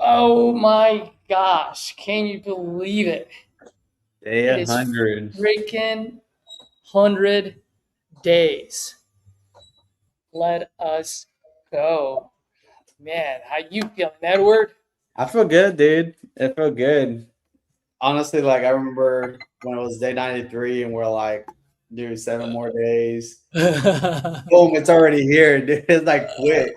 Oh my gosh. Can you believe it? Day It is 100. freaking 100 days. Let us go. Man, how you feeling, Edward? I feel good, dude. It felt good. Honestly, like I remember when it was day 93 and we're like, dude, 7 more days. Boom, it's already here, dude. It's like quick.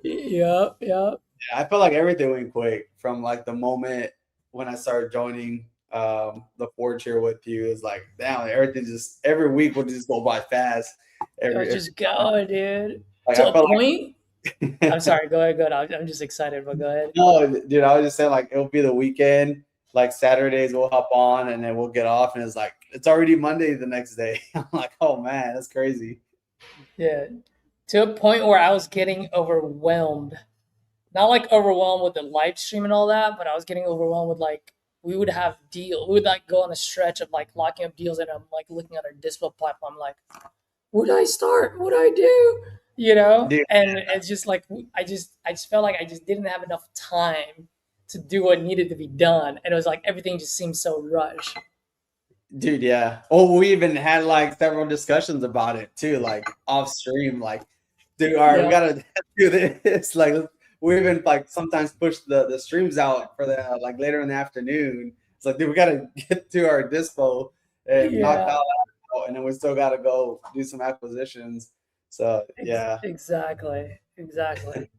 Yep, yep. Yeah, I felt like everything went quick from like the moment when I started joining the forge here with you. It's like, damn, everything just every week would just go by fast. It was Every just time. going, dude. Like To I a felt point. I'm like sorry. Go ahead. Go ahead. I'm just excited, but go ahead. no, dude, I was just saying like it'll be the weekend. Like Saturdays we'll hop on and then we'll get off and it's like it's already Monday the next day. I'm like, oh man, that's crazy. Yeah. To a point where I was getting overwhelmed. Not like overwhelmed with the live stream and all that, but I was getting overwhelmed with like we would have deal. We would like go on a stretch of like locking up deals, and I'm like looking at our display platform, like, would I start? Would I do? You know, Dude, and it's just like I just felt like I just didn't have enough time to do what needed to be done, and it was like everything just seemed so rushed. dude, yeah. Oh, we even had like several discussions about it too, like off stream, like, dude, all right, we Yeah, gotta do this. Like we even like sometimes push the streams out for the like later in the afternoon. It's like, dude, we gotta get to our dispo and knock yeah, out, and then we still gotta go do some acquisitions. So yeah. exactly, exactly.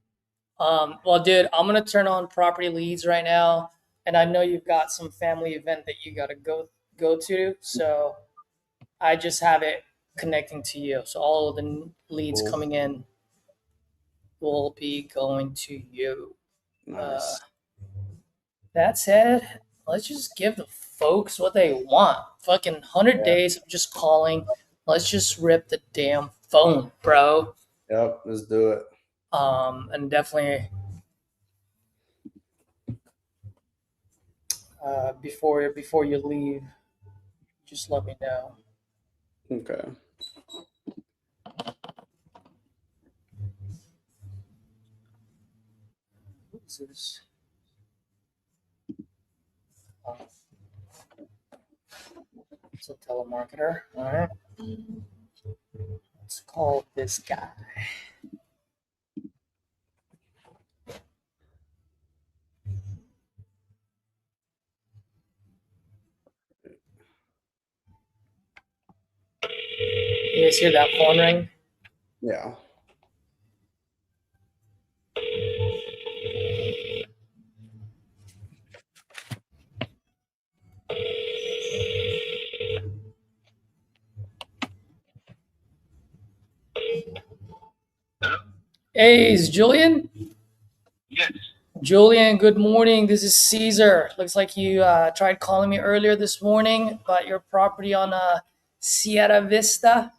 Well, dude, I'm gonna turn on property leads right now, and I know you've got some family event that you gotta go to, so I just have it connecting to you. So all of the leads Cool. coming in will be going to you. Uh, Nice. that said, let's just give the folks what they want. Fucking 100 Yeah. days of just calling. Let's just rip the damn phone, bro. Yep. Let's do it. And definitely before you leave, just let me know. Okay. This is uh, it's a telemarketer. All right, let's call this guy. You guys hear that phone ring? Yeah. Hey, is Julian? Yes. Julian, good morning. This is Caesar. Looks like you tried calling me earlier this morning about your property on Sierra Vista.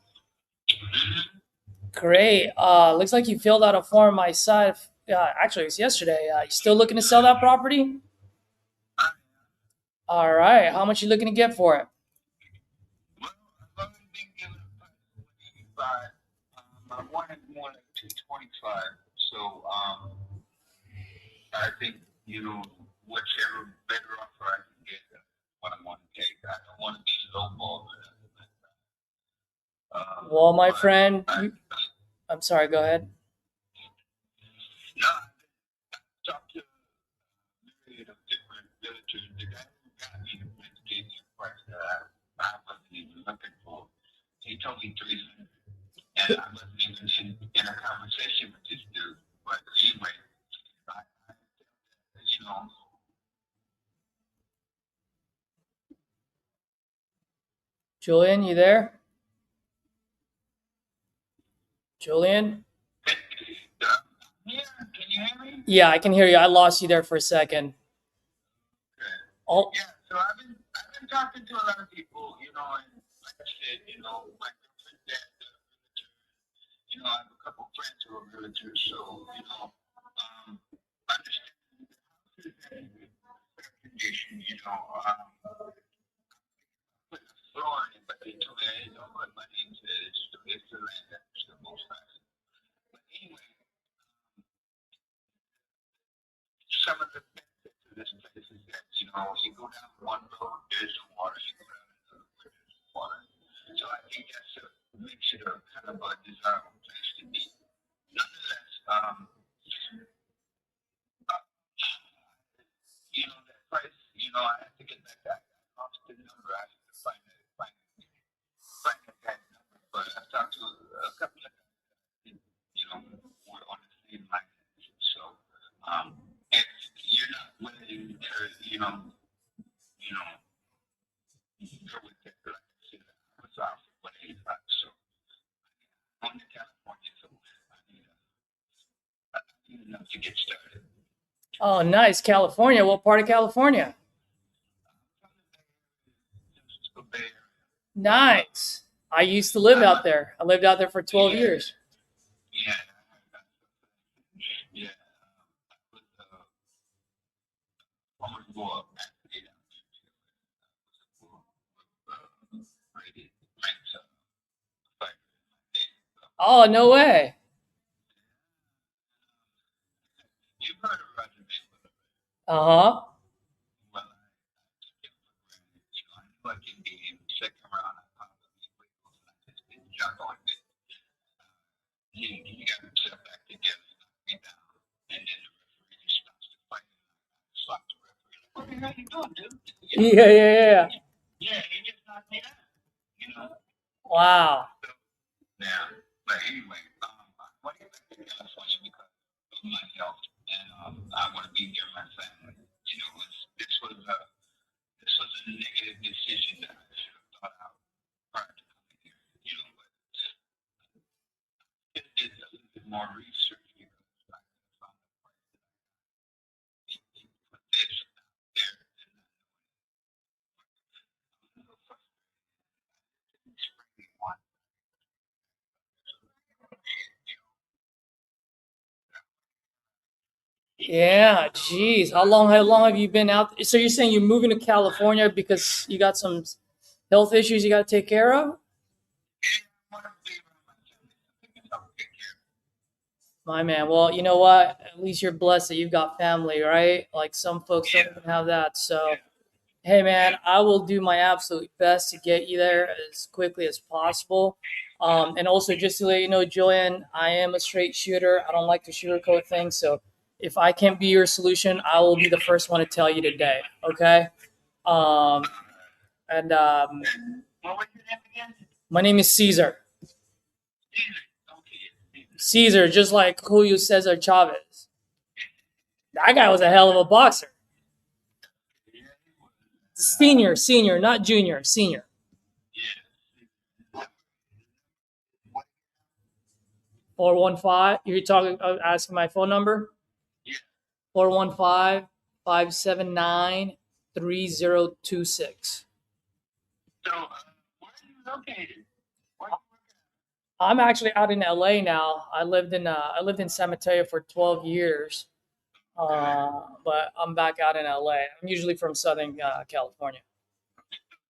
Great. Looks like you filled out a form on my side. Actually, it was yesterday. You still looking to sell that property? All right. How much you looking to get for it? Well, I've only been given a price of 185. I wanted more like 225. So I think, whichever better offer I can get, that's what I want to take. I don't want to be lowball. Well, my But friend, I, I'm sorry. Go ahead. no, I talked to a myriad of different realtors. The guy who got me the place gave me a price that I wasn't even looking for. He told me 300. And I wasn't even in a conversation with this dude. But anyway, you know, Julian, you there? Julian? yeah, can you hear me? Yeah, I can hear you. I lost you there for a second. Okay. Oh, Yeah, so I've been talking to a lot of people, and like I said, my girlfriend dad, realtor, I have a couple friends who are realtors, so understand the house is in fair condition, put the floor in it, but they told me I don't put money into it. It's the land that's the most valuable. But anyway, one road, there's some water. You go down another way, there's some water. So I think makes it a kind of a desirable place to be. Nonetheless, that price, I have to get that guy. I lost the number. I have to find that guy's number. But I've talked to a couple of guys, were on the same line. So, if you're not willing to, go with it, like I said, I was off for 185. So, I'm in California, so I need enough to get started. Oh, nice. California. What part of California? Nice. I used to live out there. I lived out there for 12 years. Yeah. Yeah. I was born Oh, no way. You've heard of Roger Mayweather? Uh-huh. Well, I knew I can be in the second round. I probably will. I just didn't jump on it. He got himself back together, knocked me down, and then the referee just starts to fight. I slapped the referee. Like, what the hell you doing, dude? Yeah. Yeah, he just knocked me down. Wow. Yeah, but anyway, I want to get back to California because of my health, and I want to be near my family. This was a negative decision that I should have thought out prior to coming here. But it did a little bit more research because I found the price that I put this out there and not knowing it. I'm a little frustrated. I didn't spring one. Yeah, geez. How long have you been out? So you're saying you're moving to California because you got some health issues you got to take care of? My man. Well, you know what? At least you're blessed that you've got family, right? Like some folks don't even have that. So, hey, man, I will do my absolute best to get you there as quickly as possible. And also, just to let you know, Julian, I am a straight shooter. I don't like to sugarcoat things. So, if I can't be your solution, I will be the first one to tell you today. Okay. And What was your name again? my name is Caesar. Okay. Caesar, just like Julio Cesar Chavez. That guy was a hell of a boxer. Senior, not junior, senior. 415. You're talking, asking my phone number? Yeah. 415-579-3026. So, where are you located? I'm actually out in LA now. I lived in San Mateo for 12 years. But I'm back out in LA. I'm usually from Southern California.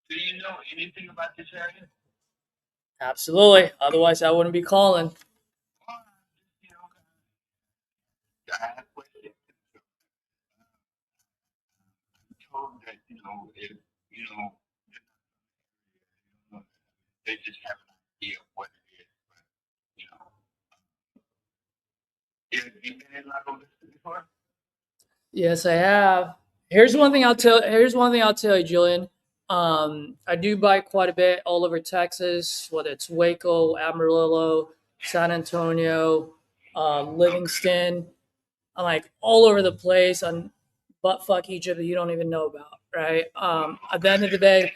Do you know anything about this area? Absolutely. Otherwise, I wouldn't be calling. I have a question. I'm told that, if, they just have an idea of what it is. But, have you been in Lago Vista before? Yes, I have. Here's one thing I'll tell you, Julian. I do bike quite a bit all over Texas, whether it's Waco, Amarillo, San Antonio, Livingston. I'm like all over the place on butt fuck Egypt that you don't even know about, right? At the end of the day,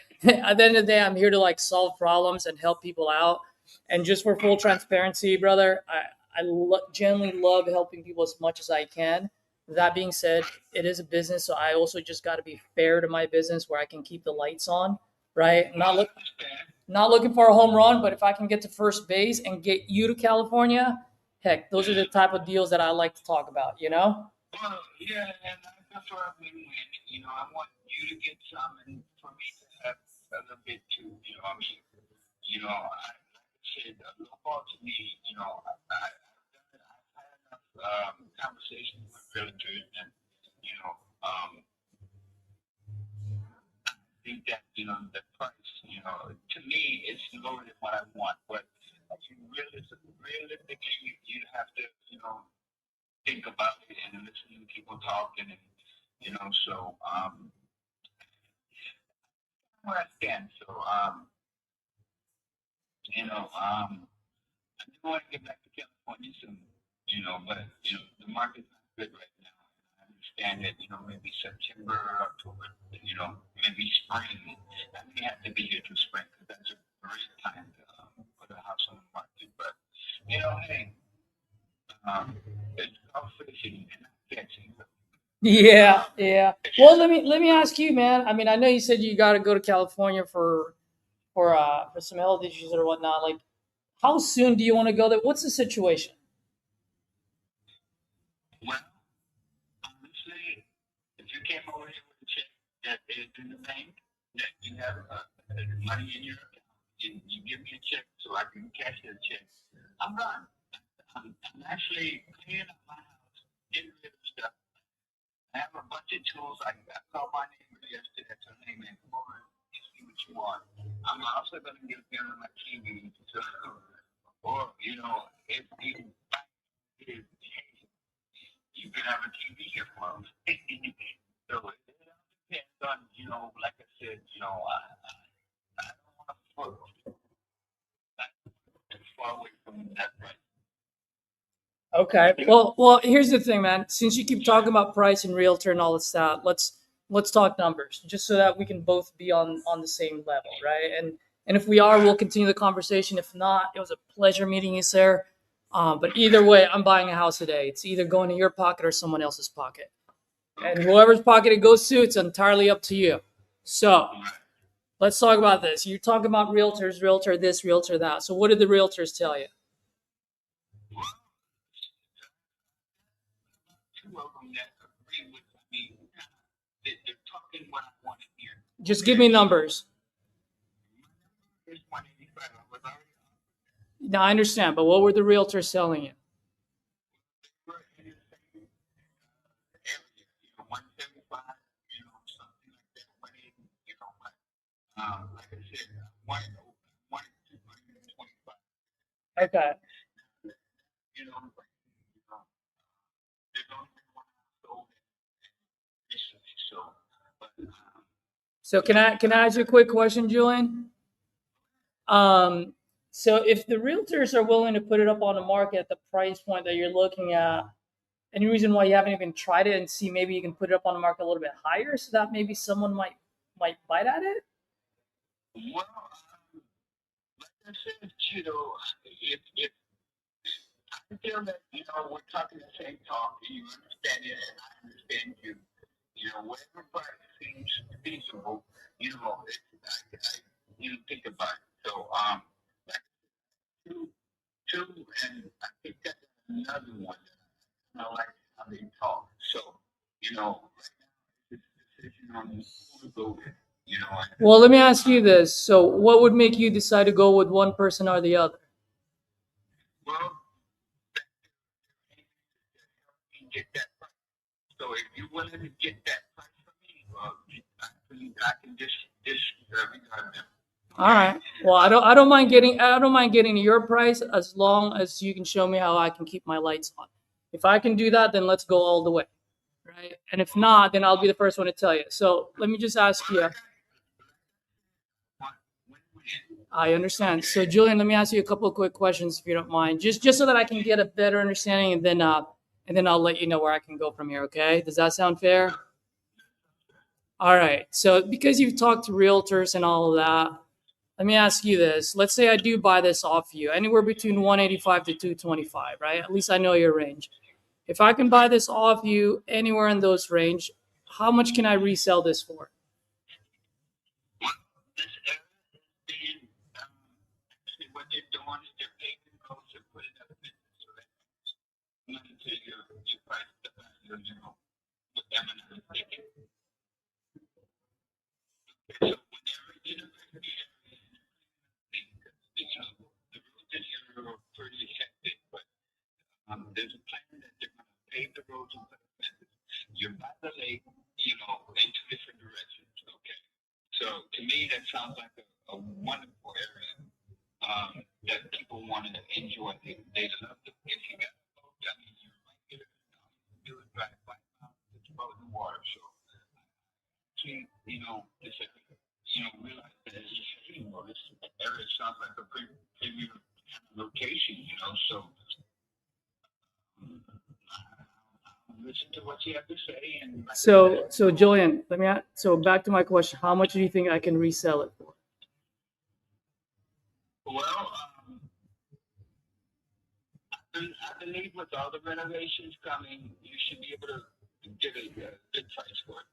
I'm here to like solve problems and help people out. And just for full transparency, brother, I genuinely love helping people as much as I can. That being said, it is a business, so I also just got to be fair to my business where I can keep the lights on, right? Not looking for a home run, but if I can get to first base and get you to California, heck, those are the type of deals that I like to talk about, Well, yeah, and that's what I mean. I want you to get some, and for me to have a little bit too. I said, local to me. I've had enough conversations with realtors, and I'm think that, you know, the price, you know, to me, it's lower than what I want. But realistically, you have to, you know, think about it and listen to people talking, and you know, so where I stand. So you know, I do want to get back to California soon, you know, but you know, the market's not good right now. I understand that, you know, maybe September, October, you know, maybe spring. I may have to be here till spring because that's a great time to put a house on the market. But you know, hey, it's competition and not catching. Yeah, yeah. Well, let me ask you, man. I mean, I know you said you got to go to California for some health issues or whatnot. Like, how soon do you want to go there? What's the situation? Well, honestly, if you came over here with a check that is in the bank, that you have money in your account, you give me a check so I can cash that check, I'm done. I'm actually cleaning up my house, getting rid of stuff. I have a bunch of tools. I called my neighbor yesterday. I told him, hey man, come over and see what you want. I'm also going to get rid of my TV. So, or, you know, if you buy it, hey, you can have a TV here for them. So it depends on, you know, like I said, you know, I don't want to put too far away from that price. Okay. Well, here's the thing, man. Since you keep talking about price and realtor and all this stuff, let's talk numbers, just so that we can both be on the same level, right? And if we are, we'll continue the conversation. If not, it was a pleasure meeting you, sir. But either way, I'm buying a house today. It's either going to your pocket or someone else's pocket, and whoever's pocket it goes to, it's entirely up to you. So let's talk about this. You're talking about realtors, realtor this, realtor that. So what did the realtors tell you? Two of them that agree with me, they're talking what I want to hear. Just give me numbers. Here's 185. I was already Now I understand, but what were the realtors selling you? we're in the same area, you know, 175, you know, something like that. 180, you know, but like I said, one 225. Okay. You know, there's only one sold recently, so but So can I ask you a quick question, Julian? So if the realtors are willing to put it up on the market at the price point that you're looking at, any reason why you haven't even tried it and see maybe you can put it up on the market a little bit higher so that maybe someone might bite at it? well, like I said, you know, if I feel that, you know, we're talking the same talk, and you understand it, and I understand you. You know, whatever price seems feasible, you know, you think about it. So, like two, and I think that's another one. I like how they talk. So, you know, right now it's a decision on who to go with. You know, Well, let me ask you this. So what would make you decide to go with one person or the other? well, you get that price. So if you're willing to get that price from me, I can disregard them. All right. Well, I don't mind getting your price as long as you can show me how I can keep my lights on. If I can do that, then let's go all the way, right? And if not, then I'll be the first one to tell you. So let me just ask you. I understand. So Julian, let me ask you a couple of quick questions if you don't mind, just so that I can get a better understanding, and then I'll let you know where I can go from here. Okay? Does that sound fair? All right. So because you've talked to realtors and all of that, let me ask you this. Let's say I do buy this off you, anywhere between 185 to 225, right? At least I know your range. If I can buy this off you anywhere in those range, how much can I resell this for? This area is being, actually what they're doing is they're paving roads to put it up business. So that money to your price, you know, with them and the ticket. So whenever you know, the roads in here are pretty hectic, but there's a plan that they're going to pave the roads and put up business. You're by the lake, you know, in two different directions. to me, that sounds like a wonderful area that people want to enjoy. They love it. If you got a boat, I mean, you're right here. Do it drive 5 miles, it's frozen water. So, it's a, realize that it's a shame. Well, this area sounds like a premier kind of location, so listen to what you have to say. And So Julian, so back to my question: how much do you think I can resell it for? Well, I believe with all the renovations coming, you should be able to get a good price for it.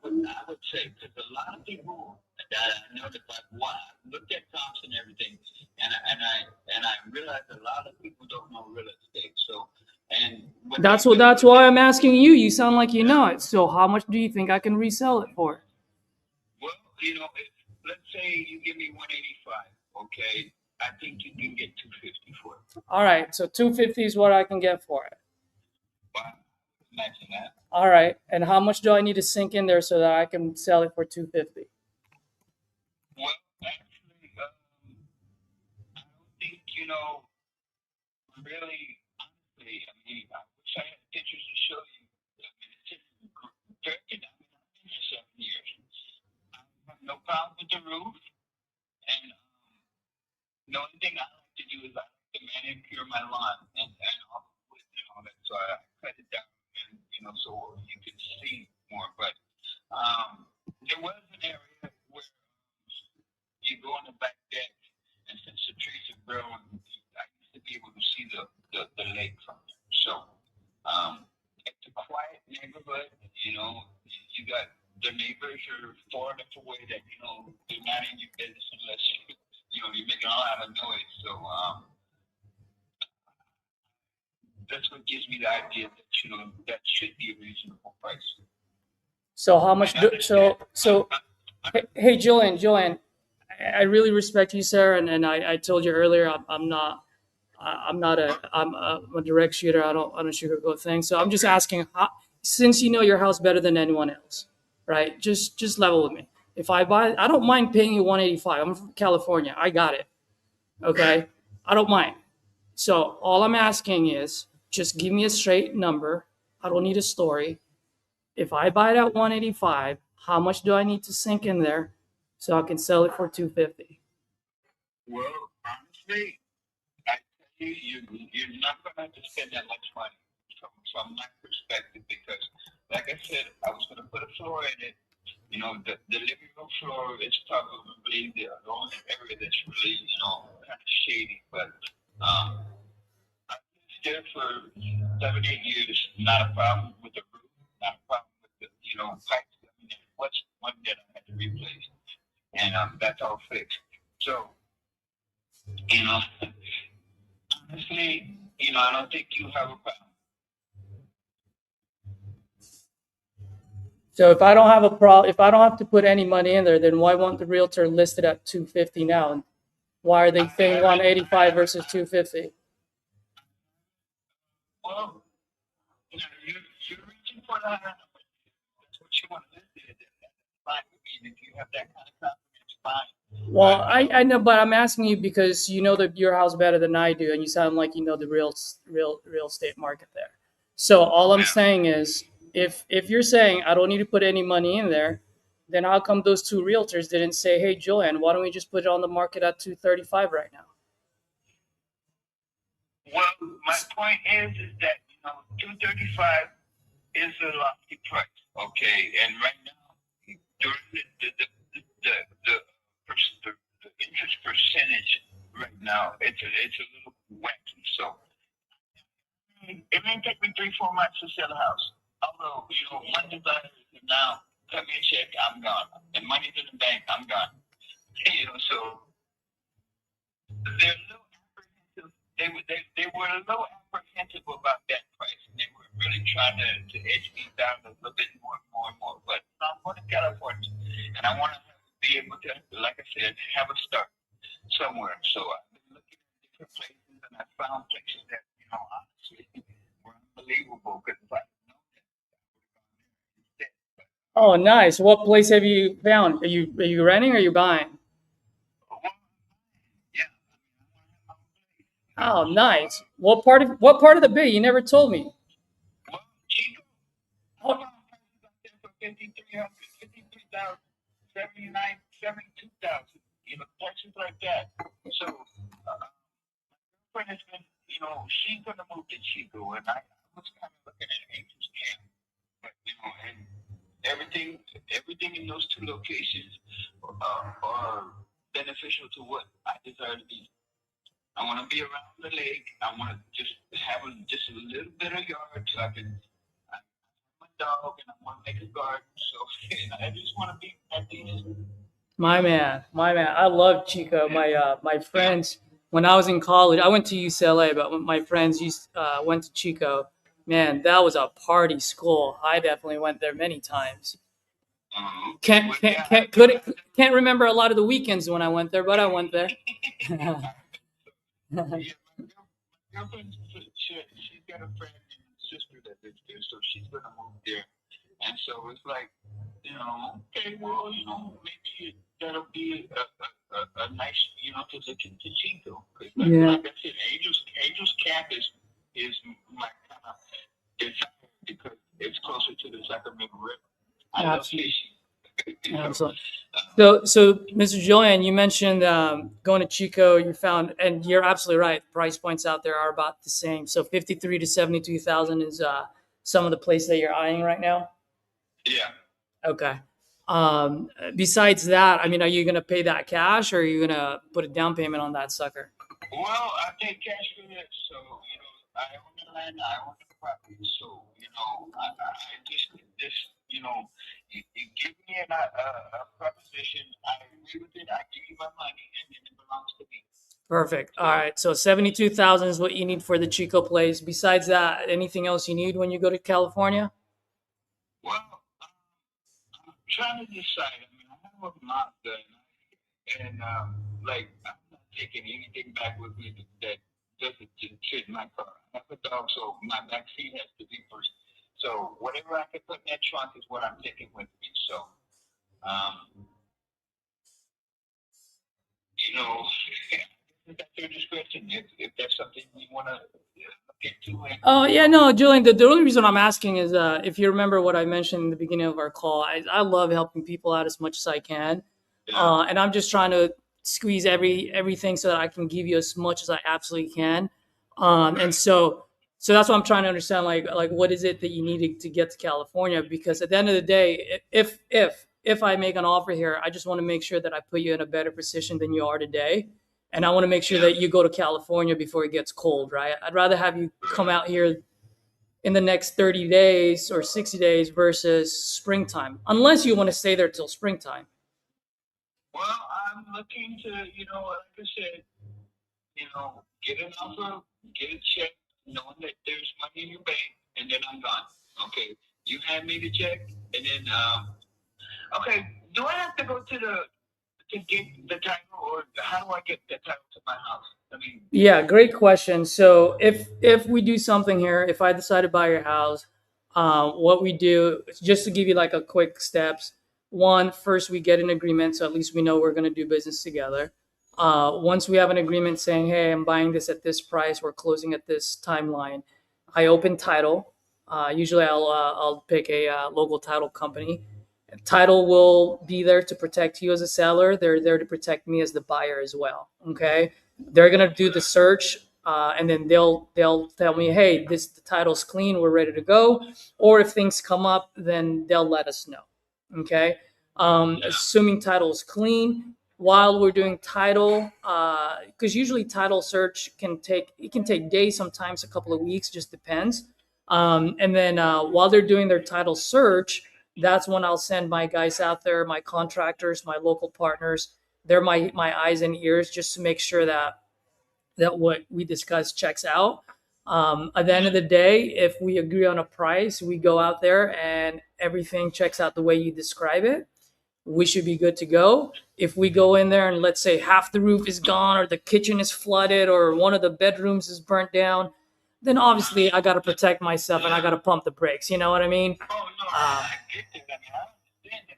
I would say, because a lot of people that I know that looked at comps and everything, and I realized a lot of people don't know real estate. So, and that's why I'm asking you. You sound like you know it. So how much do you think I can resell it for? Well, let's say you give me 185, okay? I think you can get 250 for it. All right, so 250 is what I can get for it. Wow, imagine that. All right, and how much do I need to sink in there so that I can sell it for 250? Well, actually, I don't think really. Honestly, I mean, I wish I had pictures to show you. I mean, it's just perfect. I mean, I've been for 7 years. I have no problem with the roof, and the only thing I like to do is I like to manicure my lawn and all the wood and all that. So I cut it down, and so you can see more. But there was an area where you go on the back deck, and since the trees are growing, I used to be able to see the lake from there. So it's a quiet neighborhood. You got the neighbors are far enough away that they're not in your business unless you're making a lot of noise. So that's what gives me the idea that that should be a reasonable price. So how much? Hey, Julian, I really respect you, sir, and I told you earlier I'm a direct shooter. I don't sugarcoat things. So I'm just asking, since you know your house better than anyone else, right? Just level with me. If I don't mind paying you 185. I'm from California. I got it. Okay, I don't mind. So all I'm asking is just give me a straight number. I don't need a story. If I buy it at 185, how much do I need to sink in there so I can sell it for 250? Well, honestly, I tell you, you're not going to have to spend that much money from my perspective because, like I said, I was going to put a floor in it. The living room floor is probably the only area that's really, kind of shady. But I've lived there for 7, 8 years. Not a problem with the roof. Not a problem with the, pipes. I mean, there was one that I had to replace, and that's all fixed. So, honestly, I don't think you have a problem. So if I don't have a problem, if I don't have to put any money in there, then why won't the realtor list it at 250 now? And why are they saying 185 versus 250? Well, you're reaching for the high number. That's what you want to list it. That's fine with me. And if you have that kind of confidence, fine. Well, I know, but I'm asking you because you know your house better than I do, and you sound like you know the real estate market there. So all I'm saying is, if you're saying I don't need to put any money in there, then how come those two realtors didn't say, "Hey, Joanne, why don't we just put it on the market at 235 right now?" Well, my point is that 235 is a lofty price. Okay, and right now during the interest percentage right now, it's a little wacky. So it may take me 3-4 months to sell a house. Although money buyers now cut me a check, I'm gone, and money's in the bank, I'm gone. So they're a little apprehensive. They were a little apprehensive about that price, and they were really trying to edge me down a little bit more and more and more. But I'm going to California, and I want to be able to, like I said, have a start somewhere. So I've been looking at different places, and I found places that honestly were unbelievable. Because if I didn't know that, I would have gone there instead. But Oh, nice. What place have you found? Are you renting or are you buying? Well, yeah, Oh, nice. What part of the Bay? You never told me. well, Chico, I Oh, found prices out there for 5,300, 53,000, 79, 72,000, places like that. So, friend has been, she's gonna move to Chico, and I was kind of looking at Angel's Camp, but and everything, everything in those two locations are beneficial to what I desire to be. I want to be around the lake. I want to just have just a little bit of yard so I can. I have my dog, and I want to make a garden. So I just want to be at these. my man, my man. I love Chico. My friends. When I was in college, I went to UCLA, but when my friends went to Chico, man, that was a party school. I definitely went there many times. Okay, Can't well, can't yeah, can't couldn't can't remember a lot of the weekends when I went there, but I went there. yeah, my girlfriend, she's got a friend and sister that lives there, so she's gonna move there. And so it's like, okay, well, maybe that'll be a nice, to look into Chico. Because Yeah, like I said, Angel's Camp is my kind of desire because it's closer to the Sacramento River. I love absolutely, fishing. absolutely. Uh, So, Mr. Julian, you mentioned going to Chico. You found, and you're absolutely right. Price points out there are about the same. So, 53 to 72,000 is some of the places that you're eyeing right now. yeah. Okay. Besides that, I mean, are you going to pay that cash, or are you going to put a down payment on that sucker? Well, I pay cash for this, so I own the land, I own the property, so I just you give me a proposition, I agree with it, I give you my money, and then it belongs to me. Perfect. All So, right. So 72,000 is what you need for the Chico place. Besides that, anything else you need when you go to California? well, I'm trying to decide. I mean, I have a lot done, and like I'm not taking anything back with me that doesn't just fit my car. I have a dog, so my back seat has to be first. So whatever I can put in that trunk is what I'm taking with me. So, um, you know, that's your discretion. If that's something you want to look into, and Oh, yeah, no, Julian, the only reason I'm asking is if you remember what I mentioned in the beginning of our call, I love helping people out as much as I can. yeah, And I'm just trying to squeeze everything so that I can give you as much as I absolutely can. And right, so that's what I'm trying to understand, like what is it that you need to get to California? Because at the end of the day, if I make an offer here, I just want to make sure that I put you in a better position than you are today. And I want to make sure yeah, that you go to California before it gets cold, right? I'd rather have you come right. out here in the next 30 days or 60 days versus springtime, unless you want to stay there till springtime. Well, I'm looking to, like I said, get an offer, get a check, knowing that there's money in your bank, and then I'm gone. Okay, you hand me the check, and then okay, do I have to go to get the title, or how do I get the title to my house? I mean, Yeah, great question. So if we do something here, if I decide to buy your house, what we do just to give you like a quick steps. One, first we get an agreement, so at least we know we're going to do business together. Once we have an agreement saying, "Hey, I'm buying this at this price, we're closing at this timeline," I open title. Usually, I'll pick a local title company. Title will be there to protect you as a seller. They're there to protect me as the buyer as well. Okay, they're gonna do the search, and then they'll tell me, hey, this the title's clean, we're ready to go. Or if things come up, then they'll let us know. Okay, yeah, assuming title is clean. While we're doing title, because usually title search can take days, sometimes a couple of weeks, just depends. And then while they're doing their title search, that's when I'll send my guys out there, my contractors, my local partners. They're my eyes and ears just to make sure that what we discussed checks out. At the end yeah, of the day, if we agree on a price, we go out there and everything checks out the way you describe it, we should be good to go. If we go in there and let's say half the roof is gone or the kitchen is flooded or one of the bedrooms is burnt down, then obviously I got to protect myself and I got to pump the brakes. You know what I mean? Oh no, Um, I get that. I mean,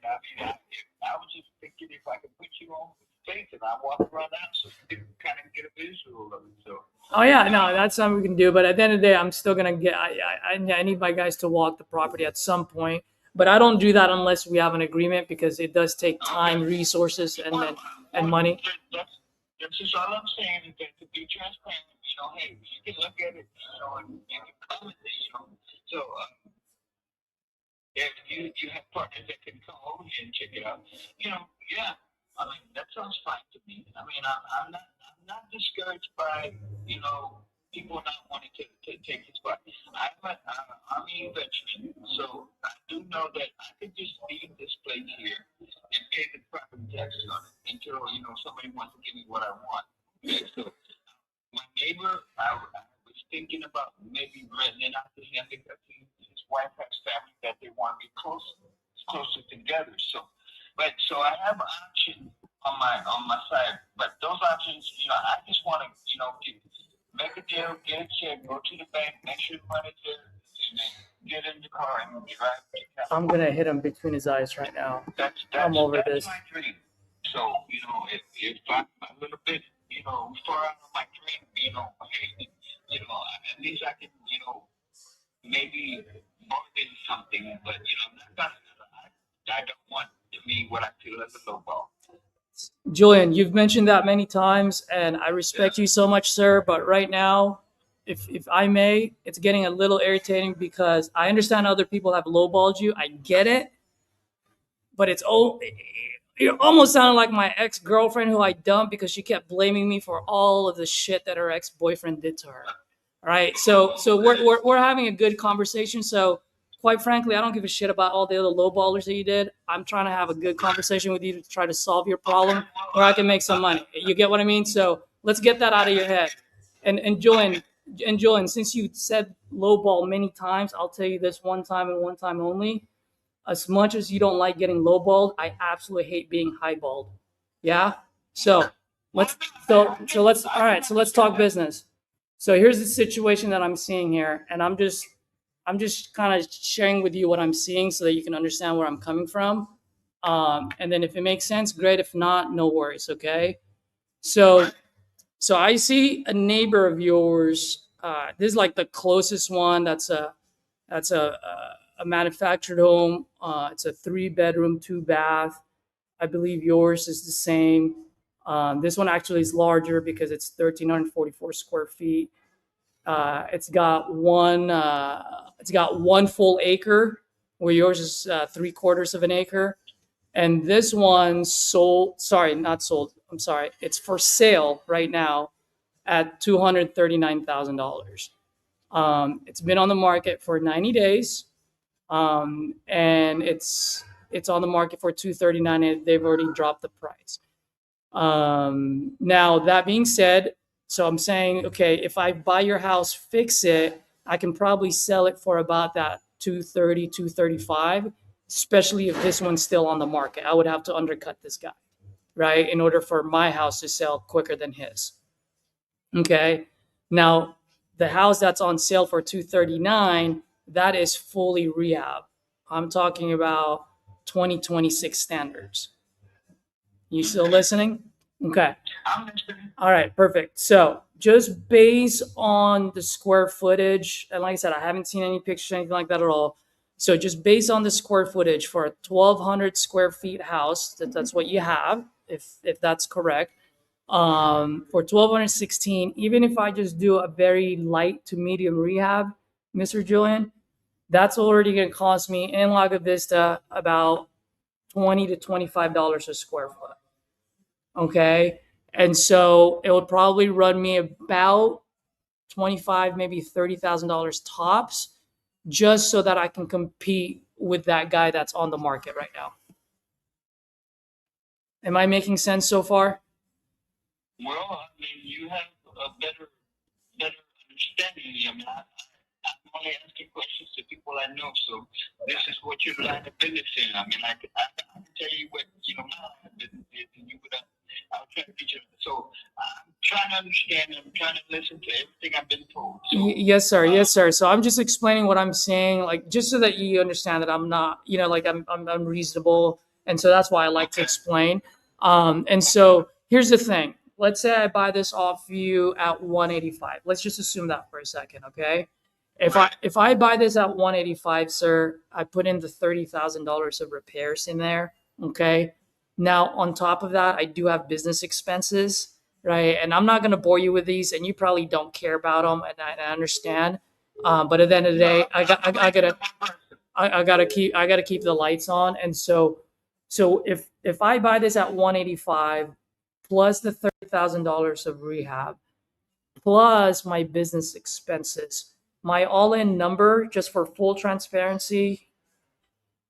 I mean, I was just thinking if I could put you on face and I walk around the house so you can kind of get a visual of it. So. Oh yeah, no, that's something we can do. But at the end of the day, I'm still gonna get. I need my guys to walk the property at some point. But I don't do that unless we have an agreement because it does take time, resources, and money. That's just all I'm saying is that to be transparent. You know, hey, you can look at it, you know, and you can comment it, you know. So if you have partners that can come over here and check it out, you know, yeah. I mean, that sounds fine to me. I mean, I'm not discouraged by, you know, people not wanting to take the spot. I'm a veteran, so I do know that I could just leave this place here and pay the property taxes on it until, you know, somebody wants to give me what I want. Okay, so my neighbor, I was thinking about maybe renting out to him because his wife has family that they want to be closer together. So I have an option on my side, but those options, you know, I just want to, you know, make a deal, get a check, go to the bank, make sure the money's there, and then get in the car and drive. I'm gonna hit him between his eyes right now. I'm over this. My dream. So you know, if I'm a little bit, you know, far out of my dream, you know, hey, you know, at least I can, you know, maybe bargain something, but you know, I don't want to be what I feel as a low ball. Julian, you've mentioned that many times, and I respect you so much, sir. But right now, if I may, it's getting a little irritating because I understand other people have lowballed you. I get it, but you're almost sounding like my ex-girlfriend who I dumped because she kept blaming me for all of the shit that her ex-boyfriend did to her. All right, so we're having a good conversation. So quite frankly, I don't give a shit about all the other lowballers that you did. I'm trying to have a good conversation with you to try to solve your problem where I can make some money. You get what I mean? So let's get that out of your head. And Julian, since you said lowball many times, I'll tell you this one time and one time only. As much as you don't like getting lowballed, I absolutely hate being highballed. Yeah? So let's talk business. So here's the situation that I'm seeing here, and I'm just kind of sharing with you what I'm seeing so that you can understand where I'm coming from. And then if it makes sense, great. If not, no worries. Okay. So I see a neighbor of yours. This is like the closest one. That's a manufactured home. It's a 3-bedroom, 2-bath. I believe yours is the same. This one actually is larger because it's 1,344 square feet. It's got one full acre, where yours is 3/4 of an acre, and this one sold. Sorry, not sold. I'm sorry. It's for sale right now at $239,000. It's been on the market for 90 days, and it's on the market for $239,000, and they've already dropped the price. Now that being said, so I'm saying, okay, if I buy your house, fix it, I can probably sell it for about that 230, 235, especially if this one's still on the market. I would have to undercut this guy, right, in order for my house to sell quicker than his. Okay. Now, the house that's on sale for 239, that is fully rehab. I'm talking about 2026 standards. You still listening? Okay. I'm listening. All right, perfect. So just based on the square footage, and like I said, I haven't seen any pictures or anything like that at all. So just based on the square footage for a 1,200 square feet house, that's what you have, if that's correct. For 1,216, even if I just do a very light to medium rehab, Mr. Julian, that's already going to cost me in Lago Vista about $20 to $25 a square foot. Okay. And so it would probably run me about $25, maybe $30,000 tops, just so that I can compete with that guy that's on the market right now. Am I making sense so far? Well, I mean, you have a better understanding. I mean, I'm only asking questions to people I know, so this is what your line of business is. I mean, I can tell you what, you know, my line of business is, and you would, I'll try to teach you. So I'm trying to understand, I'm trying to listen to everything I've been told. So, yes, sir. Yes, sir. So I'm just explaining what I'm saying, like, just so that you understand that I'm not, you know, like I'm reasonable. And so that's why I like to explain. And so here's the thing. Let's say I buy this off you at 185. Let's just assume that for a second, okay? If I buy this at 185, sir, I put in the $30,000 of repairs in there, okay? Now on top of that, I do have business expenses, right? And I'm not going to bore you with these, and you probably don't care about them, and I understand. But at the end of the day, I gotta keep the lights on, and so if I buy this at 185 plus the $30,000 of rehab plus my business expenses, my all-in number, just for full transparency,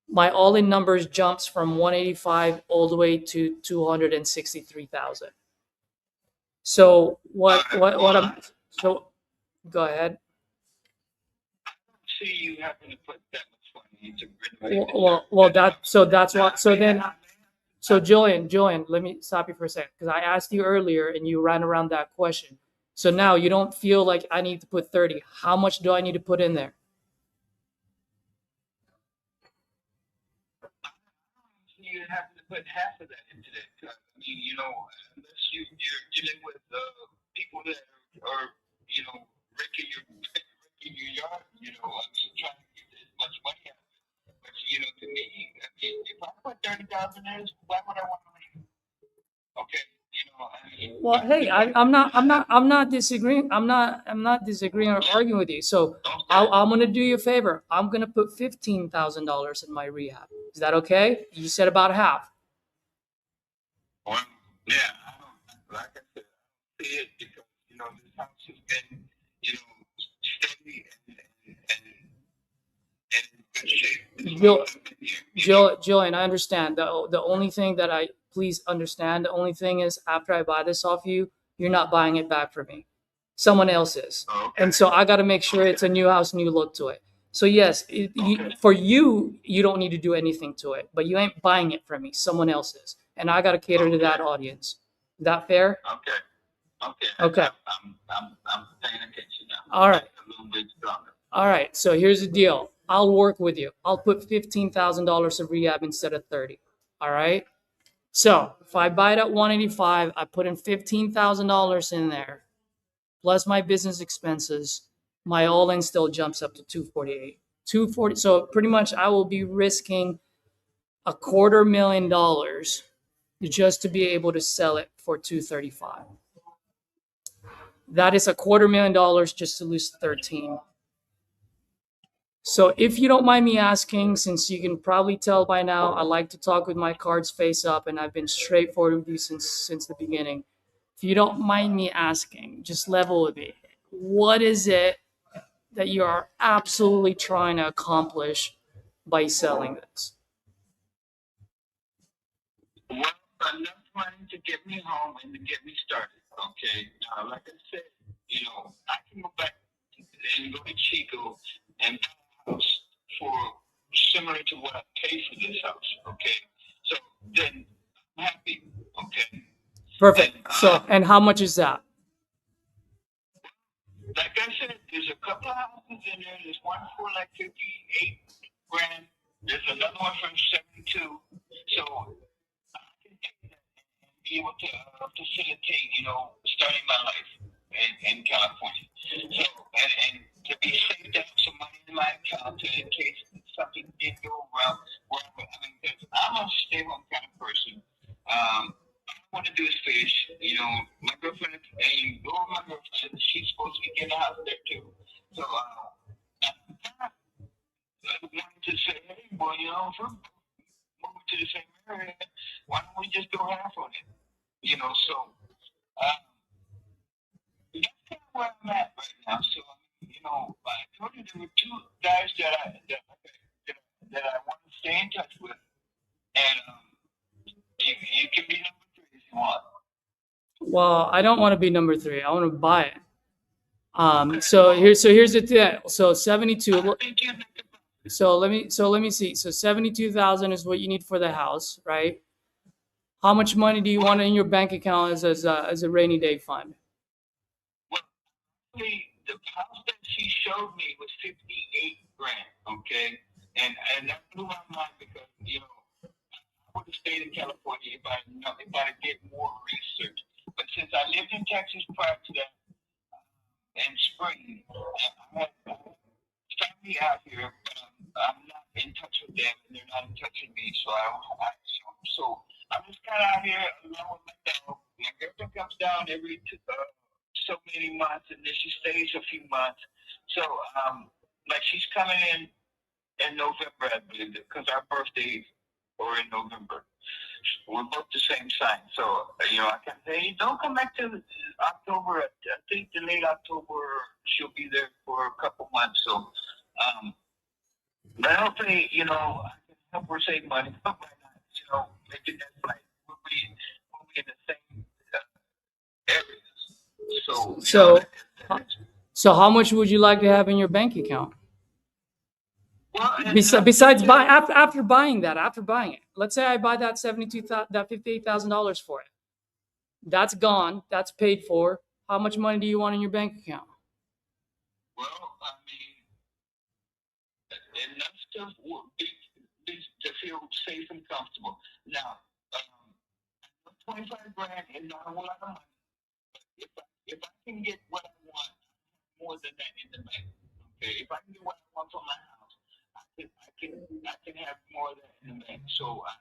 my all-in numbers jumps from 185 all the way to 263,000. So what I'm so go ahead. See you having to put that much money into renovate. So Julian, let me stop you for a second because I asked you earlier and you ran around that question. So now you don't feel like I need to put 30. How much do I need to put in there? You have to put half of that into that. I mean, unless you're dealing with people that are raking your yard, I mean, trying to get as much money out of it. But to me, I mean, if I put 30,000 in, why would I want to leave? Okay, I mean. Well, hey, I'm not disagreeing. I'm not disagreeing or arguing with you. So I'm gonna do you a favor. I'm gonna put $15,000 in my rehab. Is that okay? You said about half. Well, yeah, like I said, I see it because this house has been steady and in good shape. Jillian, I understand. The only thing that please understand, the only thing is after I buy this off you, you're not buying it back from me. Someone else is. Okay. And so I got to make sure it's a new house, new look to it. So yes, for you don't need to do anything to it, but you ain't buying it from me. Someone else is. And I got to cater to that audience. Is that fair? Okay. I'm paying attention now. All right. A little bit stronger. All right. So here's the deal. I'll work with you. I'll put $15,000 of rehab instead of 30. All right. So if I buy it at 185, I put in $15,000 in there, plus my business expenses. My all-in still jumps up to 248. 240. So pretty much I will be risking $250,000 just to be able to sell it for 235. That is $250,000 just to lose 13. So if you don't mind me asking, since you can probably tell by now, I like to talk with my cards face up, and I've been straightforward with you since the beginning. If you don't mind me asking, just level with me. What is it that you are absolutely trying to accomplish by selling this? Well, enough money to get me home and to get me started. Okay. Now, like I said, I can go back and go to Chico and buy a house for similar to what I paid for this house. Okay. So then I'm happy. Okay. Perfect. And how much is that? Like I said, there's a couple of houses in there. There's one for like 58 grand. There's another one for 72. So be able to facilitate, starting my life in California. So, and to be safe to have some money in my account in case something did go wrong. Because I'm a stay-home kind of person. All I want to do is fish. My girlfriend, and go with my girlfriend, she's supposed to be getting a house there too. So, I wanted to say, hey, boy, if we're moving to the same area, why don't we just go half on it? So that's kind of where I'm at right now. So, I told you there were two guys that I want to stay in touch with, and you can be number 3 if you want. Well, I don't want to be number 3. I want to buy it. So here's the thing. So 72. So let me see. So 72,000 is what you need for the house, right? How much money do you want in your bank account as a rainy day fund? Well, the house that she showed me was 58 grand, okay? And that blew my mind because, would have stayed in California if I did more research. But since I lived in Texas prior to that, in spring, I had family out here, but I'm not in touch with them, and they're not in touch with me. So I'm just kind of out here alone with my dog. My girlfriend comes down every so many months, and then she stays a few months. So like she's coming in November, I believe, because our birthdays are in November. We're both the same sign, so I can say don't come back to October. I think the late October she'll be there for a couple months. So, but hopefully, I can help her save money. But why not? Maybe that's like we'll be in the same areas. So how much would you like to have in your bank account? Well, Besides after buying it, let's say I buy that $58,000 for it. That's gone. That's paid for. How much money do you want in your bank account? Well, I mean, enough to feel safe and comfortable. Now, 25 grand is not a lot of money. If I can get what I want, more than that in the bank. Okay, if I can get what I want from my house, I can have more of that in the bank. So I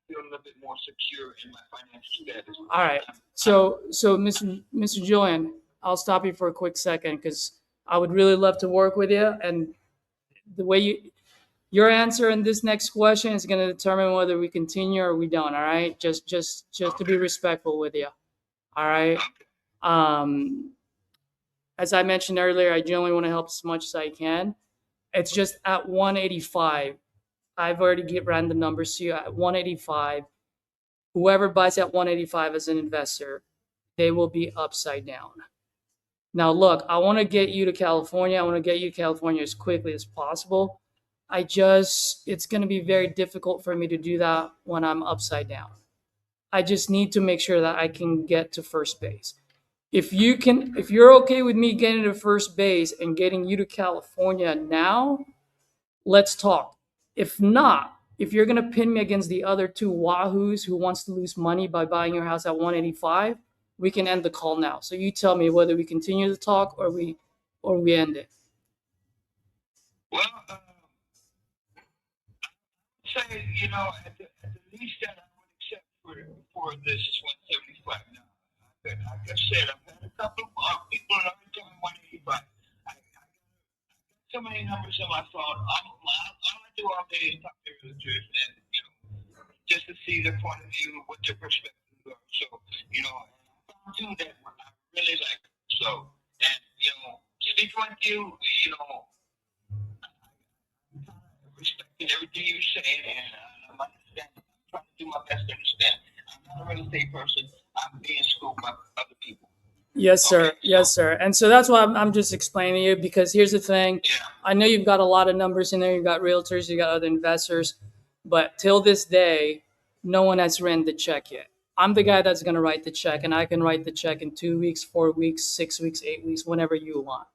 feel a little bit more secure in my financial status. All right. So Mr. Julian, I'll stop you for a quick second because I would really love to work with you, and the way your answer in this next question is going to determine whether we continue or we don't. All right. Just to be respectful with you. All right. As I mentioned earlier, I generally want to help as much as I can. It's just at 185. I've already ran the numbers to you at 185. Whoever buys at 185 as an investor, they will be upside down. Now, look, I want to get you to California. I want to get you to California as quickly as possible. It's going to be very difficult for me to do that when I'm upside down. I just need to make sure that I can get to first base. If you're okay with me getting to first base and getting you to California now, let's talk. If not, if you're going to pin me against the other two wahoos who wants to lose money by buying your house at 185, we can end the call now. So you tell me whether we continue to talk or we end it. Well, say at the least that I would accept for this 175 now. Like I said, I've had a couple of people that already told me 185. I got so many numbers on my phone. All I do all day is talk to realtors and just to see their point of view, what their perspectives are. So I found two that I really like. So and speaking with you, respecting everything you're saying, and I'm understanding. I'm trying to do my best to understand. I'm not a real estate person. I'm being schooled by other people. Yes, sir. Okay, yes, sir. And so that's why I'm just explaining to you, because here's the thing. Yeah. I know you've got a lot of numbers in there. You've got realtors, you've got other investors, but till this day, no one has written the check yet. I'm the guy that's going to write the check, and I can write the check in 2 weeks, 4 weeks, 6 weeks, 8 weeks, whenever you want.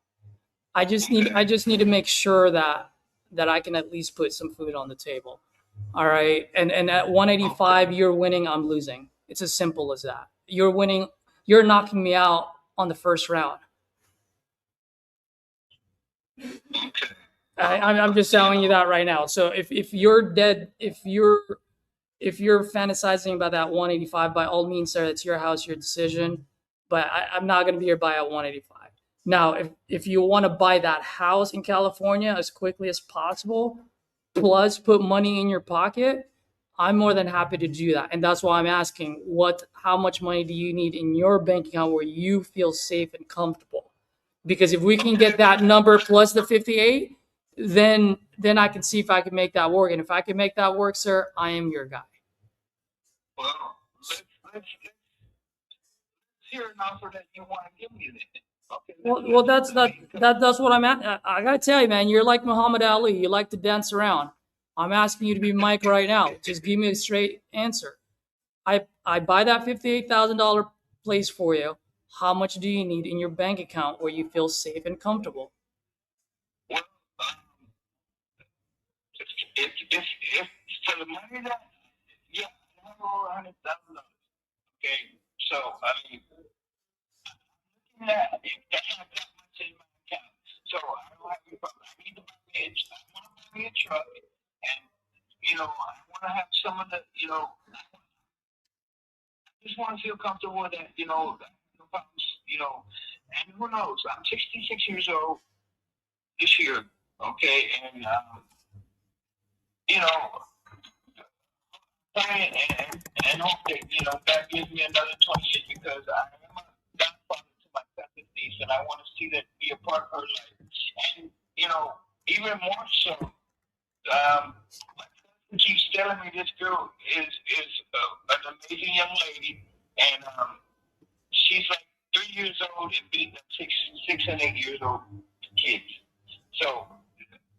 I just need to make sure that I can at least put some food on the table. All right. And at 185, you're winning, I'm losing. It's as simple as that. You're winning, you're knocking me out on the first round. I'm just telling you that right now. So if you're dead, if you're fantasizing about that 185, by all means, sir, it's your house, your decision. But I'm not going to be here by at 185. Now, if you want to buy that house in California as quickly as possible, plus put money in your pocket, I'm more than happy to do that. And that's why I'm asking, how much money do you need in your bank account where you feel safe and comfortable? Because if we can get that number plus the 58, then I can see if I can make that work. And if I can make that work, sir, I am your guy. Well, let's hear an offer that you want to give me then. Okay, well, that's what I'm at. I gotta tell you, man, you're like Muhammad Ali. You like to dance around. I'm asking you to be Mike right now. Just give me a straight answer. I buy that $58,000 place for you. How much do you need in your bank account where you feel safe and comfortable? Well, if for the money that, yeah, over $100,000. Okay, so I mean, yeah, to have that much in my account. So I don't have any problem. I need to buy me I want to buy me a truck, and I want to have some of the, I just want to feel comfortable that, no problems, and who knows? I'm 66 years old this year, okay, and you know, pray and hope that God gives me another 20 years because I am a godfather to my cousin niece, and I want to see that be a part of her life. And even more so, my cousin keeps telling me this girl is an amazing young lady, and she's like 3 years old and beating up 6 and 8 years old kids. So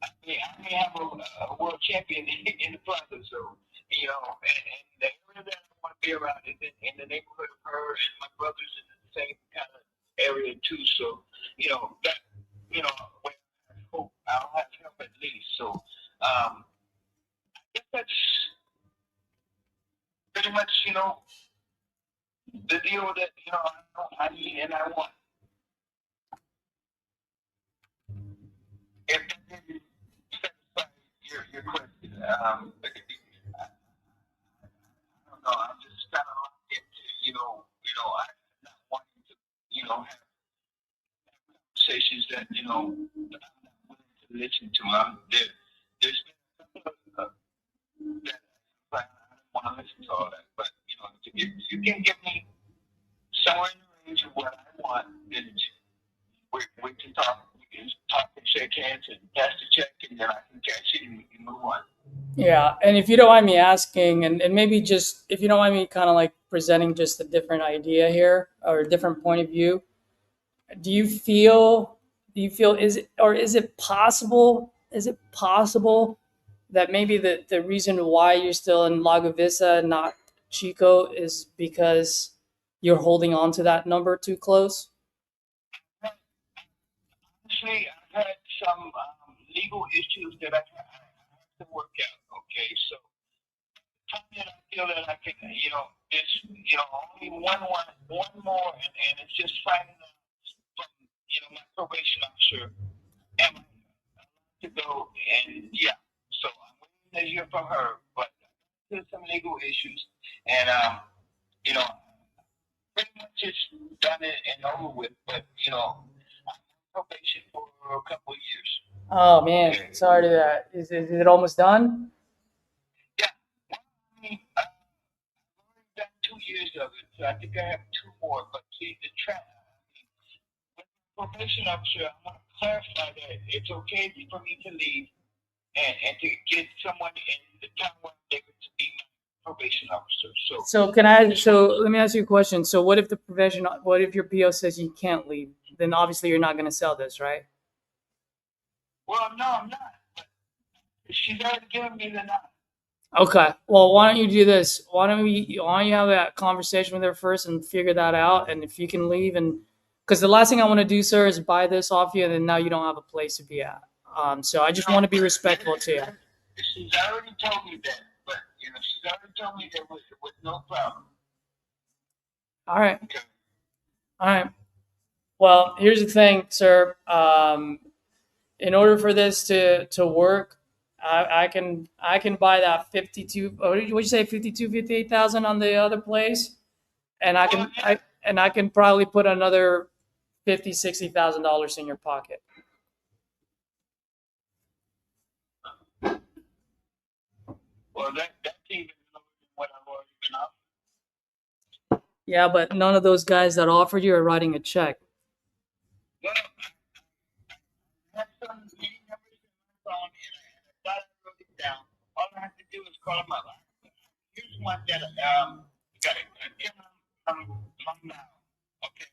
I may have a world champion in the process. So and the area that I want to be around is in the neighborhood of her and my brothers in the same kind of area too. So that where I hope I'll have help at least. So I guess that's pretty much the deal that I need and I want. If that didn't satisfy your question, I don't know. I'm just kind of locked into I'm not wanting to have conversations that I'm not willing to listen to. There's been a couple of that I don't want to listen to all that, but if you can give me somewhere in the range of what I want, then we can talk. We can talk and shake hands and pass the check, and then I can cash it and we can move on. Yeah, and if you don't mind me asking, and maybe just if you don't mind me kind of like presenting just a different idea here or a different point of view, do you feel is it possible that maybe the reason why you're still in Lago Vista and not Chico is because you're holding on to that number too close? Honestly, I've had some legal issues that I have to work out. Okay, so time that I feel that I can, there's, only one more, and it's just finding out from, my probation officer, am I allowed to go? And yeah, so I'm waiting to hear from her, but there's some legal issues, and pretty much it's done it and over with, but I'm on probation for a couple of years. Oh man, Okay. sorry to that. Is it almost done? Yeah, well, I mean, I've already done 2 years of it, so I think I have two more. But see, with the probation officer, I want to clarify that it's okay for me to leave and to get someone in the town where I'm able to be my probation officer. So let me ask you a question. So what if what if your PO says you can't leave? Then obviously you're not going to sell this, right? Well, no, I'm not. But she's already given me the nod. Okay. Well, why don't you do this? Why don't you have that conversation with her first and figure that out? And if you can leave, and because the last thing I want to do, sir, is buy this off you, and then now you don't have a place to be at. So I just want to be respectful to you. She's already told me that, but she's already told me that with no problem. All right. Okay. All right. Well, here's the thing, sir. In order for this to work, I can buy that 52. What did you say? 58,000 on the other place, and I can probably put another $50,000-$60,000 in your pocket. Well, that's even lower than what I've already been offered. Yeah, but none of those guys that offered you are writing a check. Well, I have some meeting numbers in my phone, and I thought I wrote it down. All I have to do is call them up. Here's one that got it. Tim now. Okay.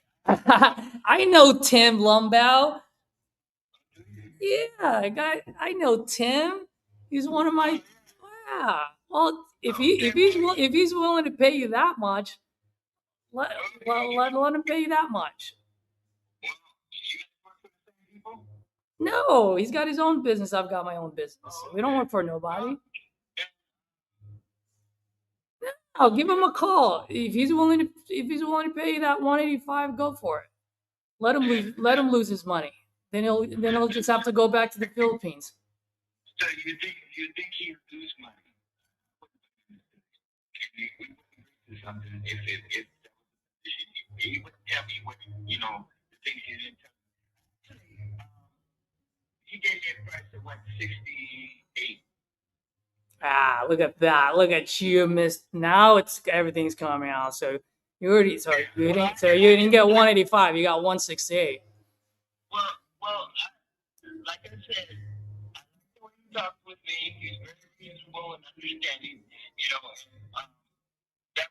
I know Tim Lumbow. Yeah, I know Tim. He's one of my. Yeah. Well, if he's willing to pay you that much, let him pay you that much. You guys work for the same people? No, he's got his own business. I've got my own business. We don't work for nobody. I'll give him a call. If he's willing to pay you that 185, go for it. Let him lose his money. Then he'll just have to go back to the Philippines. So you think he'd lose money? Something if he would tell me what the things he didn't tell me. He gave me a price of what 68. Ah, look at that! Look at you, Miss. Now everything's coming out. So you didn't get 185. You got 168. Well, like I said, I like the way he talked with me. He's very reasonable and understanding. And, that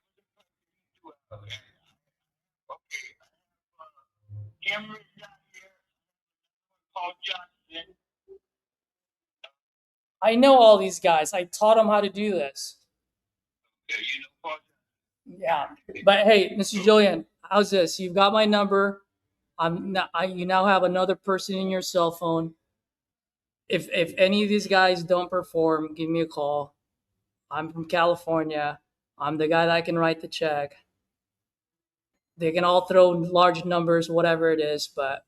was a okay. Cameron's not here. Paul Johnson. I know all these guys. I taught them how to do this. Yeah, Paul Johnson. Yeah, but hey, Mr. Julian, how's this? You've got my number. You now have another person in your cell phone. If any of these guys don't perform, give me a call. I'm from California. I'm the guy that can write the check. They can all throw large numbers, whatever it is, but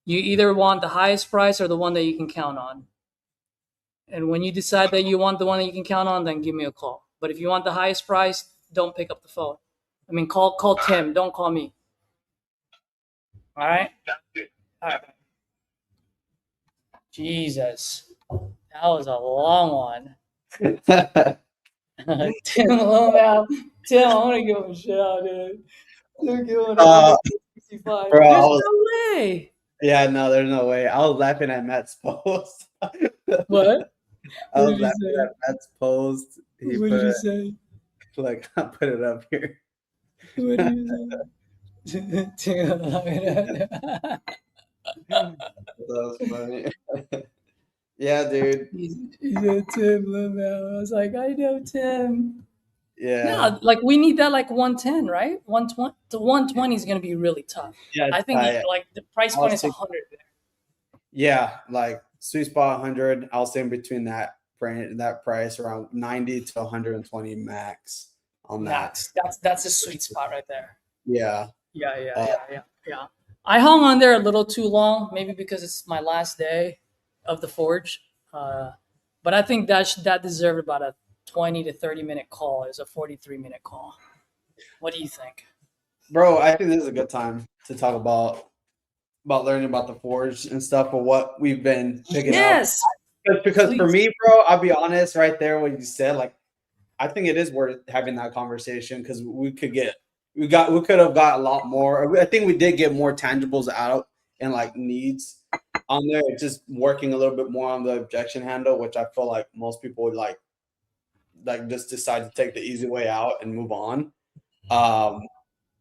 you either want the highest price or the one that you can count on. And when you decide that you want the one that you can count on, then give me a call. But if you want the highest price, don't pick up the phone. I mean, call Tim. Don't call me. All right? That's good. All right. Jesus. That was a long one. Tim, Tim, I want to give him a shout out, dude. They're giving him 65. Bro, There's no way. Yeah, no, there's no way. I was laughing at Matt's post. What? I What was did laughing you say? at Matt's post. What did you say? Like, I'll put it up here. What did you say? Tim, That was funny. Yeah, dude. he said Tim Limau. I was like, I know Tim. Yeah. No, like we need that like 110, right? 120 to 120 is going to be really tough. Yeah, I think like the price point is 100 there. Yeah, like sweet spot 100. I'll say in between that price around 90 to 120 max on that. That's a sweet spot right there. Yeah. Yeah. I hung on there a little too long, maybe because it's my last day of the forge. But I think that deserved about a 20 to 30 minute call. It was a 43-minute call. What do you think? Bro, I think this is a good time to talk about learning about the forge and stuff, or what we've been picking up. Because for me, bro, I'll be honest, right there, what you said, like, I think it is worth having that conversation, because we could have got a lot more. I think we did get more tangibles out and like needs on there. It's just working a little bit more on the objection handle, which I feel like most people would like just decide to take the easy way out and move on.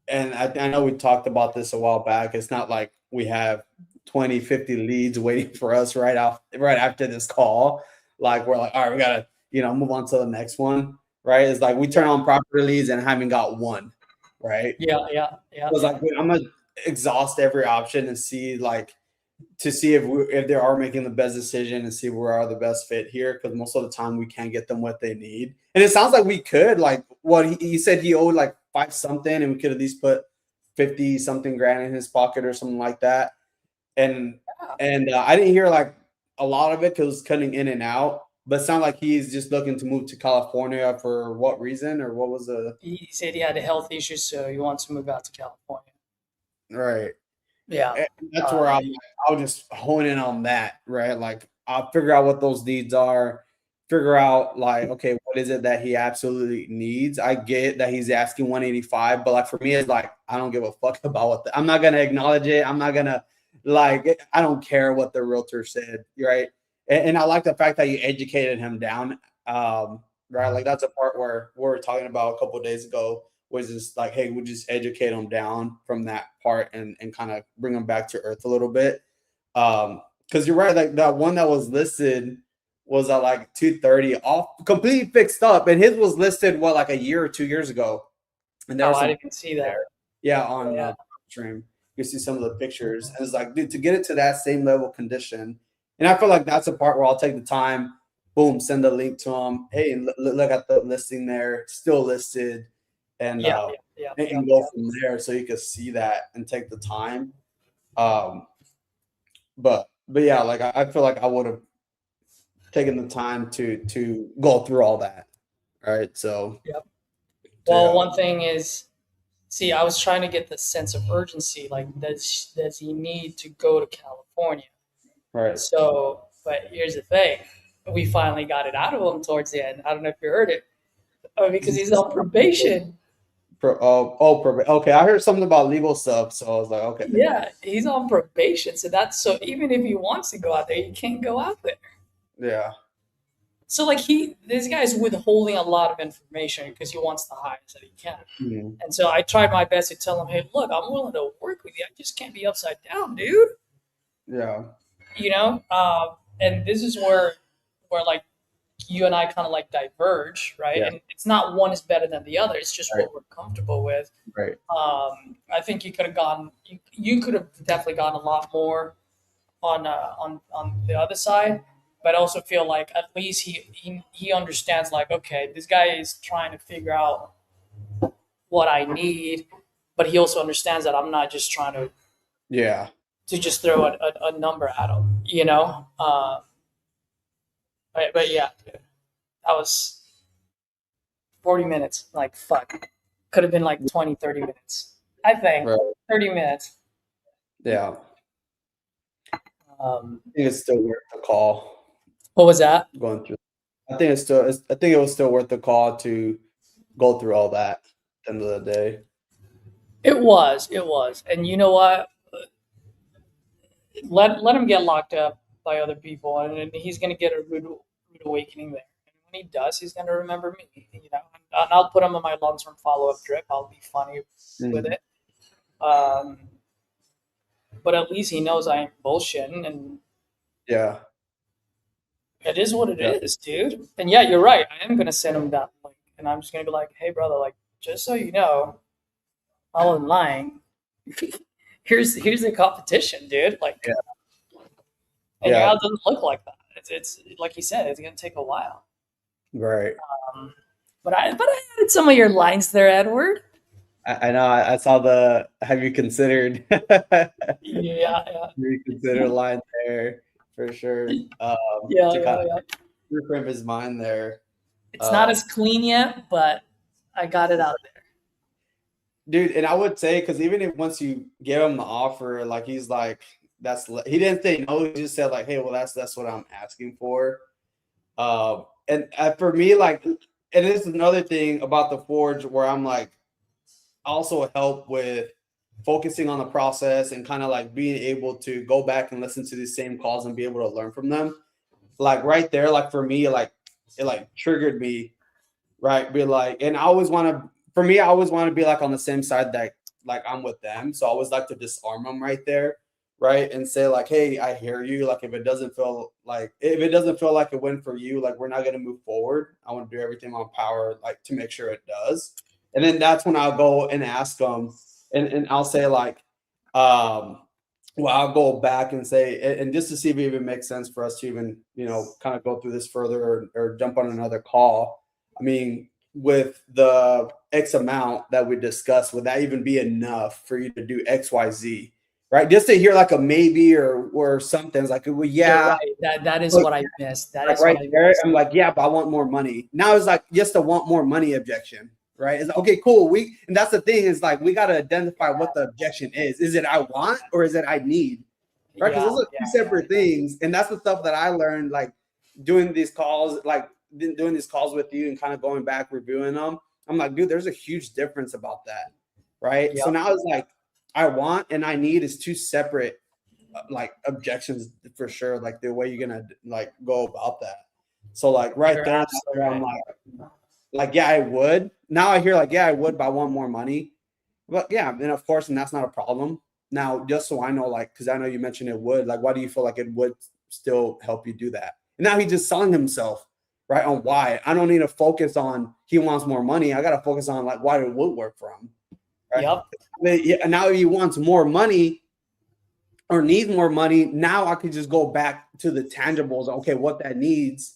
And I know we talked about this a while back. It's not like we have 20, 50 leads waiting for us right after this call. Like, we're like, all right, we gotta, move on to the next one. Right. It's like we turn on property leads and haven't got one. Right. Yeah. It's like, I'm gonna exhaust every option and see if they are making the best decision and see where are the best fit here, because most of the time we can't get them what they need. And it sounds like we could, like what he said, he owed like 5 something, and we could at least put 50 something grand in his pocket or something like that. And I didn't hear like a lot of it because it was cutting in and out, but it sounded like he's just looking to move to California. For what reason, or what was he said he had a health issue, so he wants to move out to California. Right. Yeah. And that's where I'll just hone in on that, right? Like, I'll figure out what those needs are, figure out like, okay, what is it that he absolutely needs? I get that he's asking 185, but like for me, it's like, I don't give a fuck about I'm not gonna acknowledge it. I'm not gonna I don't care what the realtor said, right? And I like the fact that you educated him down, right? Like, that's a part where we were talking about a couple of days ago, was just like, hey, we just educate them down from that part and kind of bring them back to earth a little bit. Because you're right, like that one that was listed was at like 230, all completely fixed up, and his was listed like a year or 2 years ago. And there was I didn't see that. Yeah, on stream, you see some of the pictures, and it's like, dude, to get it to that same level condition. And I feel like that's a part where I'll take the time boom, send a link to them. Hey, look at the listing there, still listed, and and go from there, so you can see that and take the time. But yeah, like I feel like I would have taken the time to go through all that, right? So Well, one thing is, see, I was trying to get the sense of urgency. Like, does he need to go to California? right. So, but here's the thing: we finally got it out of him towards the end. I don't know if you heard it, because he's on probation. Okay. I heard something about legal stuff, so I was like, okay. Yeah, he's on probation. So even if he wants to go out there, he can't go out there. Yeah. So like this guy's withholding a lot of information because he wants the highest that he can. Mm-hmm. And so I tried my best to tell him, hey, look, I'm willing to work with you. I just can't be upside down, dude. Yeah. You know, and this is where like you and I kind of like diverge, right? Yeah. And it's not one is better than the other. It's just what we're comfortable with. Right. I think you could have gone. You could have definitely gone a lot more on the other side. But I also feel like at least he understands, like, okay, this guy is trying to figure out what I need, but he also understands that I'm not just trying to just throw a number at him, you know. But yeah, that was 40 minutes. Like, fuck, could have been like 20, 30 minutes. I think 30 minutes. Yeah. I think it's still worth the call. What was that? Going through, I think it was still worth the call to go through all that at the end of the day. It was, and you know what? Let him get locked up by other people, and he's gonna get a rude awakening there. And when he does, he's gonna remember me, you know. And I'll put him on my long-term follow-up drip. I'll be funny with it. But at least he knows I ain't bullshitting, and yeah. It is what it is, dude. And yeah, you're right. I am gonna send him that link, and I'm just gonna be like, "Hey, brother, like, just so you know, I wasn't lying. here's the competition, dude. Like, and your house doesn't look like that. It's like you said, it's gonna take a while. Right. But I added some of your lines there, Edward. I know. I saw the. Have you considered? Yeah. Have you considered line there? For sure. Reframe his mind there. It's not as clean yet, but I got it out there. Dude, and I would say, because even if once you give him the offer, like he's like, he didn't say no, he just said like, hey, well, that's what I'm asking for. And for me, like, and this is another thing about the Forge where I'm like, also help with focusing on the process and kind of like being able to go back and listen to these same calls and be able to learn from them. Like right there, like for me, like it like triggered me, right? Be like, and I always want to be like on the same side that like I'm with them. So I always like to disarm them right there, right? And say like, hey, I hear you. Like if it doesn't feel like a win for you, like we're not gonna move forward. I want to do everything on power, like to make sure it does. And then that's when I'll go and ask them. And I'll say like, well, I'll go back and say, and just to see if it even makes sense for us to even, you know, kind of go through this further or jump on another call. I mean, with the X amount that we discussed, would that even be enough for you to do X, Y, Z? Right? Just to hear like a maybe or something. It's like, well, yeah. Right. That is what I missed. That is right there. I'm like, yeah, but I want more money. Now it's like just a want more money objection. Right? It's like, okay, cool. And that's the thing is like we got to identify what the objection is. Is it I want or is it I need? Right? Because those are two separate things. And that's the stuff that I learned like doing these calls, with you and kind of going back, reviewing them. I'm like, dude, there's a huge difference about that. Right. Yep. So now it's like I want and I need is two separate like objections for sure. Like the way you're gonna like go about that. So like right there, I'm like, yeah, I would. Now I hear like, yeah, I would, but I want more money. But yeah, and of course, and that's not a problem. Now, just so I know, like, because I know you mentioned it would, like, why do you feel like it would still help you do that? And now he's just selling himself, right, on why. I don't need to focus on he wants more money. I got to focus on like why it would work for him. Right? Yep. And now he wants more money or needs more money. Now I could just go back to the tangibles. Okay, what that needs.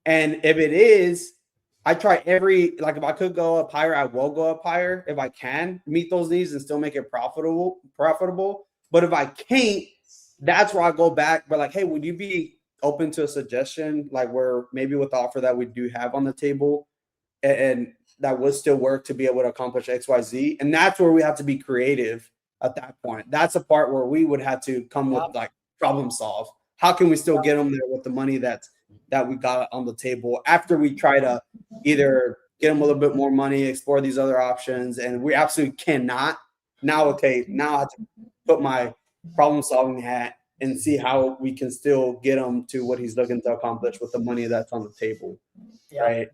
And if it is, I try like if I could go up higher, I will go up higher if I can meet those needs and still make it profitable. But if I can't, that's where I go back. But like, hey, would you be open to a suggestion, like where maybe with the offer that we do have on the table, and that would still work to be able to accomplish XYZ? And that's where we have to be creative at that point. That's a part where we would have to come with like problem solve. How can we still get them there with the money that we got on the table after we try to either get them a little bit more money, explore these other options, and we absolutely cannot. Now, okay, now I have to put my problem solving hat and see how we can still get him to what he's looking to accomplish with the money that's on the table, right?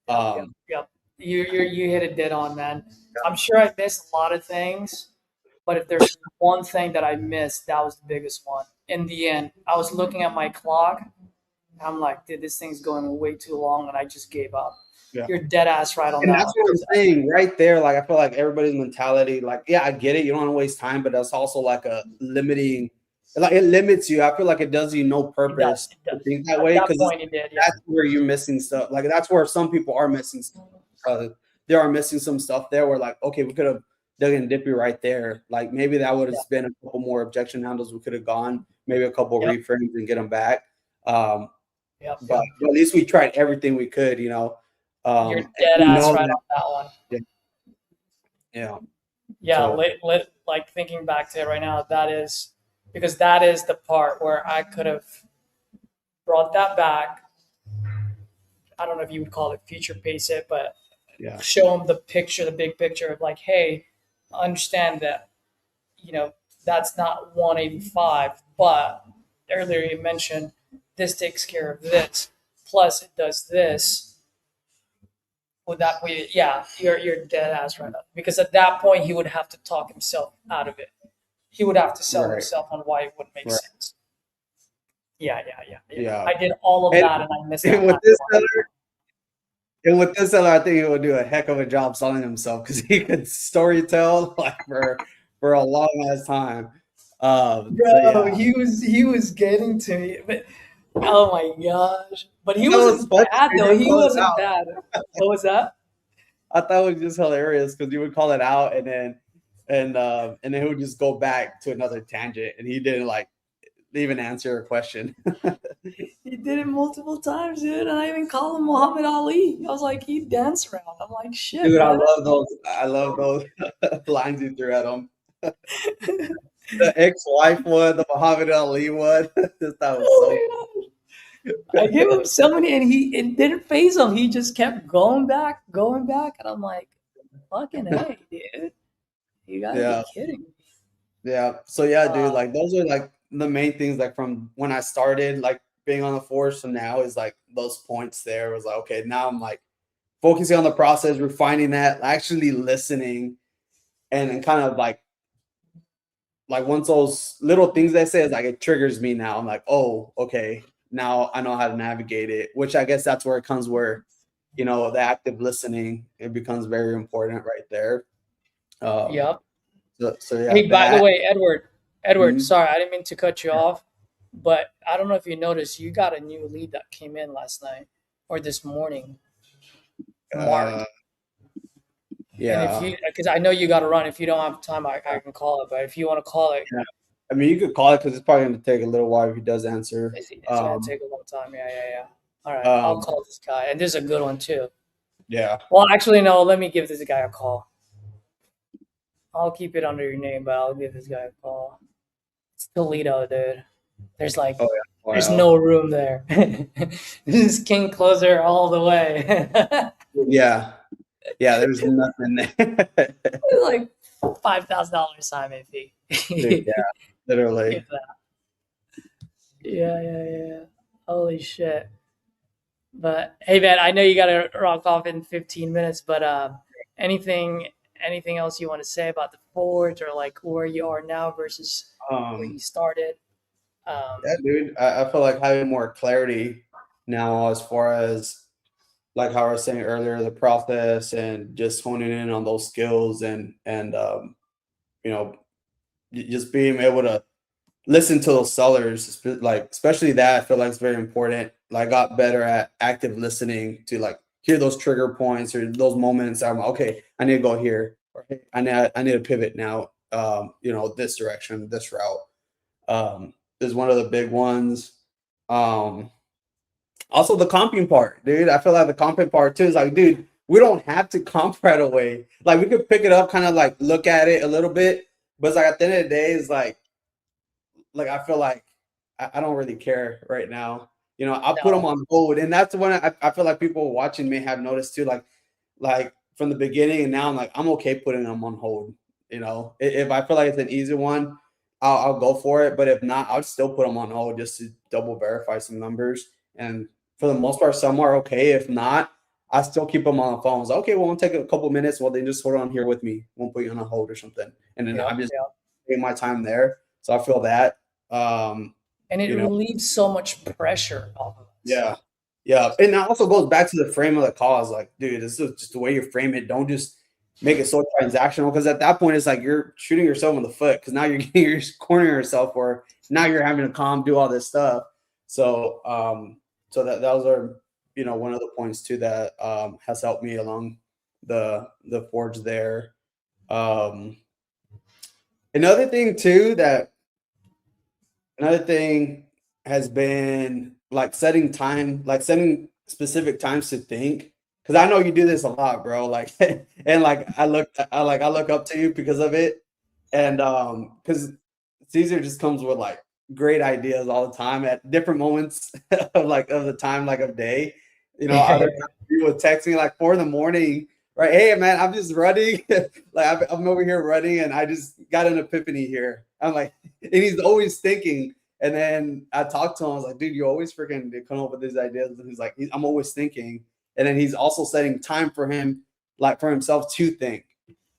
Yep. You hit it dead on, man. I'm sure I missed a lot of things, but if there's one thing that I missed, that was the biggest one. In the end, I was looking at my clock. I'm like, dude, this thing's going way too long, and I just gave up. Yeah. You're dead ass right on and that. That's what I'm saying right there. Like, I feel like everybody's mentality, like, yeah, I get it. You don't want to waste time, but that's also like a limiting, like it limits you. I feel like it does you no purpose to think that way, because that's where you're missing stuff. Like, that's where some people are missing stuff. They are missing some stuff there where, like, okay, we could have dug and dippy right there. Like, maybe that would have been a couple more objection handles we could have gone, maybe a couple reframes and get them back. But at least we tried everything we could, you know. You're dead ass right on that one. Yeah. Like thinking back to it right now, that is the part where I could have brought that back. I don't know if you would call it future pace it, but show them the picture, the big picture of like, hey, understand that, you know, that's not 185, but earlier you mentioned this takes care of this, plus it does this. Would that be, you're dead ass right up. Because at that point, he would have to talk himself out of it. He would have to sell himself on why it wouldn't make sense. Yeah. I did all of that, and I missed that. And with this seller, I think he would do a heck of a job selling himself, because he could story tell like for a long ass time. He was getting to me, but oh my gosh! But he wasn't bad though. He wasn't bad. What was that? I thought it was just hilarious because you would call it out, and then he would just go back to another tangent, and he didn't like even answer a question. He did it multiple times, dude. And I even called him Muhammad Ali. I was like, he danced around. I'm like, shit, dude. Man. I love those lines you threw at him. The ex-wife one, the Muhammad Ali one. That was I gave him so many, and it didn't faze him. He just kept going back, and I'm like, fucking hey, dude, you gotta be kidding me. Yeah. So dude, like those are like the main things. Like from when I started, like being on the force to now, is like those points. There was like, okay, now I'm like focusing on the process, refining that, actually listening, and kind of like once those little things they say is like, it triggers me now. I'm like, oh, okay, now I know how to navigate it, which I guess that's where it comes, where, you know, the active listening, it becomes very important right there. Yep. So hey, by the way, Edward, sorry, I didn't mean to cut you off, but I don't know if you noticed, you got a new lead that came in last night or this morning. Mark. Yeah. And because I know you got to run. If you don't have time, I can call it. But if you want to call it, I mean, you could call it, because it's probably going to take a little while if he does answer. It's going to take a long time. Yeah. All right, I'll call this guy, and this is a good one too. Yeah. Well, actually, no. Let me give this guy a call. I'll keep it under your name, but I'll give this guy a call. It's Toledo, dude. There's like, there's no room there. This is king closer all the way. Yeah, there's nothing there. It's like $5,000 assignment fee. Dude, yeah, literally. Yeah. Holy shit. But hey, man, I know you got to rock off in 15 minutes, but anything else you want to say about the Forge, or like where you are now versus where you started? Yeah, dude, I feel like having more clarity now, as far as like how I was saying earlier, the process, and just honing in on those skills, and you know, just being able to listen to those sellers, like especially that, I feel like it's very important. like got better at active listening to like hear those trigger points or those moments. I'm like, okay, I need to go here, or hey, I need to pivot now. This direction, this route is one of the big ones. Also the comping part, dude. I feel like the comping part too is like, dude, we don't have to comp right away. Like we could pick it up, kind of like look at it a little bit, but it's like at the end of the day, it's like I feel like I don't really care right now. I'll put them No. on hold, and that's when I feel like people watching may have noticed too. Like from the beginning, and now I'm okay putting them on hold. If I feel like it's an easy one, I'll go for it. But if not, I'll still put them on hold just to double verify some numbers. And for the most part, some are okay. If not, I still keep them on the phone. So, okay, well, it'll take a couple minutes. Well, they just hold on here with me. Won't put you on a hold or something. And then I'm Yep. just Yep. taking my time there. So I feel that. And it You know, relieves so much pressure off of us. yeah. Yeah. And that also goes back to the frame of the cause. Like, dude, this is just the way you frame it. Don't just make it so transactional. Because at that point, it's like you're shooting yourself in the foot. Because now you're cornering yourself, or now you're having to do all this stuff. So those are one of the points too that has helped me along the forge there. Um, another thing too Another thing has been like setting specific times to think. Because I know you do this a lot, bro. Like, and like I look up to you because of it, and because Caesar just comes with like great ideas all the time at different moments of the time of day. Other times you would text me like 4 in the morning, right? Hey man, I'm just running, like I'm over here running, and I just got an epiphany here. I'm like, and he's always thinking. And then I talked to him. I was like, dude, you always freaking come up with these ideas. And he's like, I'm always thinking. And then he's also setting time for himself to think.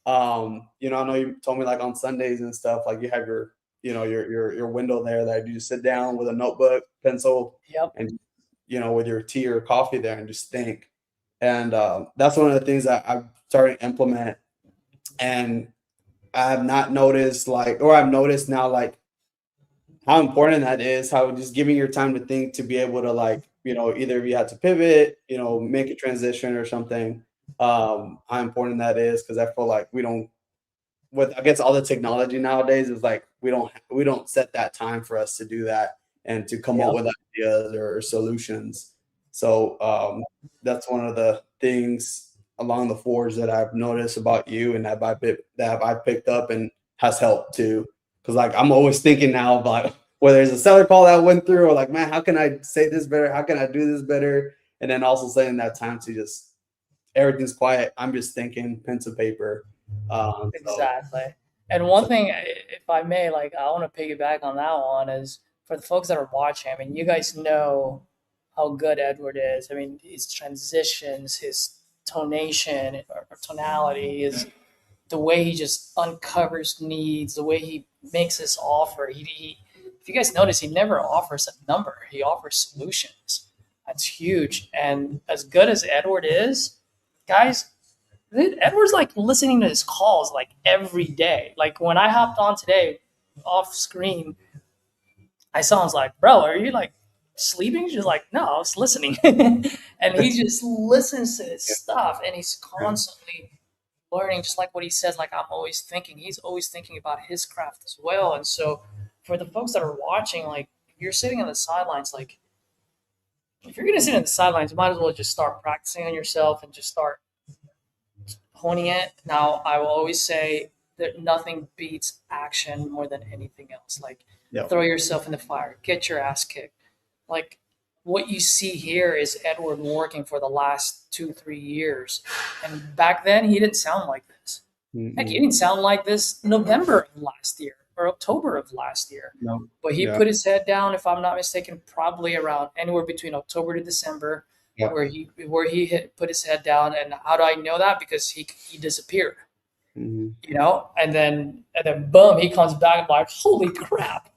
I know you told me like on Sundays and stuff, like you have your window there that you just sit down with a notebook, pencil, Yep. and with your tea or coffee there and just think. And that's one of the things that I've started to implement. And I have not noticed I've noticed now how important that is, how just giving your time to think, to be able to either if you had to pivot, make a transition or something, how important that is. Because I feel like we don't, with I guess all the technology nowadays is like we don't set that time for us to do that and to come up Yep. with ideas or solutions. So that's one of the things along the forge that I've noticed about you, and that I picked up and has helped too. Because I'm always thinking now about whether there's a seller call that went through, or like, man, how can I say this better? How can I do this better? And then also saying that time to just everything's quiet. I'm just thinking, pen to paper. Exactly. And one thing, if I may, I want to piggyback on that one is for the folks that are watching. I mean, you guys know how good Edward is. I mean, his transitions, his tonation or tonality, is the way he just uncovers needs, the way he makes this offer. If you guys notice, he never offers a number. He offers solutions. That's huge. And as good as Edward is, guys, Edward's listening to his calls every day. Like when I hopped on today off screen, I saw him, I was like, bro, are you sleeping? She's like, no, I was listening. And he just listens to his stuff, and he's constantly learning, just like what he says, I'm always thinking. He's always thinking about his craft as well. And so for the folks that are watching, if you're sitting on the sidelines, if you're going to sit on the sidelines, you might as well just start practicing on yourself and just start honing it. Now, I will always say that nothing beats action more than anything else. Yep. Throw yourself in the fire, get your ass kicked. What you see here is Edward working for the last 2-3 years. And back then, he didn't sound like this. Mm-hmm. Heck, he didn't sound like this November of last year or October of last year. No. But he put his head down, if I'm not mistaken, probably around anywhere between October to December, where he put his head down. And how do I know that? Because he disappeared. Mm-hmm. And then boom, he comes back and like, holy crap,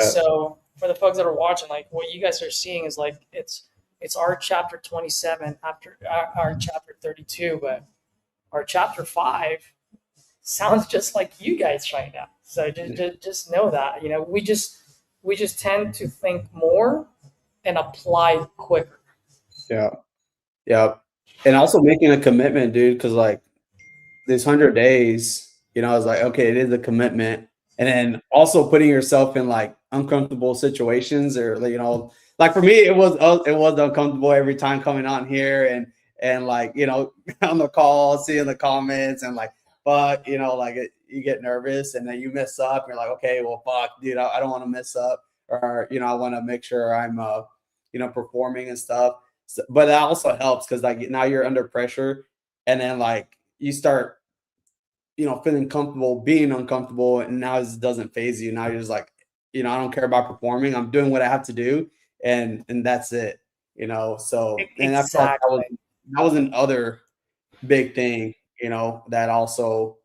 So for the folks that are watching, what you guys are seeing is it's our chapter 27 after our chapter 32, but our chapter 5 sounds just like you guys right now. So just know that, we just we just tend to think more and apply quicker. Yeah. Yeah. And also making a commitment, dude, because like this 100 days, I was like, okay, it is a commitment. And then also putting yourself in like uncomfortable situations or, like for me, it was uncomfortable every time coming on here and like, on the call, seeing the comments and like, fuck, like you get nervous and then you mess up. You're like, okay, well, fuck, dude, I don't want to mess up or, I want to make sure I'm, performing and stuff. So, but that also helps because like now you're under pressure and then like you start feeling comfortable being uncomfortable, and now it doesn't phase you. Now you're just like, I don't care about performing. I'm doing what I have to do, and that's it. So and I felt like that was Exactly. that was another big thing, that also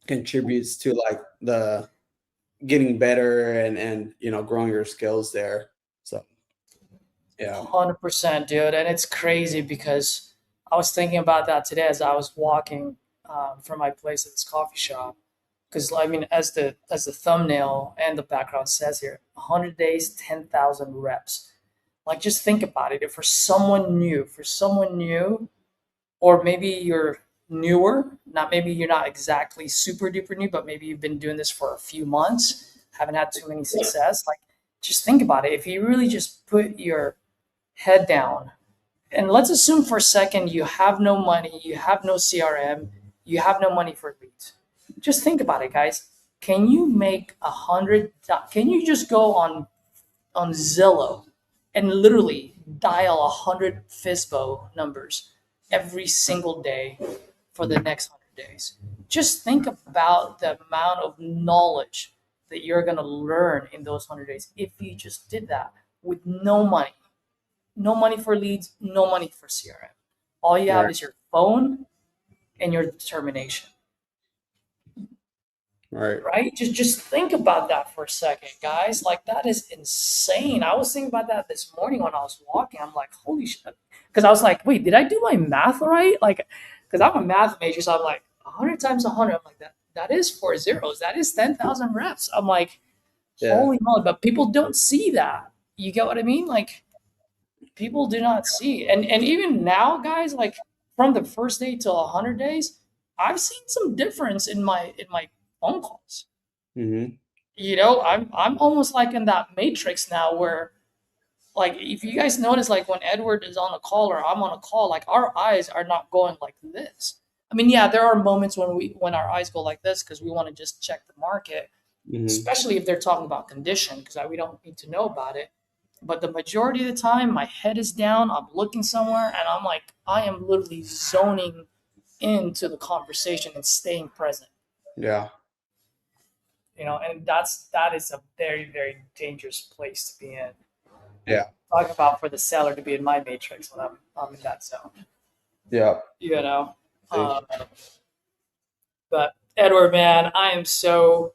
contributes to like the getting better and growing your skills there. So yeah. 100%, dude. And it's crazy because I was thinking about that today as I was walking from my place to this coffee shop. Because I mean, as the thumbnail and the background says here, 100 days, 10,000 reps. Like, just think about it. If for someone new, or maybe you're newer, not maybe you're not exactly super duper new, but maybe you've been doing this for a few months, haven't had too many success. Like, just think about it. If you really just put your head down, and let's assume for a second you have no money, you have no CRM, you have no money for leads. Just think about it, guys. Can you make 100? Can you just go on Zillow and literally dial 100 FISBO numbers every single day for the next 100 days? Just think about the amount of knowledge that you're going to learn in those 100 days if you just did that with no money. No money for leads, no money for CRM. All you have Right. is your phone and your determination, Right. right? Just think about that for a second, guys. Like, that is insane. I was thinking about that this morning when I was walking. I'm like, holy shit. Because I was like, wait, did I do my math right? Like, because I'm a math major, so I'm like, 100 times 100. I'm like, that is 4 zeros. That is 10,000 reps. I'm like, Yeah. holy moly. But people don't see that. You get what I mean? Like, people do not see. And even now, guys, like from the first day till 100 days, I've seen some difference in my phone calls. Mm-hmm. I'm almost like in that matrix now where, like, if you guys notice, like when Edward is on a call or I'm on a call, like our eyes are not going like this. I mean, yeah, there are moments when our eyes go like this because we want to just check the market, Mm-hmm. especially if they're talking about condition, because we don't need to know about it. But the majority of the time, my head is down, I'm looking somewhere, and I'm like, I am literally zoning into the conversation and staying present. Yeah. And that is a very, very dangerous place to be in. Yeah. Talk about for the seller to be in my matrix when I'm in that zone. Yeah. You know. Uh, but Edward, man, I am so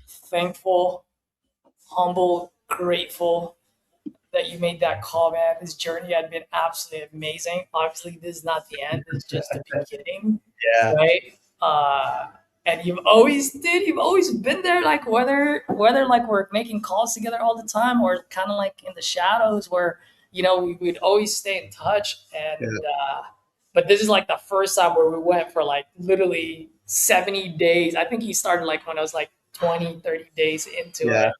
thankful, humble, grateful that you made that call, man. This journey had been absolutely amazing. Obviously, this is not the end. This is just the beginning, Yeah. right? And you've always been there, like whether like we're making calls together all the time or kind of like in the shadows where we'd always stay in touch. Yeah. But this is like the first time where we went for like literally 70 days. I think he started like when I was like 20, 30 days into Yeah. it.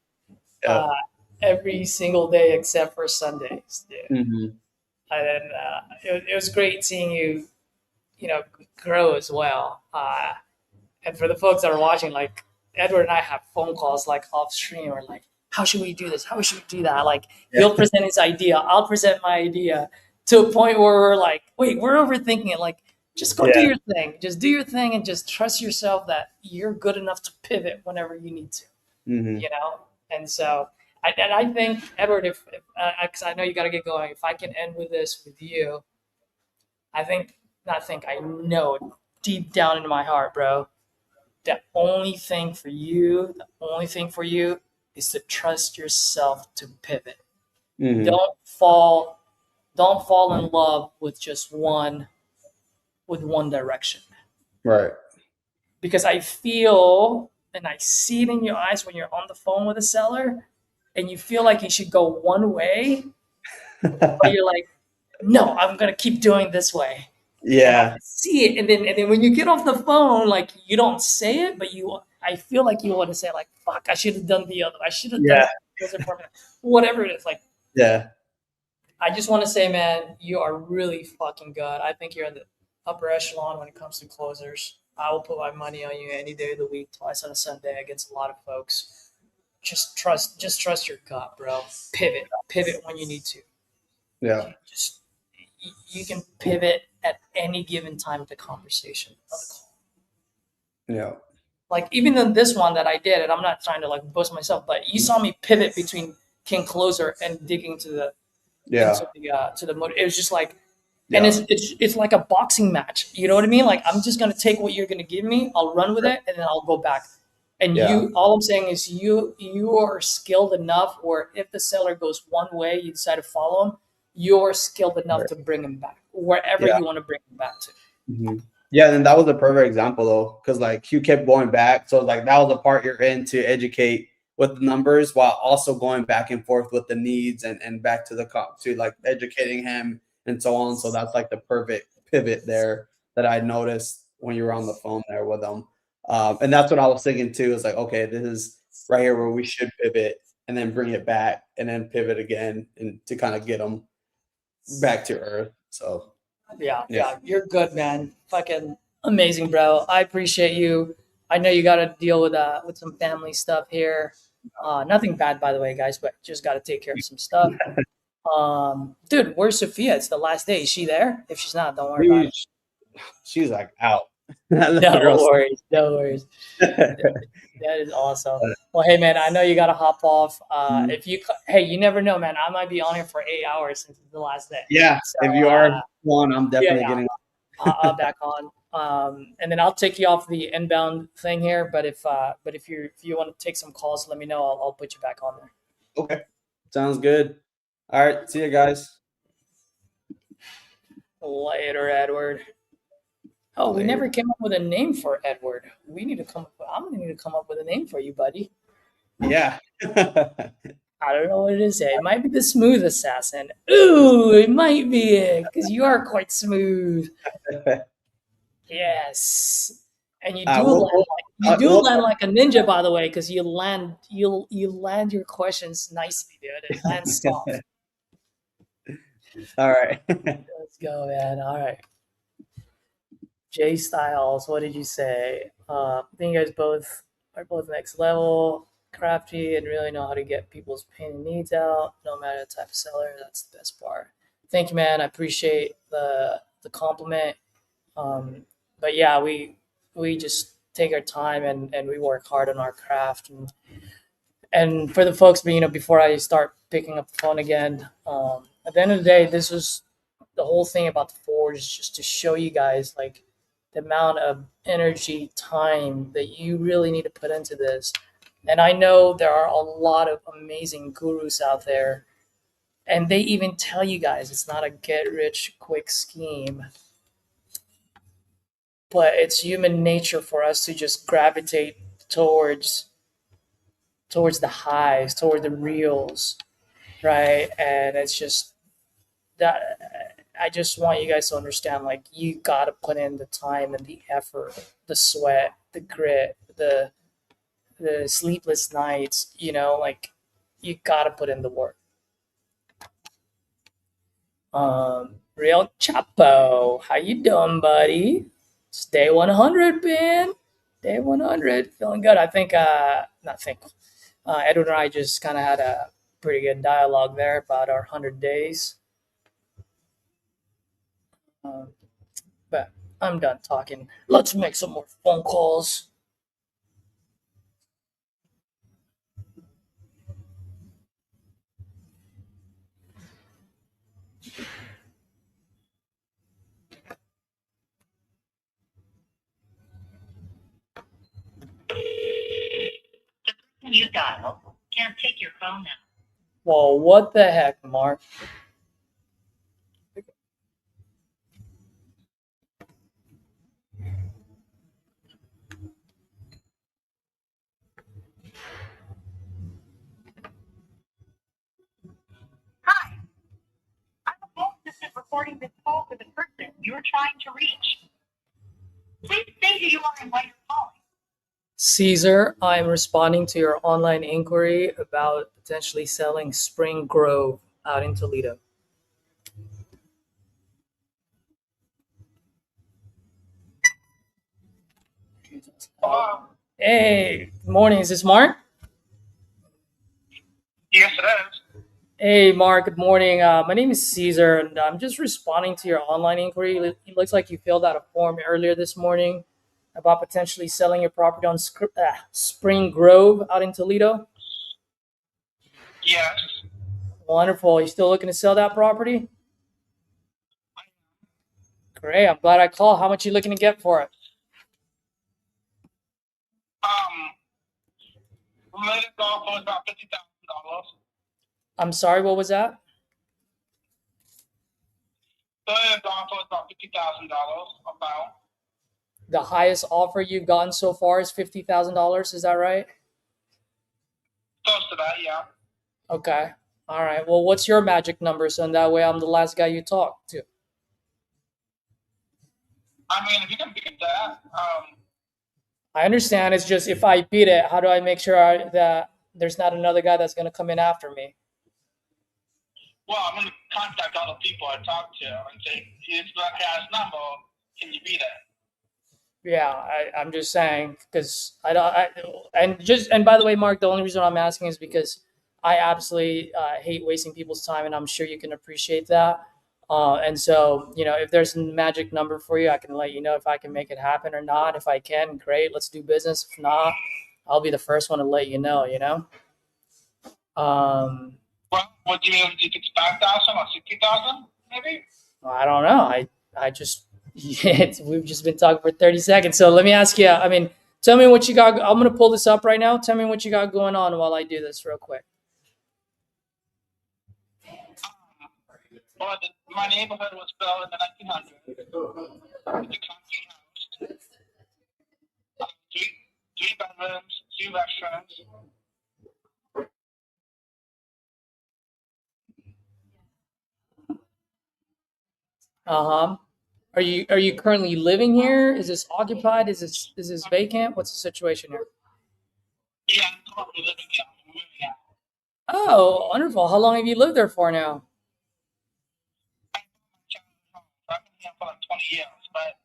Yeah. Uh, every single day except for Sundays, dude. Mm-hmm. And then it was great seeing you, grow as well. And for the folks that are watching, like Edward and I have phone calls like off stream or like, how should we do this? How should we do that? Like Yeah. he'll present his idea, I'll present my idea to a point where we're like, wait, we're overthinking it. Like, just go do Yeah. your thing. Just do your thing and just trust yourself that you're good enough to pivot whenever you need to. Mm-hmm. And so I think, Edward, if because I know you got to get going, if I can end with this with you, I think, not think, I know deep down into my heart, bro, the only thing for you is to trust yourself to pivot. Mm-hmm. Don't fall in love with one direction, Right. because I feel and I see it in your eyes when you're on the phone with a seller. and you feel like you should go one way, but you're like, no, I'm gonna keep doing this way. And I Yeah. see it, and then when you get off the phone, like you don't say it, but I feel like you want to say like, fuck, I should have done the other. I should have done Yeah. this important. Whatever it is, like Yeah. I just want to say, man, you are really fucking good. I think you're in the upper echelon when it comes to closers. I will put my money on you any day of the week, twice on a Sunday against a lot of folks. Just trust your gut, bro. Pivot when you need to. Yeah. Just you can pivot at any given time of the conversation. Yeah. Like even in this one that I did, and I'm not trying to like boast myself, but you saw me pivot between king closer and digging Yeah. to the motor. It was just like, and Yeah. it's like a boxing match. You know what I mean? Like I'm just gonna take what you're gonna give me, I'll run with it, and then I'll go back. And Yeah. all I'm saying is you are skilled enough where if the seller goes one way, you decide to follow him, you're skilled enough to bring him back wherever Yeah. you want to bring him back to. Mhm. Yeah, and that was a perfect example though, because like you kept going back. So like that was the part you're in to educate with the numbers while also going back and forth with the needs and back to the cop to like educating him and so on. So that's like the perfect pivot there that I noticed when you were on the phone there with them. And that's what I was thinking too, is like, okay, this is right here where we should pivot and then bring it back and then pivot again and to kind of get them back to earth. So Yeah, yeah. yeah, you're good, man. Fucking amazing, bro. I appreciate you. I know you got to deal with some family stuff here. Nothing bad, by the way, guys, but just got to take care of some stuff. Dude, where's Sophia? It's the last day. Is she there? If she's not, don't worry about Dude, it. she's like out. That little No girl's worries, no worries. That is awesome. Well, hey, man, I know you got to hop off. Hey, you never know, man. I might be on here for 8 hours since it's the last day. yeah. So, If you are one, I'm yeah, definitely yeah. getting I'll back on. And then I'll take you off the inbound thing here. But if you want to take some calls, let me know. I'll put you back on there. okay. Sounds good. All right. See you guys. Later, Edward. Oh, we Later. never came up with a name for Edward. We need to come. I'm gonna need to come up with a name for you, buddy. Yeah. I don't know what it is. It might be the smooth assassin. Ooh, it might be it because you are quite smooth. Yes, and you do we'll, land we'll, like a ninja, by the way, because you land your questions nicely, dude. It lands soft. all right. Let's go, man. All right. Jay Styles, what did you say? I think you guys both are both next level, crafty, and really know how to get people's pain and needs out, no matter the type of seller. That's the best part. Thank you, man. I appreciate the compliment. But yeah, we just take our time and we work hard on our craft and for the folks, before I start picking up the phone again, at the end of the day, this was the whole thing about the forge is just to show you guys like the amount of energy, time that you really need to put into this. And I know there are a lot of amazing gurus out there, and they even tell you guys it's not a get rich quick scheme, but it's human nature for us to just gravitate towards towards the highs, toward the reals, right? And it's just that I just want you guys to understand like you got to put in the time and the effort, the sweat, the grit, the sleepless nights, like you got to put in the work. Real Chapo, how you doing, buddy? It's day 100, man. Day 100, feeling good. I think, not think, Edward and I just kind of had a pretty good dialogue there about our 100 days. Um, but I'm done talking. Let's make some more phone calls. You dialed can't take your phone now. Well, what the heck, Mark? recording this call for the person you're trying to reach. Please say who you are and why you're calling. Caesar, I'm responding to your online inquiry about potentially selling Spring Grove out in Toledo. Hey, good morning. Is this Mark? Yes, it is. Hey, Mark. Good morning. My name is Caesar, and I'm just responding to your online inquiry. It looks like you filled out a form earlier this morning about potentially selling your property on Spring Grove out in Toledo. Yes. Wonderful. You still looking to sell that property? Great. I'm glad I called. How much are you looking to get for it? Let it go for about $50,000. I'm sorry, what was that? Let it go for about $50,000. About. The highest offer you've gotten so far is $50,000. Is that right? Close to that, yeah. Okay. All right. Well, what's your magic number? So that way I'm the last guy you talk to. I mean, if you can beat that, I understand. It's just if I beat it, how do I make sure that there's not another guy that's going to come in after me? well, I'm going to contact all the people I talked to and say, here's the guy's number. Can you beat it? Yeah, I'm just saying because and by the way, Mark, the only reason I'm asking is because I absolutely hate wasting people's time, and I'm sure you can appreciate that. And so, if there's a magic number for you, I can let you know if I can make it happen or not. If I can, great, let's do business. If not, I'll be the first one to let you know. Um, Well, what do you mean? If it's 5,000 or 60,000, maybe? I don't know. I just we've just been talking for 30 seconds. So let me ask you. I mean, tell me what you got. I'm gonna pull this up right now. Tell me what you got going on while I do this real quick. Well, my neighborhood was built in the 1900s. It's a country house. Three bedrooms, 2 restrooms. Uh-huh. Are you currently living here? Is this occupied? Is this vacant? What's the situation here? Yeah, I'm currently living here. I'm moving out. Oh, wonderful. How long have you lived there for now? I've been here for like 20 years, but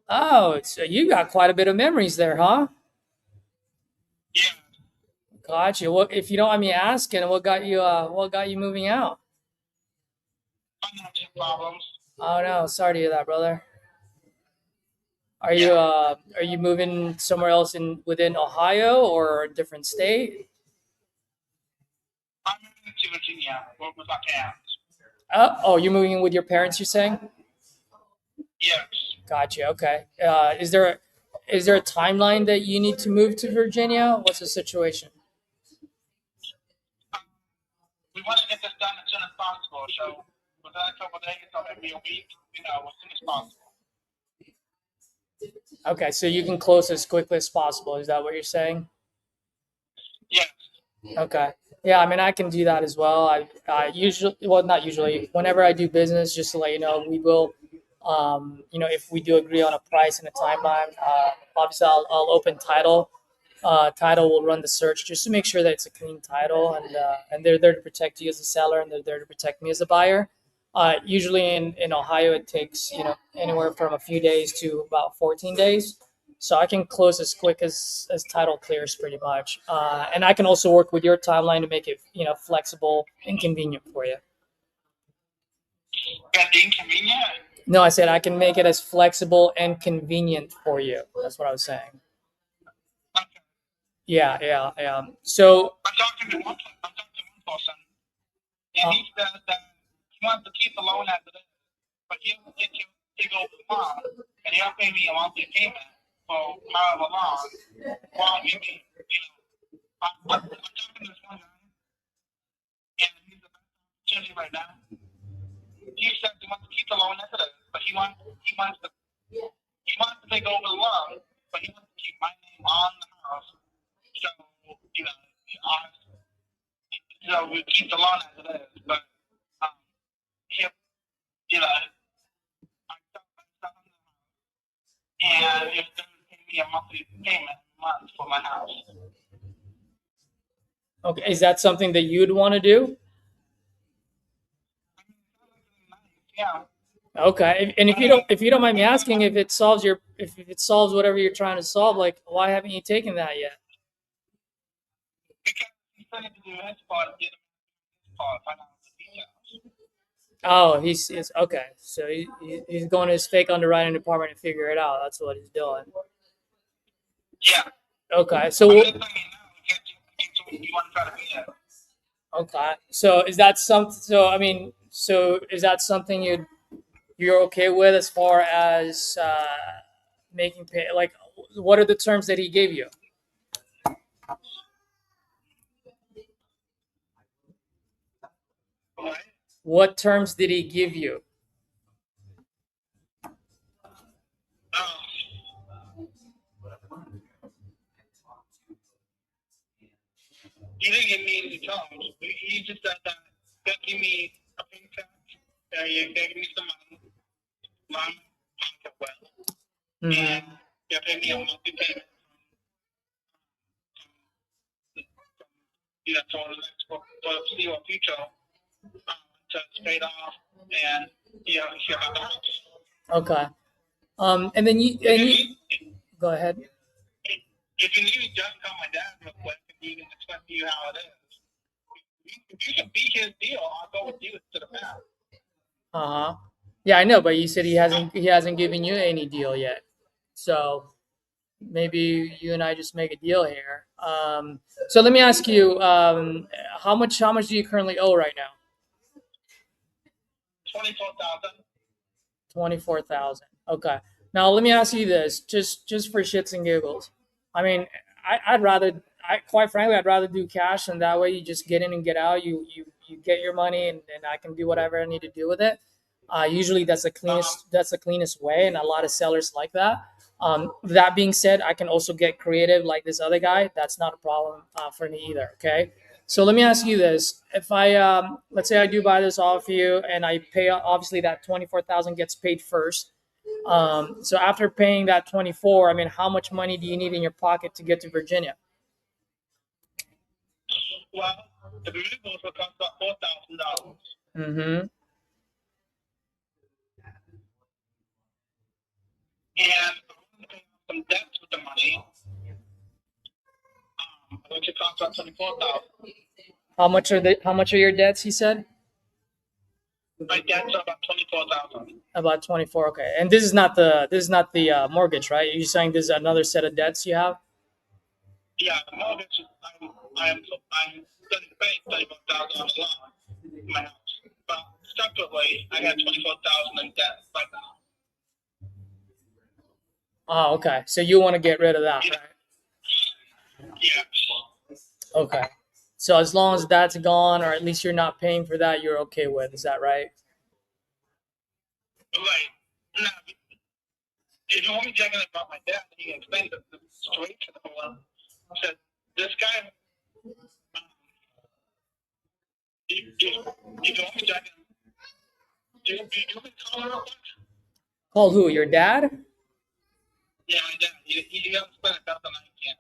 Oh, so you got quite a bit of memories there, huh? yeah, Gotcha. What, if you don't mind me asking, what got you moving out? financial problems. Oh no, sorry to hear that, brother. Are you Yeah, are you moving somewhere else within Ohio or a different state? I'm moving to Virginia with my parents. Oh, you're moving in with your parents, you're saying? Yes. Gotcha. Okay. Is there a timeline that you need to move to Virginia? What's the situation? We want to get this done as soon as possible, so within a couple of days or maybe a week, as soon as possible. Okay, so you can close as quickly as possible. Is that what you're saying? Yes. Okay. Yeah, I mean, I can do that as well. I usually, well, not usually, whenever I do business, just to let you know, we will, if we do agree on a price and a timeline, obviously I'll open title. Title will run the search just to make sure that it's a clean title, and they're there to protect you as a seller, and they're there to protect me as a buyer. Usually in Ohio, it takes anywhere from a few days to about 14 days. So I can close as quick as title clears, pretty much. And I can also work with your timeline to make it flexible and convenient for you. Got the inconvenient? No, I said I can make it as flexible and convenient for you. That's what I was saying. Okay. Yeah. So I talked to one person, and he said that he wants to keep the loan as it is, but he'll take over the loan, and he'll pay me a monthly payment for however long, while give me, I'm talking to this one guy, and he's the best opportunity right now. He said he wants to keep the loan as it is, but he wants to take over the loan, but he wants to keep my name on the house. So, So we keep the loan as it is, but if you know, I sell and if they pay me a monthly payment a month for my house. Okay, is that something that you'd want to do? Yeah. Okay, and if you don't mind me asking, if it solves if it solves whatever you're trying to solve, like why haven't you taken that yet? Because he's trying to do his part, get his part, find out the details. Oh, he's okay. So he's going to his fake underwriting department to figure it out. That's what he's doing. Yeah. Okay, so I'm just saying now, you want to try to be there. okay, so is that something? So I mean, so is that something you're okay with as far as making pay? Like, what are the terms that he gave you? Right? What terms did he give you? He didn't give me any terms. He just said that he'll give me a paycheck, he'll give me some money, my pocket well, and he'll pay me a monthly payment you know, for the next for the foreseeable future until it's paid off and you know, he'll have the house. Okay. And then you go ahead. If you need to just call my dad real quick and he can explain to you how it is. If you can beat his deal, I'll go with you to the path. Uh huh. Yeah, I know, but you said he hasn't given you any deal yet. So maybe you and I just make a deal here. So let me ask you, how much do you currently owe right now? 24,000. 24,000. Okay. Now let me ask you this, just for shits and giggles. I mean, quite frankly, I'd rather do cash, and that way you just get in and get out. You get your money, and I can do whatever I need to do with it. Usually that's the cleanest way, and a lot of sellers like that. That being said, I can also get creative like this other guy. That's not a problem for me either. Okay. So let me ask you this: if I let's say I do buy this off you, and I pay, obviously that 24,000 gets paid first. So after paying that 24, I mean, how much money do you need in your pocket to get to Virginia? Well, the removals will cost about $4,000. Mm-hmm. And some debts with the money, which it costs about 24,000. How much are your debts? He said My debts are about 24,000. about 24. Okay, and this is not the mortgage, right? You're saying this is another set of debts you have? Yeah, the mortgage. I'm studying paying 24,000 on the loan in my house, but separately I have 24,000 in debt right now. Oh, okay. So you want to get rid of that, Yeah. right? Yeah. Okay. So as long as that's gone, or at least you're not paying for that, you're okay with. Is that right? Right. Now, if you want me checking about my dad, he can explain the situation. I said, this guy, if you want me checking, do you want me to call him real quick? Call who? Your dad? Yeah, my dad. He got to explain it better than I can.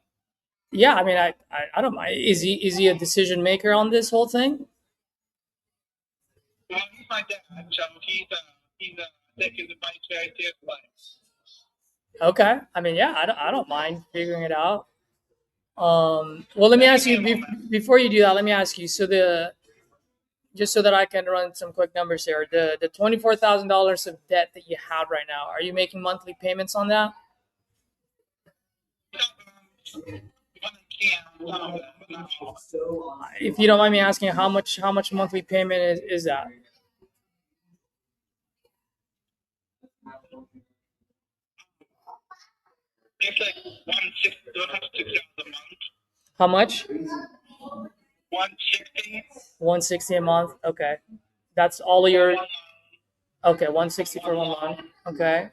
Yeah, I mean, I don't mind. Is he a decision maker on this whole thing? Well, he's my dad, so he's taking the advice very seriously. Okay. I mean, yeah, I don't mind figuring it out. Well, let me ask you before you do that. Let me ask you. So just so that I can run some quick numbers here, the $24,000 of debt that you have right now, are you making monthly payments on that? If you don't mind me asking, how much monthly payment is that? It's like 160 a month. How much? 160. 160 a month. Okay, that's all of your. Okay, 160 for 1 month. Okay.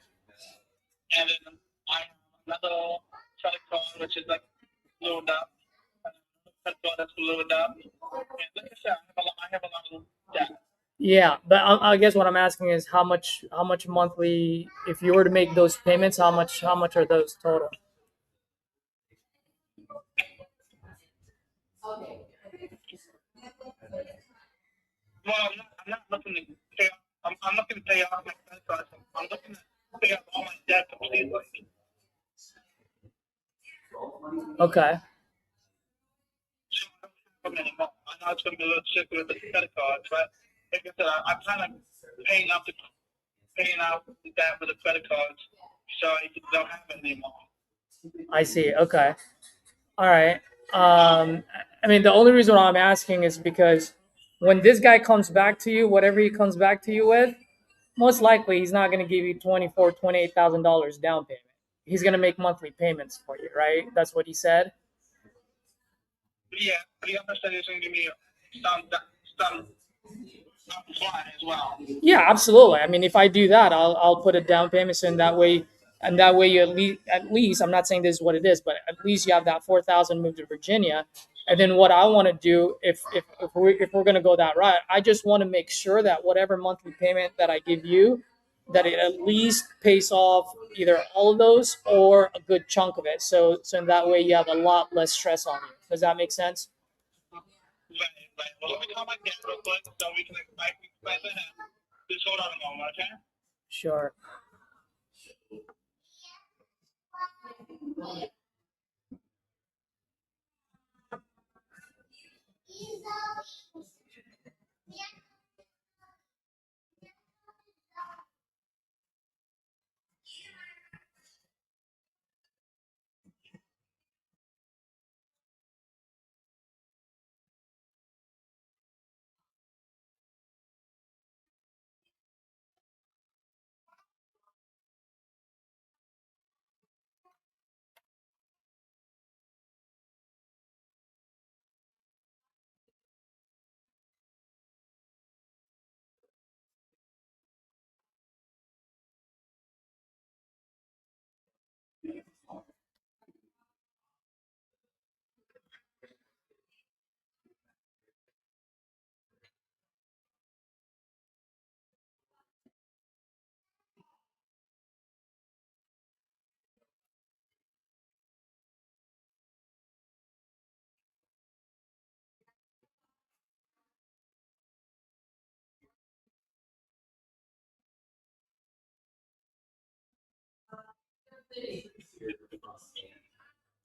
And then I have another credit card which is like loaded up. Credit card that's loaded up. like I said, I have a lot of debt. Yeah, but I guess what I'm asking is how much monthly, if you were to make those payments, how much are those total? Well, I'm not looking to pay off. I'm looking to pay off my credit cards. I'm looking to pay off all my debt completely. Okay. So I don't have them anymore. I know it's going to be a little tricky with the credit cards, but like I said, I'm kind of paying out the debt with the credit cards, so I don't have it anymore. I see. Okay. All right. I mean, the only reason why I'm asking is because when this guy comes back to you, whatever he comes back to you with, most likely he's not going to give you $28,000 down payment. He's going to make monthly payments for you, right? That's what he said. Yeah, but he also said he's going to give me some fine as well. Yeah, absolutely. I mean, if I do that, I'll put a down payment, so in that way, you at least I'm not saying this is what it is, but at least you have that 4,000 moved to Virginia. And then what I want to do, if we're gonna go that route, I just want to make sure that whatever monthly payment that I give you, that it at least pays off either all of those or a good chunk of it. So in that way you have a lot less stress on you. Does that make sense? Right. Well, let me call my dad real quick so we can explain to him. Just hold on a moment, okay? Sure.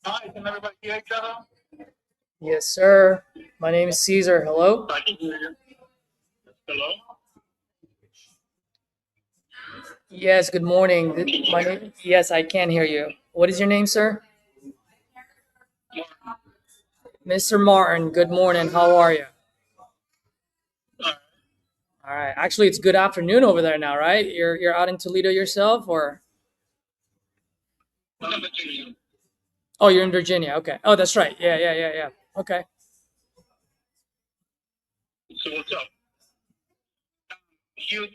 Hi, can everybody hear each other? Yes, sir. My name is Caesar. Hello. I can hear you. Hello? Yes, good morning. My name, yes, I can hear you. What is your name, sir? Mr. Martin. Good morning. How are you? All right. Actually, it's good afternoon over there now, right? You're out in Toledo yourself, or? I'm in Virginia. Oh, you're in Virginia. Okay. Oh, that's right. Yeah. Okay. So what's up? You,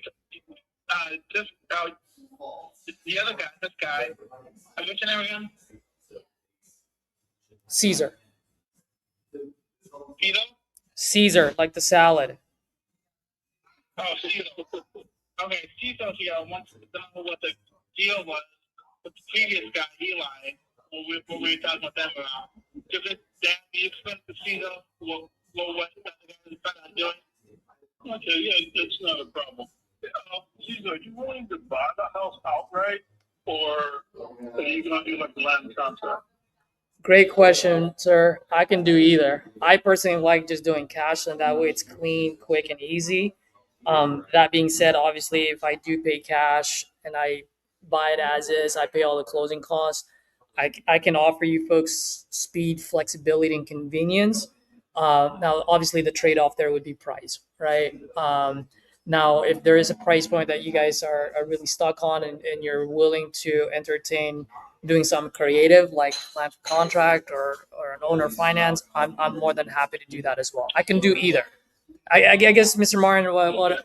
this, the other guy, this guy, what's your name again? Caesar. Peter? Caesar, like the salad. Oh, Caesar. Okay, Caesar here wants to know what the deal was with the previous guy, Eli, when we were talking about them about. Does it, Dan, do you explain to Caesar what that guy is trying to do? Okay, yeah, that's not a problem. Caesar, are you willing to buy the house outright, or are you going to do like a land contract? Great question, sir. I can do either. I personally like just doing cash, and that way it's clean, quick, and easy. That being said, obviously, if I do pay cash and I buy it as is, I pay all the closing costs. I can offer you folks speed, flexibility, and convenience. Now, obviously, the trade off there would be price, right? Now, if there is a price point that you guys are really stuck on, and you're willing to entertain doing something creative like plan for contract or an owner finance, I'm more than happy to do that as well. I can do either. I guess, Mr. Martin,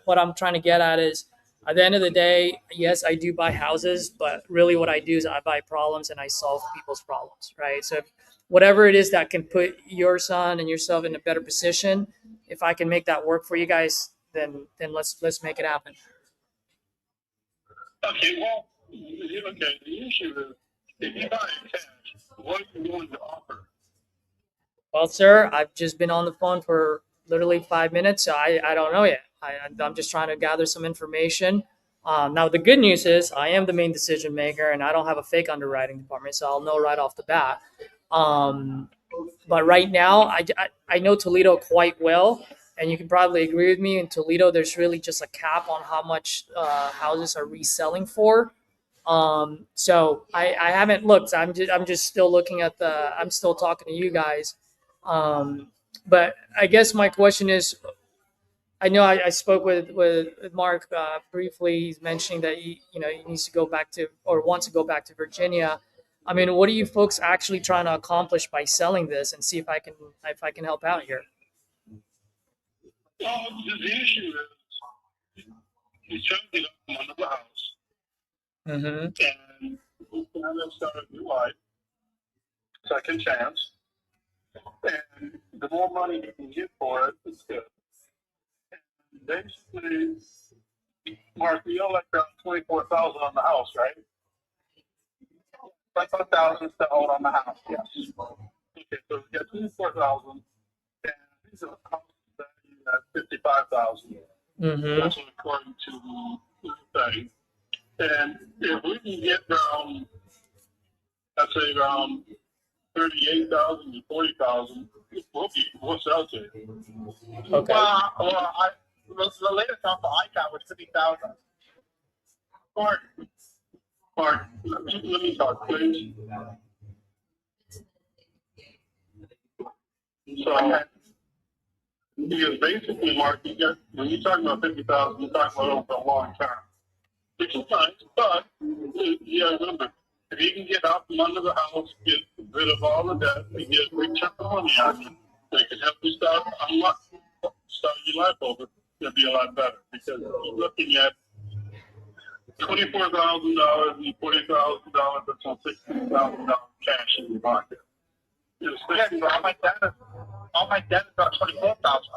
what I'm trying to get at is, At the end of the day, yes, I do buy houses, but really what I do is I buy problems and I solve people's problems, right? So whatever it is that can put your son and yourself in a better position, if I can make that work for you guys, then let's make it happen. Okay, well, okay, the issue is, if you buy it cash, what are you going to offer? Well, sir, I've just been on the phone for literally 5 minutes, so I don't know yet. I'm just trying to gather some information. Now, the good news is I am the main decision maker, and I don't have a fake underwriting department, so I'll know right off the bat. Um, but right now, I know Toledo quite well, and you can probably agree with me. In Toledo, there's really just a cap on how much houses are reselling for. So I haven't looked. I'm just still looking at the. I'm still talking to you guys. But I guess my question is, I know I spoke with Mark briefly. He's mentioning that he needs to go back to or wants to go back to Virginia. I mean, what are you folks actually trying to accomplish by selling this, and see if I can help out here? Well, the issue is, he's trying to get up from under the house, Mm-hmm. and he's trying to start a new life, second chance, and the more money you can get for it, it's good. And basically, Mark, you owe like around 24,000 on the house, right? 25,000 to hold on the house, yes. Okay, so we got 24,000, and these are houses valued at 55,000. Mm-hmm. That's according to the thing. And if we can get around, let's say around 38,000 to 40,000, we'll sell to you. Okay. The latest offer I got was 50,000. Mark, let me talk, please. So, because basically, Mark, when you talk about 50,000, you're talking about over a long term, which is nice, but remember, if you can get out from under the house, get rid of all the debt, and get a big chunk of money on you, they can help you start your life over. It'll be a lot better because you're looking at $24,000 and $40,000. That's on $16,000 cash in your pocket. Yeah, so all my debt is about 24,000.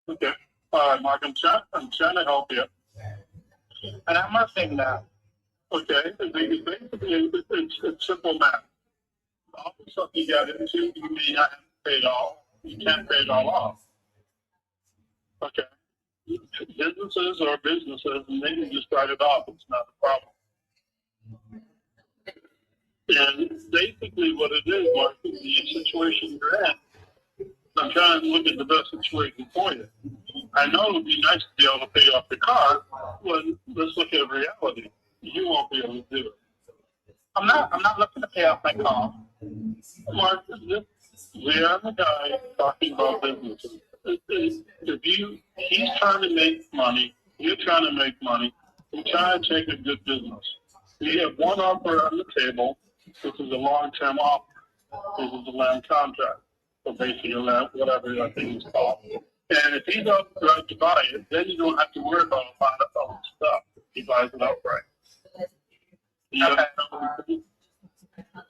Okay. All right, Mark. I'm trying to help you. And I'm not saying that. Okay. It's simple math. All the stuff you got into, you may not have to pay it all. You can't pay it all off. Okay. Businesses are businesses, and they can just write it off. It's not a problem. And basically, what it is, Mark, is the situation you're in. I'm trying to look at the best situation for you. I know it would be nice to be able to pay off the car, but let's look at reality. You won't be able to do it. I'm not looking to pay off my car. Mark, we are the guy talking about businesses. He's trying to make money, you're trying to make money, we're trying to take a good business. We have one offer on the table. This is a long-term offer. This is a land contract. So basically, whatever that thing is called. And if he's outright to buy it, then you don't have to worry about a lot of other stuff. He buys it outright. Okay.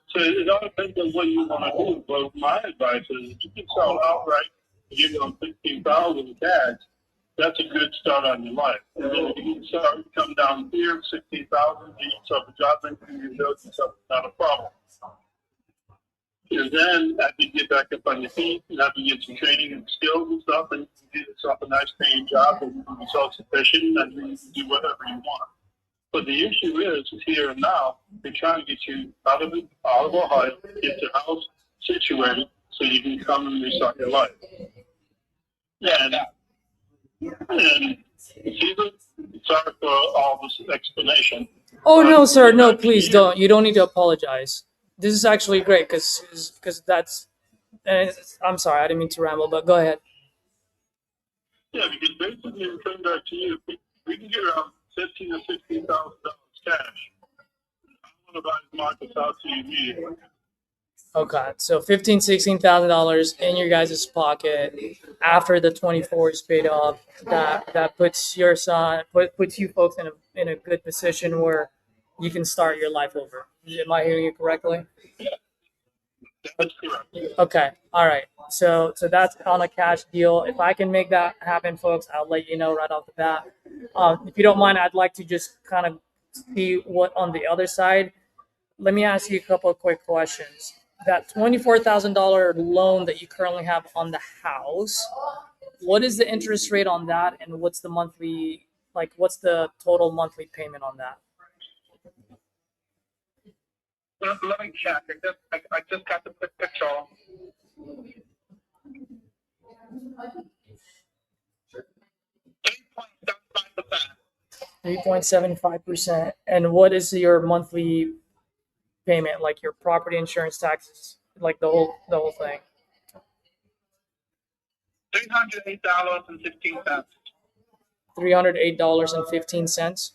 So it all depends on what you want to do. But my advice is, if you can sell outright, you get on 16,000 cash. That's a good start on your life. And then if you can start come down here, 16,000, get yourself a job, and you build yourself, not a problem. And then after you get back up on your feet, and after you get some training and skills and stuff, and you get yourself a nice paying job and be self-sufficient, and you can do whatever you want. But the issue is here and now, they're trying to get you out of Ohio, get your house situated so you can come and restart your life. And sorry for all this explanation. Oh no, sir. No, please don't. You don't need to apologize. This is actually great because that's. I'm sorry, I didn't mean to ramble, but go ahead. Yeah, because basically it comes back to you. We can get around $15,000 to $16,000 cash. I want to buy the market out to you immediately. Okay, so $15,000 to $16,000 in your guys' pocket after the 24 is paid off, that puts your son puts you folks in a good position where you can start your life over. Am I hearing you correctly? That's correct. Okay. All right. So that's on a cash deal. If I can make that happen, folks, I'll let you know right off the bat. If you don't mind, I'd like to just kind of see what on the other side. Let me ask you a couple of quick questions. That $24,000 loan that you currently have on the house, what is the interest rate on that, and what's the monthly, like, what's the total monthly payment on that? Let me check. I just got the picture. 3.75%. And what is your monthly payment, like your property insurance, taxes, like the whole thing? $308.15. $308.15.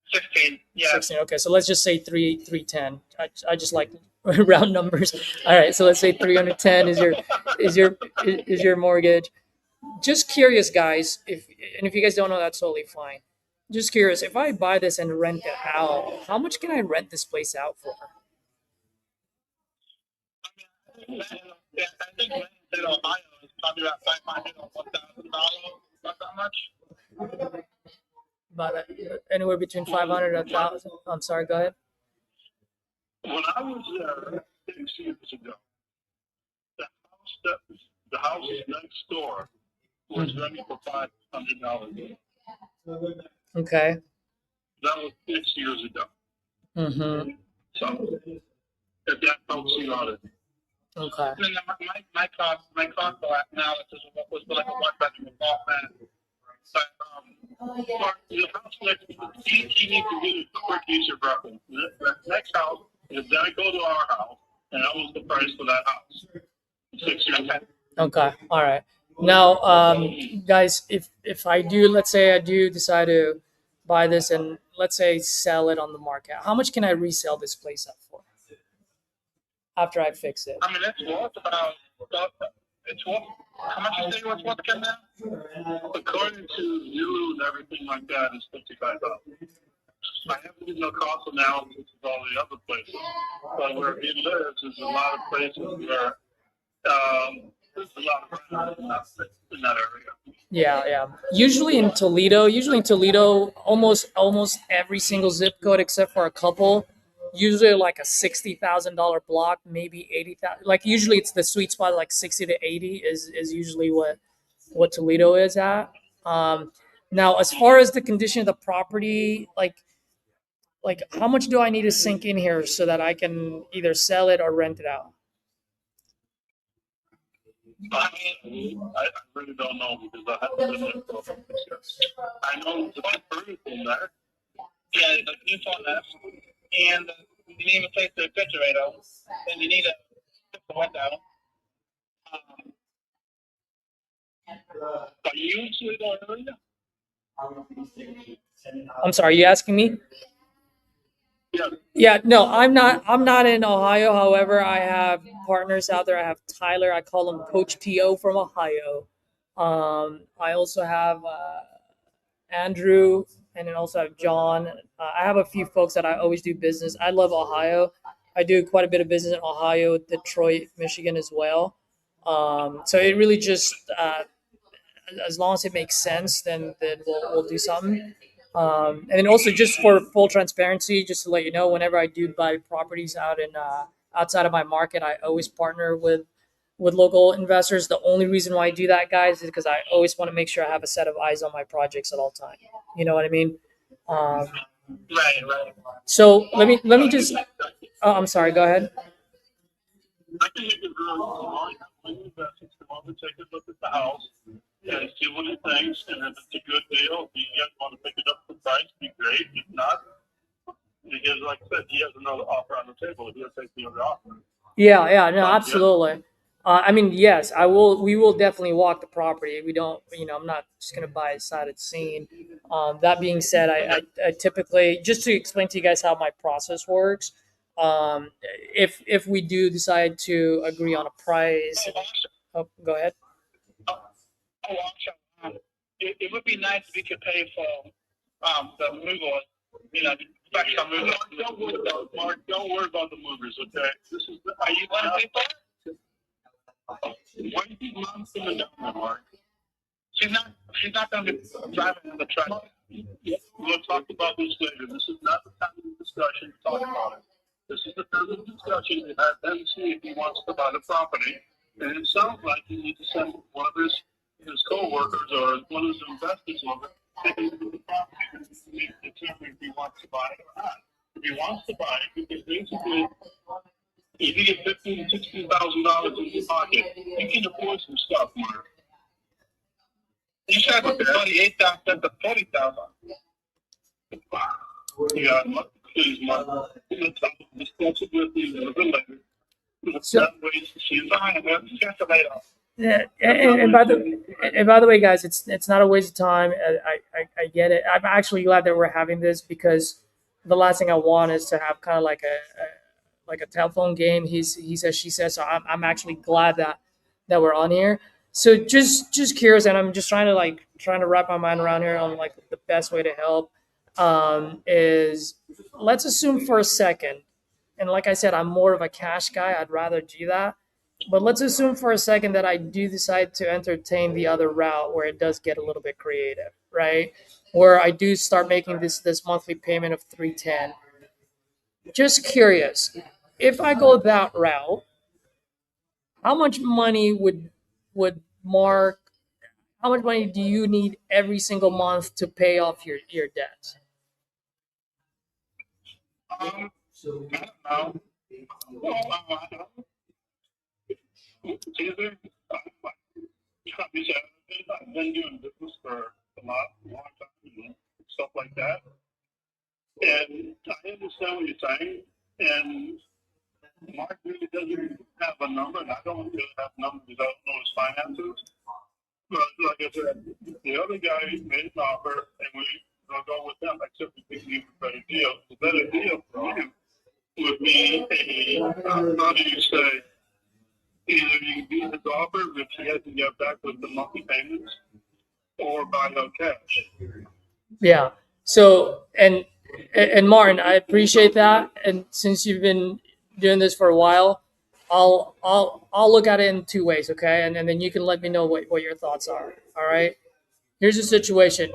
16. Yeah. 16. Okay, so let's just say 310. I just like round numbers. All right, so let's say 310 is your mortgage. Just curious, guys. If you guys don't know, that's totally fine. Just curious, if I buy this and rent it out, how much can I rent this place out for? Yeah, I think in Ohio is probably about $500 or $1,000. Not that much. About anywhere between 500 and 1,000. I'm sorry. Go ahead. When I was there 6 years ago, the house next door was rented for $500. Okay. That was 6 years ago. Mm-hmm. So if that helps you out, Okay. I mean, my cost analysis was like a one-bedroom apartment. But the house next, he needs to do the quick user preference. The next house is gonna go to our house, and that was the price for that house. 6 years ago. Okay. All right. Now, guys, if I do, let's say I do decide to buy this and let's say sell it on the market, how much can I resell this place up for after I fix it? I mean, it's worth, how much you say it's worth again now? According to Zillow and everything like that, it's $55,000. I haven't did no cost analysis of all the other places, but where he lives is a lot of places where there's a lot of renters in that area. Yeah. Usually in Toledo, almost every single zip code except for a couple, usually like a $60,000 block, maybe 80,000. Like usually it's the sweet spot, like 60 to 80 is usually what Toledo is at. Now, as far as the condition of the property, like how much do I need to sink in here so that I can either sell it or rent it out? I really don't know because I haven't been there for 6 years. I know the roof in there. Yeah, the roof on that. And you need to take the refrigerator, and you need to put the window. Are you in Toledo area? I'm sorry, are you asking me? Yeah. Yeah, no, I'm not in Ohio. However, I have partners out there. I have Tyler. I call him Coach TO from Ohio. I also have Andrew, and then also have John. I have a few folks that I always do business. I love Ohio. I do quite a bit of business in Ohio, Detroit, Michigan as well. So it really just as long as it makes sense, then we'll do something. And then also just for full transparency, just to let you know, whenever I do buy properties out in outside of my market, I always partner with local investors. The only reason why I do that, guys, is because I always want to make sure I have a set of eyes on my projects at all times. You know what I mean? Right. So let me just. Oh, I'm sorry. Go ahead. I can make it real. When you invest, you want to take a look at the house and see what he thinks, and if it's a good deal, if you guys want to pick it up for price, be great. If not, because like I said, he has another offer on the table. He'll take the other offer. Yeah, no, absolutely. I mean, yes, I will. We will definitely walk the property. We don't, I'm not just gonna buy a sided scene. That being said, I typically, just to explain to you guys how my process works. If we do decide to agree on a price, oh, go ahead. Oh, it would be nice if we could pay for the removal. You know, back some movers. Don't worry about Mark. Don't worry about the movers. Okay. This is. Are you one people? What do you months in the document, Mark? She's not. She's not going to be driving in the truck. We'll talk about this later. This is not the time of discussion to talk about it. This is the time of discussion to have them see if he wants to buy the property. And it sounds like you need to send one of his co-workers or one of his investors over to look at the property and determine if he wants to buy it or not. If he wants to buy it, because basically, if you get $15,000 to $16,000 in your pocket, you can afford some stuff, Mark. You said $28,000 to $40,000. Wow. Yeah, please, Mark. Discuss it with you a little bit later. So- She's behind it. She has to lay it off. Yeah, and by the way, guys, it's not a waste of time. I get it. I'm actually glad that we're having this because the last thing I want is to have kind of like a telephone game. He says, she says. So I'm actually glad that we're on here. So just curious, and I'm just trying to wrap my mind around here on like the best way to help. Is let's assume for a second, and like I said, I'm more of a cash guy. I'd rather do that. But let's assume for a second that I do decide to entertain the other route where it does get a little bit creative, right? Where I do start making this monthly payment of $310. Just curious, if I go that route, how much money would Mark? How much money do you need every single month to pay off your debt? I don't know. Well, either, I've been doing business for a long time, stuff like that. And I understand what you're saying. And Mark really doesn't have a number, and I don't really have numbers because I don't know his finances. But like I said, the other guy made an offer, and we'll go with them, except we think he was a better deal. The better deal for him would be how do you say, either you do his offer, which he has to get back with the monthly payments, or buy no cash. Yeah. So and Martin, I appreciate that. And since you've been doing this for a while, I'll look at it in two ways, okay? And then you can let me know what your thoughts are. All right. Here's the situation.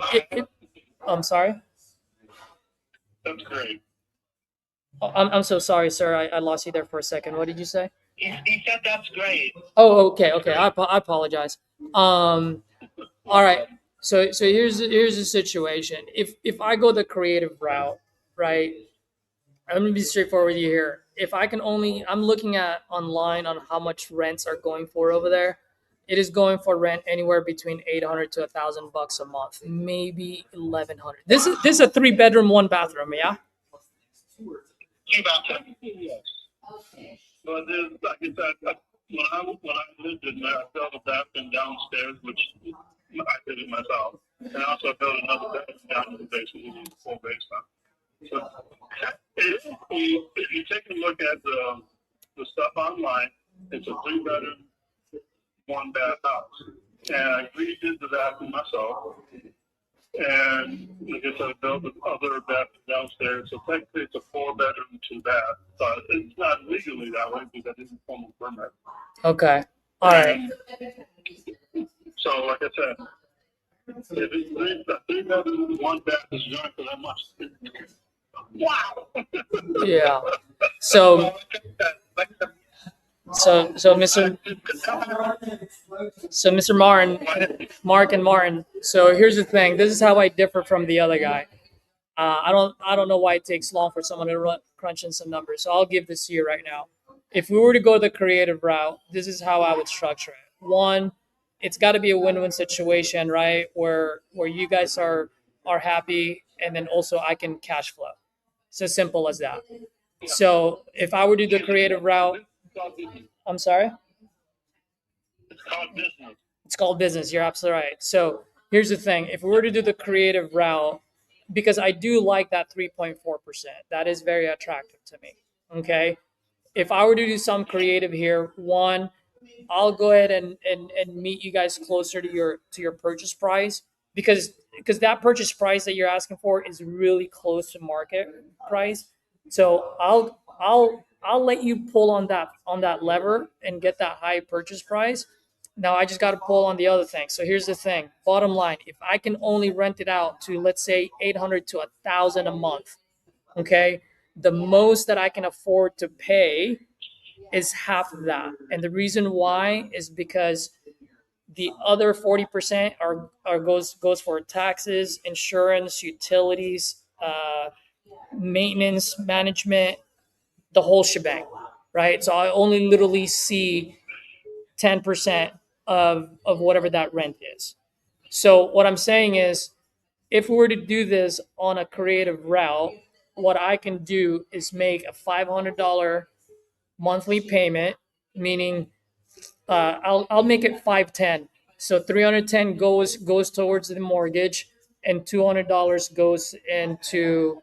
I'm sorry. That's great. I'm so sorry, sir. I lost you there for a second. What did you say? He said that's great. Oh, okay. I apologize. All right. So here's the situation. If I go the creative route, right? I'm gonna be straightforward with you here. If I can only, I'm looking at online on how much rents are going for over there. It is going for rent anywhere between $800 to $1,000 a month, maybe $1,100. This is a 3-bedroom, 1 bathroom. Yeah. About that. Yes. But then, like I said, when I lived in there, I built a bathroom downstairs, which I did it myself, and I also built another bathroom down in the basement, full basement. So if you take a look at the stuff online, it's a 3-bedroom, 1-bath house, and I redid the bathroom myself. And like I said, I built the other bathroom downstairs. So technically it's a 4-bedroom, 2-bath. But it's not legally that way because I didn't form a permit. Okay. All right. So like I said, if it's a 3-bedroom, 1-bath is joint for that much. Wow. Yeah. So Mr. Mark and Martin. So here's the thing. This is how I differ from the other guy. I don't know why it takes long for someone to crunch in some numbers. So I'll give this to you right now. If we were to go the creative route, this is how I would structure it. One, it's got to be a win-win situation, right? Where you guys are happy, and then also I can cash flow. It's as simple as that. So if I were to do the creative route, I'm sorry. It's called business. It's called business. You're absolutely right. So here's the thing. If we were to do the creative route, because I do like that 3.4%, that is very attractive to me. Okay. If I were to do some creative here, one, I'll go ahead and meet you guys closer to your purchase price, because that purchase price that you're asking for is really close to market price. So I'll let you pull on that lever and get that high purchase price. Now I just got to pull on the other thing. So here's the thing. Bottom line, if I can only rent it out to, let's say, 800 to 1,000 a month, okay, the most that I can afford to pay is half of that. And the reason why is because the other 40% goes for taxes, insurance, utilities, maintenance, management, the whole shebang, right? So I only literally see 10% of whatever that rent is. So what I'm saying is, if we were to do this on a creative route, what I can do is make a $500 monthly payment, meaning I'll make it 510. So 310 goes towards the mortgage, and $200 goes into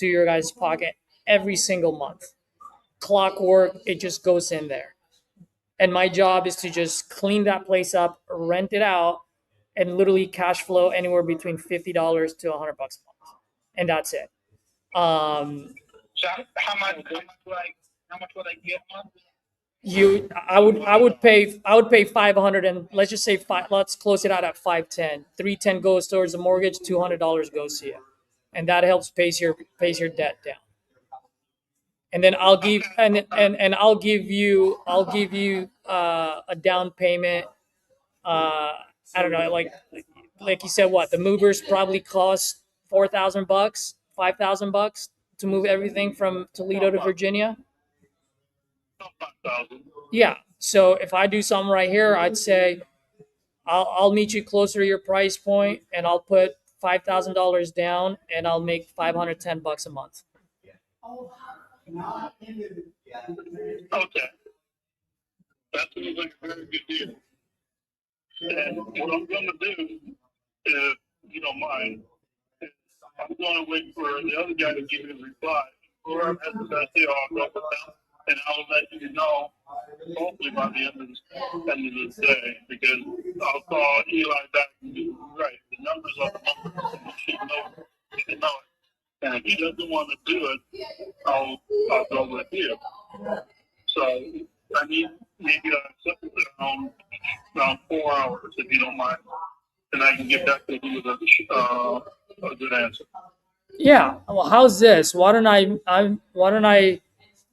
your guys' pocket every single month. Clockwork, it just goes in there. And my job is to just clean that place up, rent it out, and literally cash flow anywhere between $50 to $100 a month, and that's it. So how much would I get a month? I would pay 500, and let's just say let's close it out at 510. 310 goes towards the mortgage, $200 goes to you, and that helps pays your debt down. And then I'll give you a down payment. I don't know, like you said, what the movers probably cost $4,000, $5,000 to move everything from Toledo to Virginia. About 5,000. Yeah. So if I do something right here, I'd say I'll meet you closer to your price point, and I'll put $5,000 down, and I'll make $510 a month. Okay. That seems like a very good deal. And what I'm going to do, if you don't mind, is I'm going to wait for the other guy to give me a reply. Whoever has the best deal, I'll go with them. And I'll let you know, hopefully by the end of this day, because I'll call Eli back and be right. The numbers are the numbers, and he should know it. And if he doesn't want to do it, I'll go with you. So I need maybe around 4 hours, if you don't mind, and I can get back to you with a good answer. Yeah. Well, how's this? Why don't I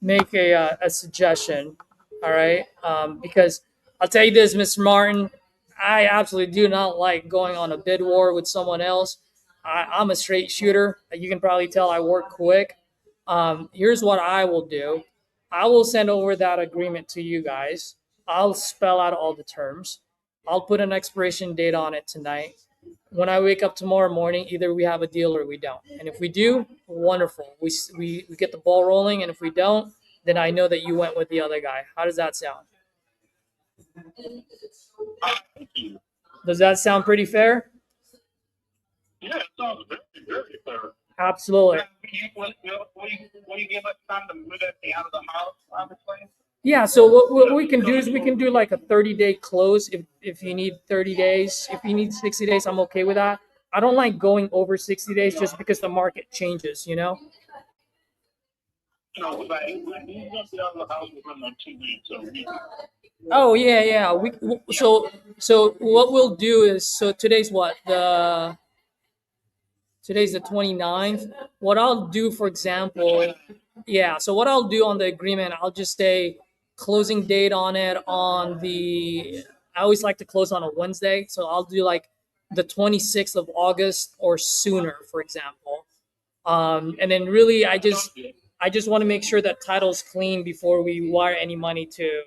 make a suggestion? All right. Because I'll tell you this, Mr. Martin, I absolutely do not like going on a bid war with someone else. I'm a straight shooter. You can probably tell I work quick. Here's what I will do. I will send over that agreement to you guys. I'll spell out all the terms. I'll put an expiration date on it tonight. When I wake up tomorrow morning, either we have a deal or we don't. And if we do, wonderful. We get the ball rolling. And if we don't, then I know that you went with the other guy. How does that sound? Thank you. Does that sound pretty fair? Yeah, it sounds very, very fair. Absolutely. Will you give us time to move everything out of the house, obviously? Yeah, so what we can do is we can do like a 30-day close if you need 30 days. If you need 60 days, I'm okay with that. I don't like going over 60 days just because the market changes, you know? No, but he's going to be out of the house within 2 weeks. Oh, yeah. So what we'll do is, so today's what? Today's the 29th. What I'll do, for example, yeah, so what I'll do on the agreement, I'll just say closing date on it I always like to close on a Wednesday. So I'll do like the 26th of August or sooner, for example. And then really, I just want to make sure that title's clean before we wire any money to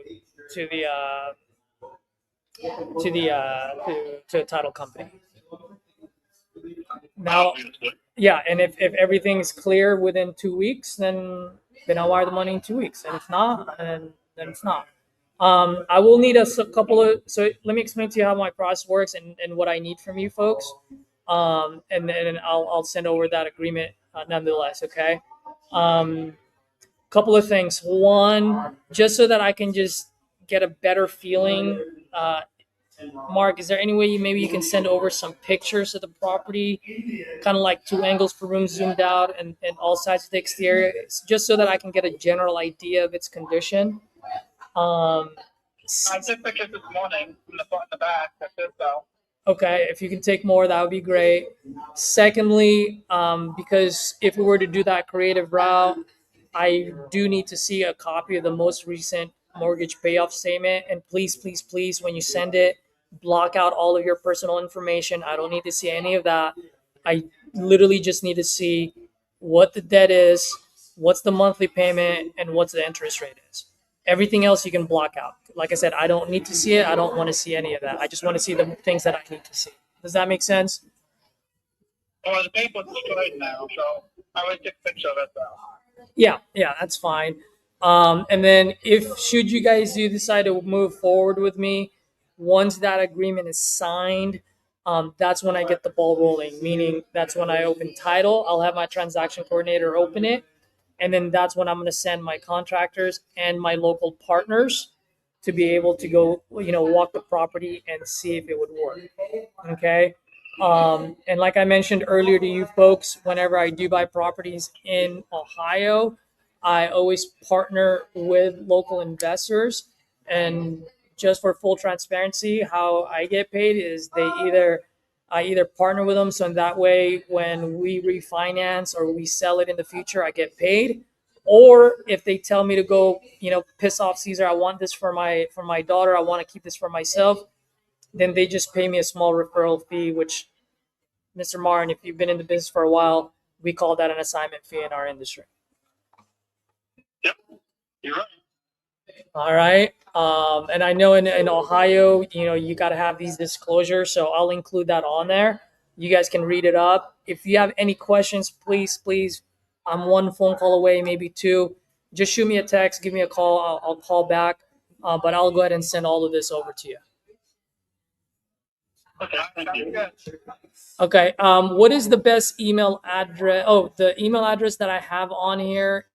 a title company. Now, yeah, and if everything's clear within 2 weeks, then I'll wire the money in 2 weeks. And if not, then it's not. I will need a couple of. So let me explain to you how my process works and what I need from you folks. And then I'll send over that agreement nonetheless. Okay. Couple of things. One, just so that I can just get a better feeling, Mark, is there any way maybe you can send over some pictures of the property, kind of like 2 angles per room zoomed out and all sides of the exterior, just so that I can get a general idea of its condition? Um, I took pictures this morning from the front and the back. That's it, though. Okay, if you can take more, that would be great. Secondly, because if we were to do that creative route, I do need to see a copy of the most recent mortgage payoff statement. And please, please, please, when you send it, block out all of your personal information. I don't need to see any of that. I literally just need to see what the debt is, what's the monthly payment, and what's the interest rate is. Everything else you can block out. Like I said, I don't need to see it. I don't want to see any of that. I just want to see the things that I need to see. Does that make sense? Well, the paper's destroyed now, so I would take a picture of it, though. Yeah, that's fine. And then if should you guys do decide to move forward with me, once that agreement is signed, that's when I get the ball rolling. Meaning that's when I open title. I'll have my transaction coordinator open it, and then that's when I'm going to send my contractors and my local partners to be able to go, walk the property and see if it would work. Okay. And like I mentioned earlier to you folks, whenever I do buy properties in Ohio, I always partner with local investors. And just for full transparency, how I get paid is I either partner with them, so in that way, when we refinance or we sell it in the future, I get paid. Or if they tell me to go, piss off Caesar, I want this for my daughter, I want to keep this for myself, then they just pay me a small referral fee, which, Mr. Martin, if you've been in the business for a while, we call that an assignment fee in our industry. Yep, you're right. All right. And I know in Ohio, you got to have these disclosures, so I'll include that on there. You guys can read it up. If you have any questions, please, I'm one phone call away, maybe two. Just shoot me a text, give me a call. I'll call back, but I'll go ahead and send all of this over to you. Okay, thank you. Okay. What is the best email address? Oh, the email address that I have on here.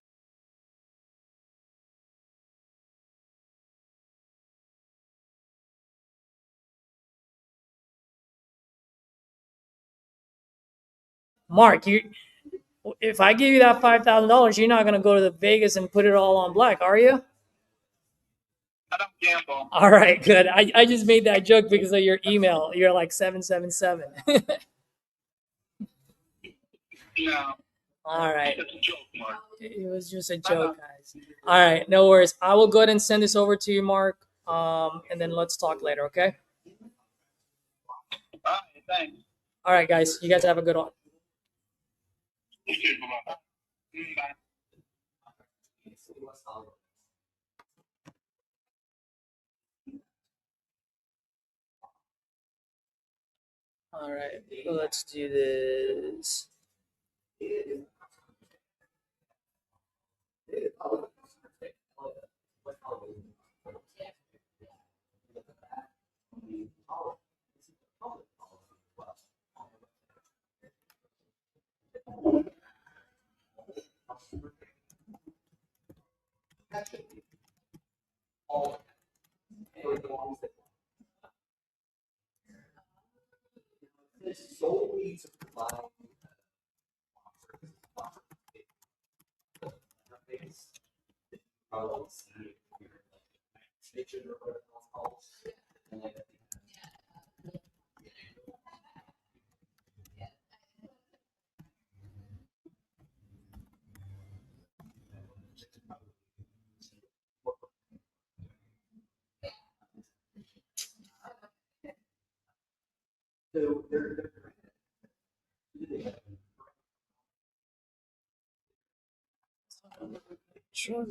Mark, if I give you that $5,000, you're not gonna go to the Vegas and put it all on black, are you? I don't gamble. All right, good. I just made that joke because of your email. You're like 777. No, All right. it's a joke, Mark. It was just a joke, guys. All right, no worries. I will go ahead and send this over to you, Mark. And then let's talk later, okay? All right, thanks. All right, guys. You guys have a good one. You too, bye-bye. Bye. All right, let's do this. Sure.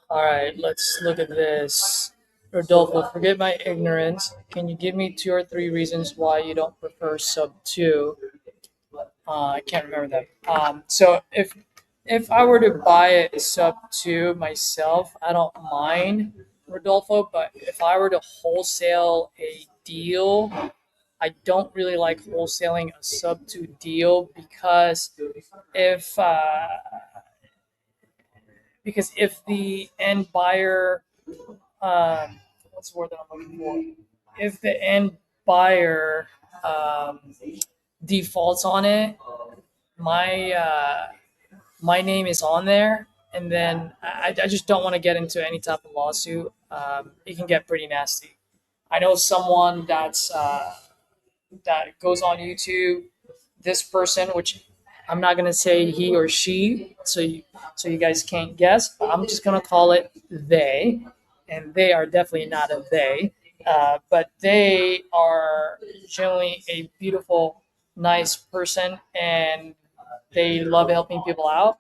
All right, let's look at this. Rodolfo, forget my ignorance. Can you give me 2 or 3 reasons why you don't prefer sub 2? I can't remember that. So if I were to buy a sub 2 myself, I don't mind, Rodolfo. But if I were to wholesale a deal, I don't really like wholesaling a sub 2 deal if uh, because if the end buyer, what's the word that I'm looking for? If the end buyer um, defaults on it, my my name is on there, and then I just don't want to get into any type of lawsuit. It can get pretty nasty. I know someone that goes on YouTube. This person, which I'm not gonna say he or she, so you guys can't guess. But I'm just gonna call it they, and they are definitely not a they. But they are generally a beautiful, nice person, and they love helping people out,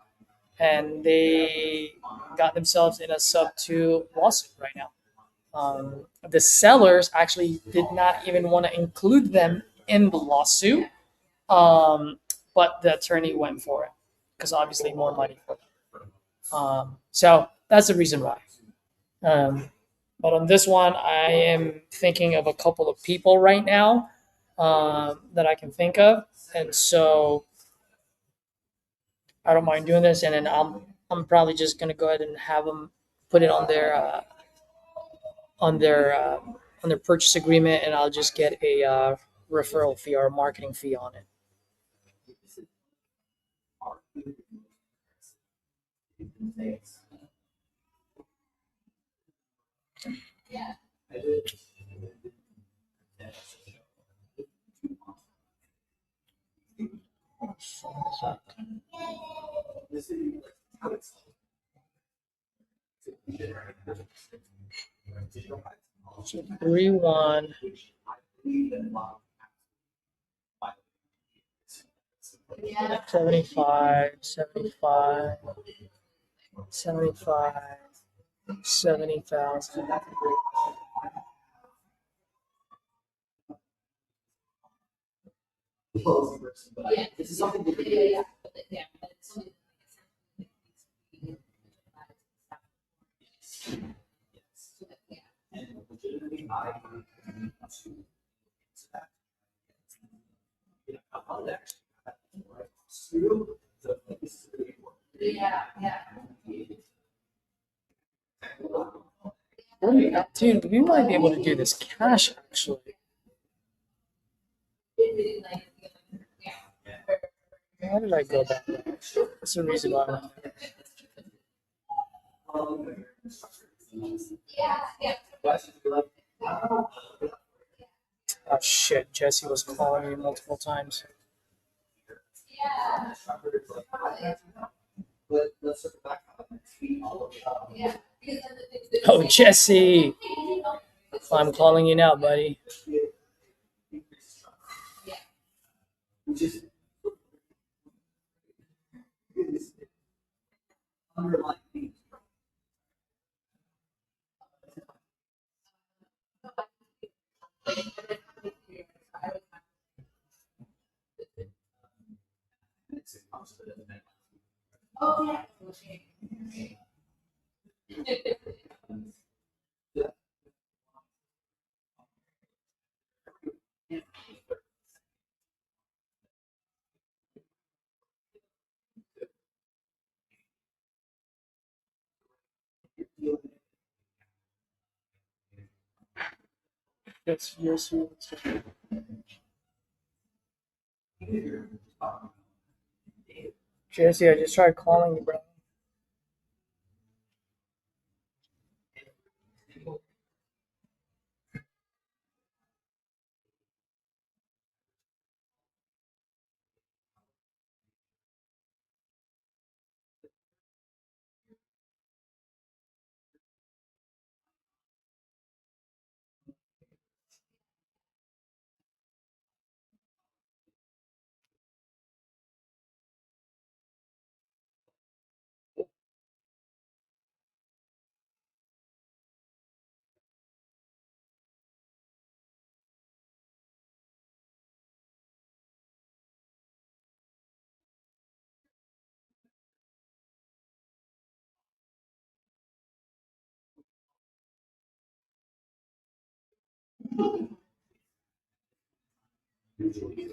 and they got themselves in a sub 2 lawsuit right now. The sellers actually did not even want to include them in the lawsuit, but the attorney went for it because obviously more money for them. So that's the reason why. Um, but on this one, I am thinking of a couple of people right now that I can think of, and so I don't mind doing this. And then I'm probably just gonna go ahead and have them put it on their uh, on their purchase agreement, and I'll just get a referral fee or a marketing fee on it. So 3-1. 75, 75, 75, 70,000. Dude, we might be able to do this cash actually. How did I go back? That's the reason why I went there. Oh shit, Jesse was calling me multiple times. Oh, Jesse! I'm calling you now, buddy. It's yours. Jesse, I just tried calling you, bro.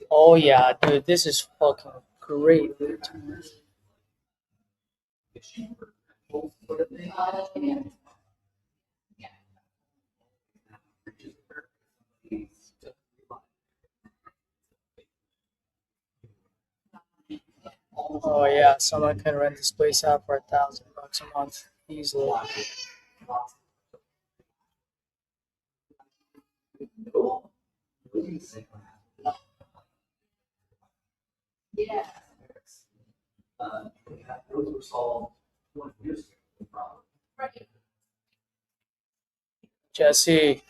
Oh yeah, dude, this is fucking great. Oh yeah, someone can rent this place out for $1,000 a month easily. Jesse,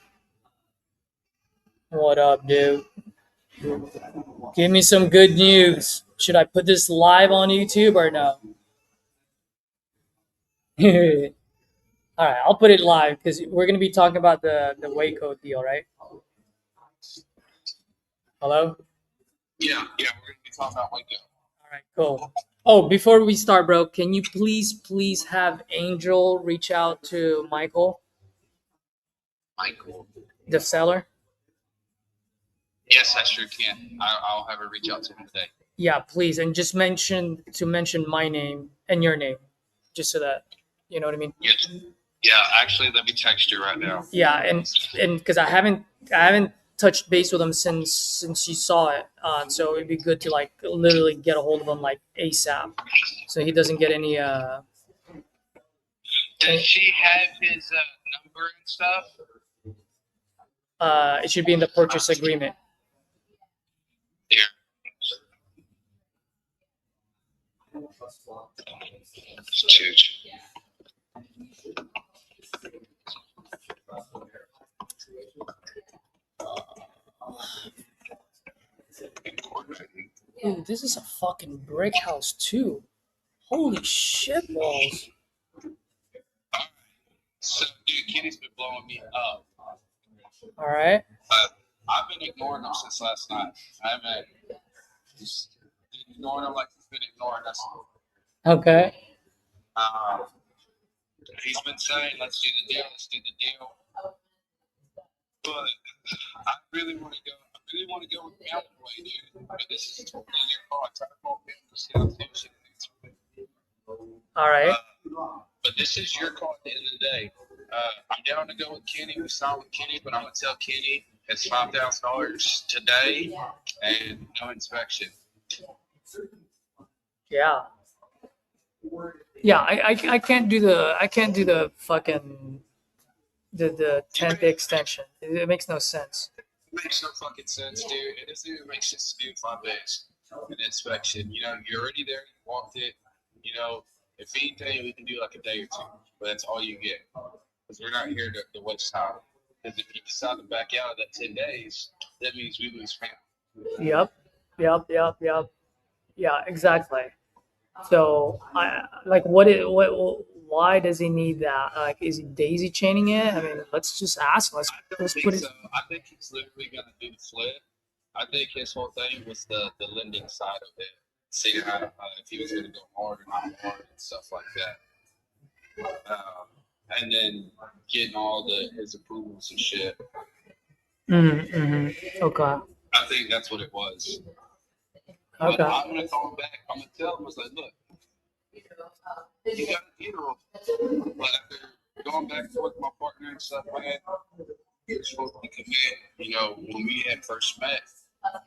what up, dude? Give me some good news. Should I put this live on YouTube or no? All right, I'll put it live because we're gonna be talking about the Waco deal, right? Hello. Yeah, we're gonna be talking about Waco. All right, cool. Oh, before we start, bro, can you please have Angel reach out to Michael, Michael. the seller? Yes, I sure can. I'll have her reach out to him today. Yeah, please, and just mention my name and your name, just so that you know what I mean. Yes. Yeah, actually, let me text you right now. Yeah, and because I haven't touched base with him since you saw it, so it'd be good to like literally get a hold of him like ASAP, so he doesn't get any. Does she have his number and stuff? It should be in the purchase agreement. Here. It's huge. Dude, this is a fucking brick house too. Holy shit balls. So, dude, Kenny's been blowing me up. All right. I've been ignoring him since last night. I haven't just ignoring him like he's been ignoring us. Okay. He's been saying, let's do the deal. But I really want to go. I really want to go with Mountain Way, dude. But this is totally your call. I tried to call him to see how things All right. But this is your call at the end of the day. I'm down to go with Kenny. We signed with Kenny, but I'm going to tell Kenny it's $5,000 today and no inspection. Yeah. Yeah, I can't do the fucking the 10th extension. It makes no sense. It makes no fucking sense, dude. It doesn't even make sense to do 5 days an inspection. You know, you're already there. You walked it. You know, if anything, we can do like a day or two, but that's all you get because we're not here to waste time. Because if you decide to back out of that 10 days, that means we lose family. Yep. Yeah, exactly. So I like why does he need that? Like, is he daisy chaining it? I mean, let's just ask. Let's put it. So. I think he's literally going to do the flip. I think his whole thing was the lending side of it. See how if he was going to go hard or not hard and stuff like that. And then getting all his approvals and shit. Okay. I think that's what it was. Okay. But I'm gonna call him back. I'm gonna tell him, I was like, look, you got a deal. But after going back and forth with my partner and stuff, man, you're supposed to commit. When we had first met, that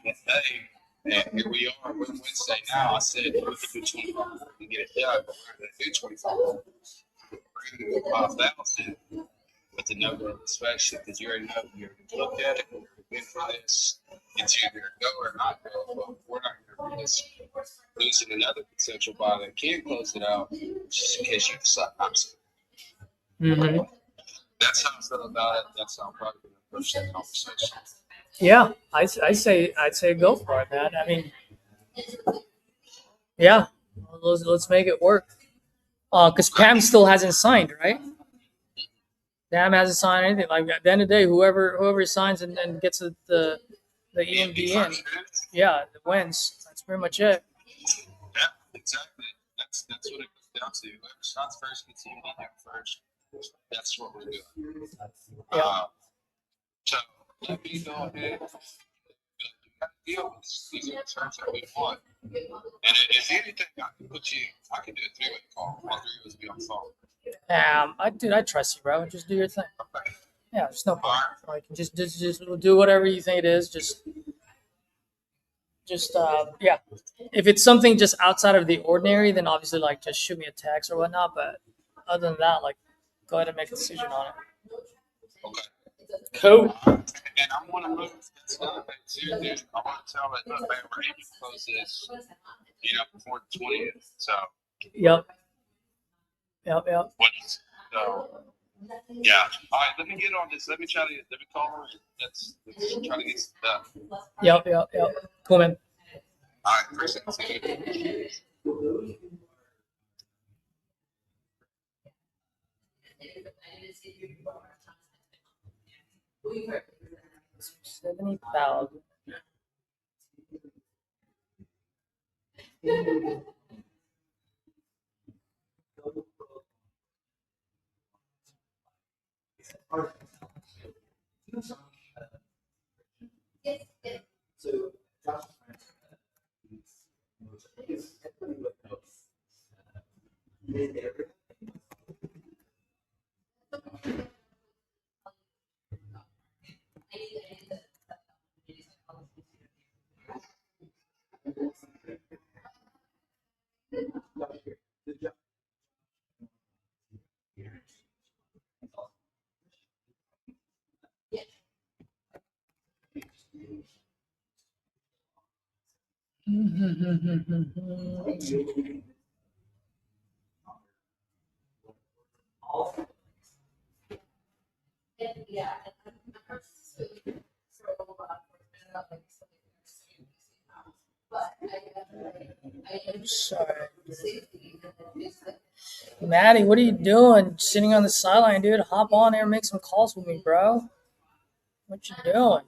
day, and here we are. We're Wednesday now. I said we could do 24 and get it done, but we're not going to do 24. We're going to do 5,000 with the number of inspection because you already know you're going to look at it. We're going to for this. It's either go or not go, but we're not going to risk losing another potential buyer that can close it out just in case you decide not to. Mm-hmm. That's how I feel about it. That's how I'm probably going to approach that conversation. Yeah, I'd say go for it, man. I mean, yeah, let's make it work. Because Pam still hasn't signed, right? Pam hasn't signed anything. Like at the end of the day, whoever signs and gets the EMD in, yeah, wins. That's pretty much it. Yeah, exactly. That's what it comes down to. Whoever shots first gets EMD in first. That's what we're doing. Yeah. So let me go ahead. Deal with these are the terms that we want. And if anything, I can do a three-way call. All three of us be on the phone. I trust you, bro. Just do your thing. Okay. Yeah, there's no point. Like just do whatever you think it is. Yeah. If it's something just outside of the ordinary, then obviously like just shoot me a text or whatnot. But other than that, like go ahead and make a decision on it. Okay. Cool. And I want to move. That's another thing too, dude. I want to tell that look, man, we're aiming to close this, before the 20th. So. Yep. So. Yeah. All right. Let me get on this. Let me call her. And let's try to get some stuff. Yep. Cool, man. All right. Appreciate it. 70,000. Sorry. Maddie, what are you doing? Sitting on the sideline, dude. Hop on there and make some calls with me, bro. What you doing?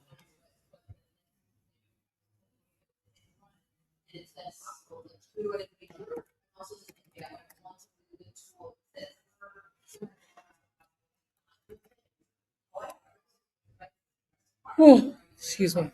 Whew, excuse me.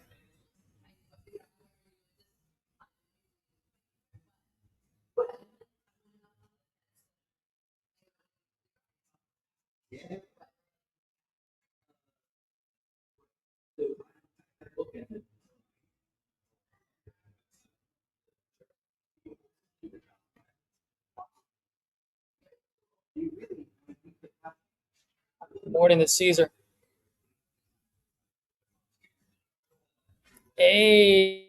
Morning to Caesar. Hey.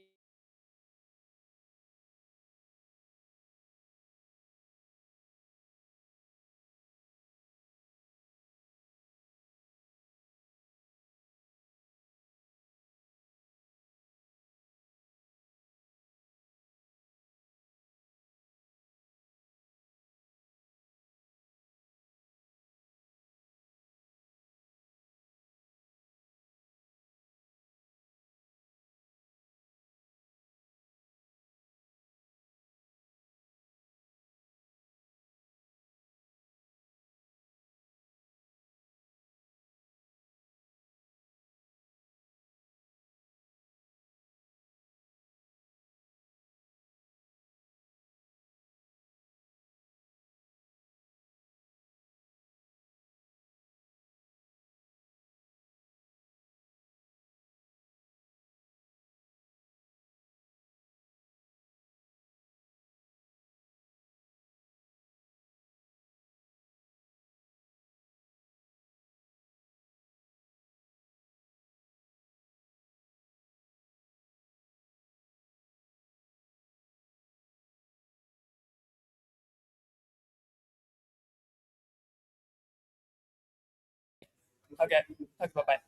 Okay. Okay. Bye bye.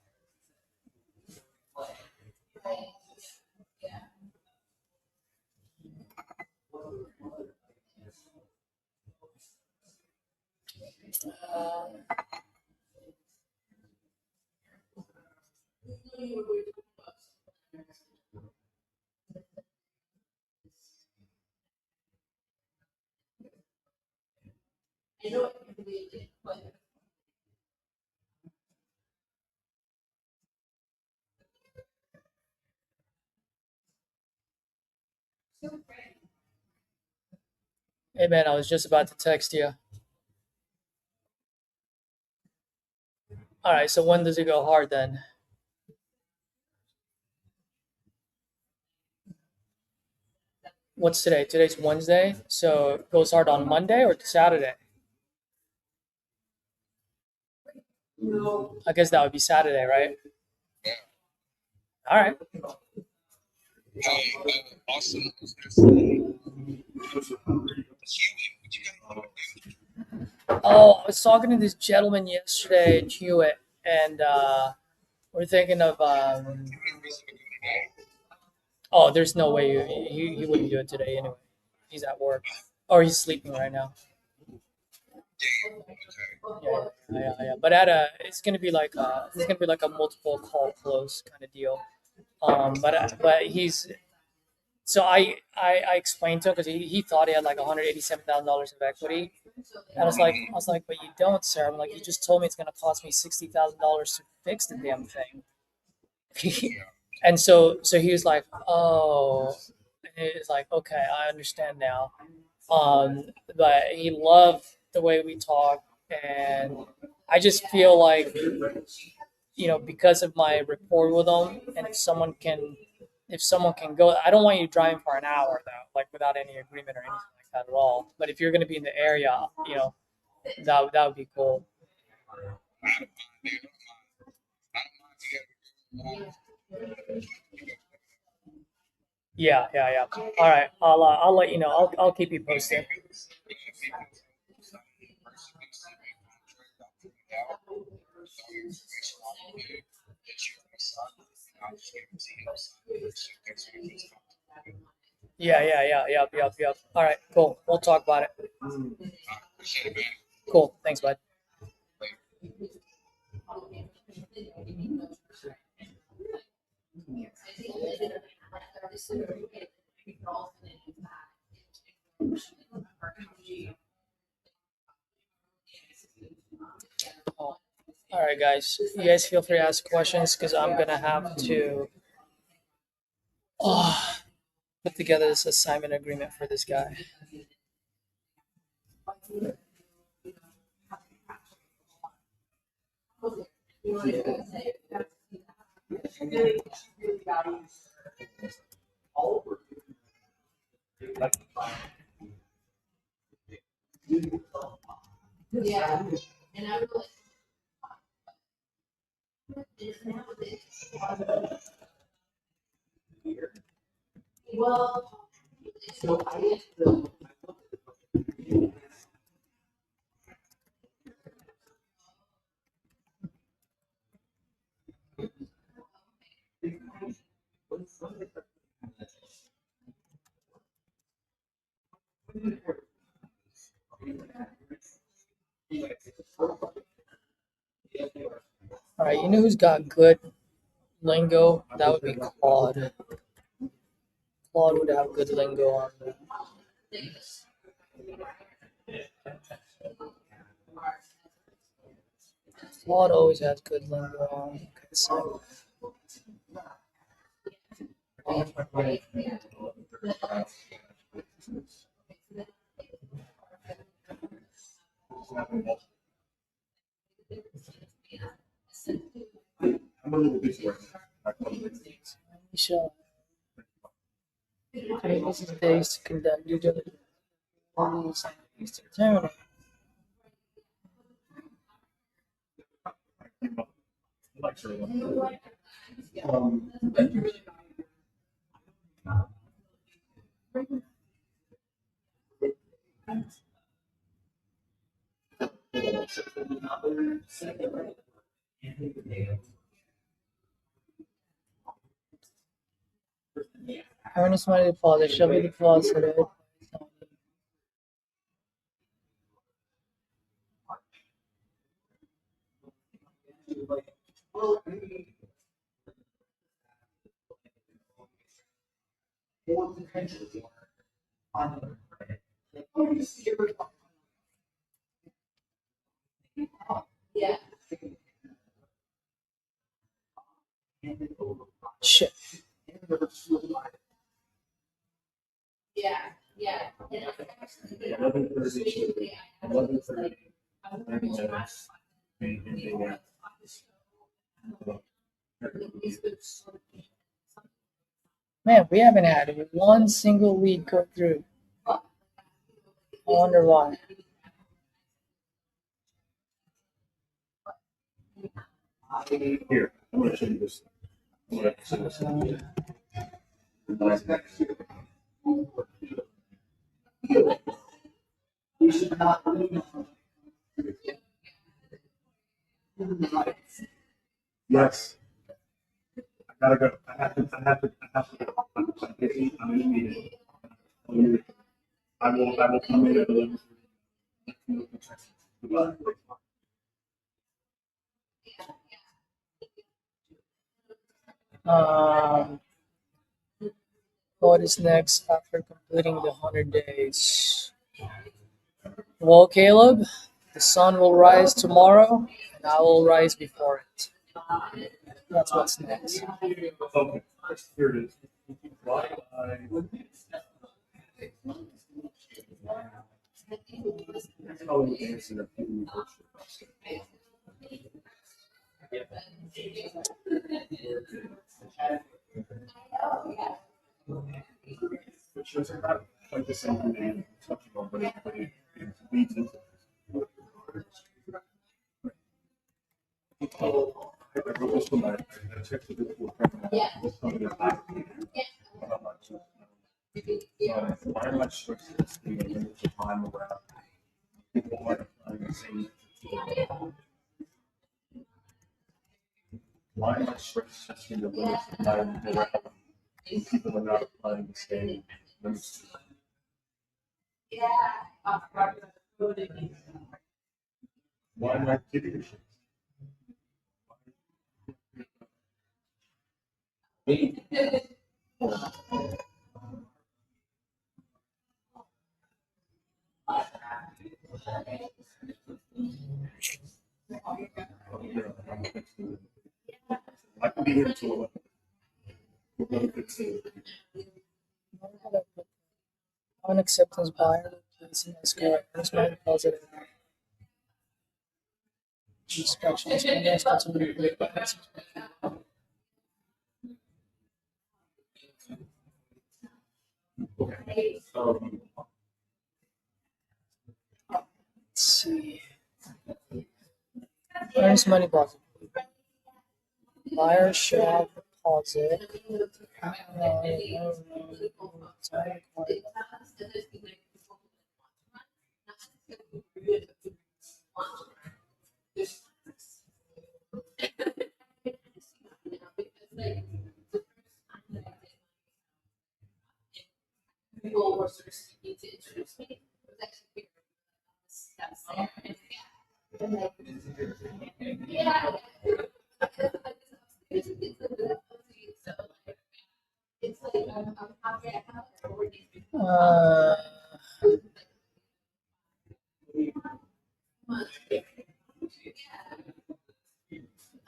Hey man, I was just about to text you. All right. So when does it go hard then? What's today? Today's Wednesday. So it goes hard on Monday or Saturday? I guess that would be Saturday, right? Yeah. All right. Hey, Austin, I was gonna say, what you got? Oh, I was talking to this gentleman yesterday at Hewitt, and we're thinking of. Oh, there's no way he wouldn't do it today anyway. He's at work, or he's sleeping right now. Yeah. But it's gonna be like a multiple call close kind of deal. But he's so I explained to him because he thought he had like $187,000 of equity. And I was like, but you don't, sir. I'm like, you just told me it's gonna cost me $60,000 to fix the damn thing. And so he was like, oh, and it's like, okay, I understand now. But he loved the way we talk, and I just feel like, because of my rapport with him, and if someone can go, I don't want you driving for an hour though, like without any agreement or anything like that at all. But if you're going to be in the area, that would be cool. Yeah. All right, I'll let you know. I'll keep you posted. Yep. All right, cool. We'll talk about it. Cool. Thanks, bud. All right, guys. You guys feel free to ask questions because I'm gonna have to put together this assignment agreement for this guy. All right, you know who's got good lingo? That would be Claude. Claude would have good lingo on there. Claude always has good lingo on. Okay, so Michelle, this is days to conduct due diligence. Rules and fees to determine. Earnest money deposit shall be deposited. Shit. Man, we haven't had one single week go through. I wonder why. Here, I'm going to show you this. Yes. I gotta go. I have to go. I'm in a meeting. I will come in at 11. Goodbye. What is next after completing the 100 days? Well, Caleb, the sun will rise tomorrow, and I will rise before it. That's what's next. Okay, here it is. Why I. Which is about like the same thing, touching on, but it leads into. I wrote this one, I texted it to a friend. This one is not. Why am I stressed this thing and limit the time around people aren't applying the same? Why am I stressed just in the limit the time around people are not applying the same limits? Why am I kidding? I can be here until 11:15. On acceptance buyer, please escrow earnest money deposit. Instructions and responsibility. Let's see. Earnest money deposit. Buyer shall deposit.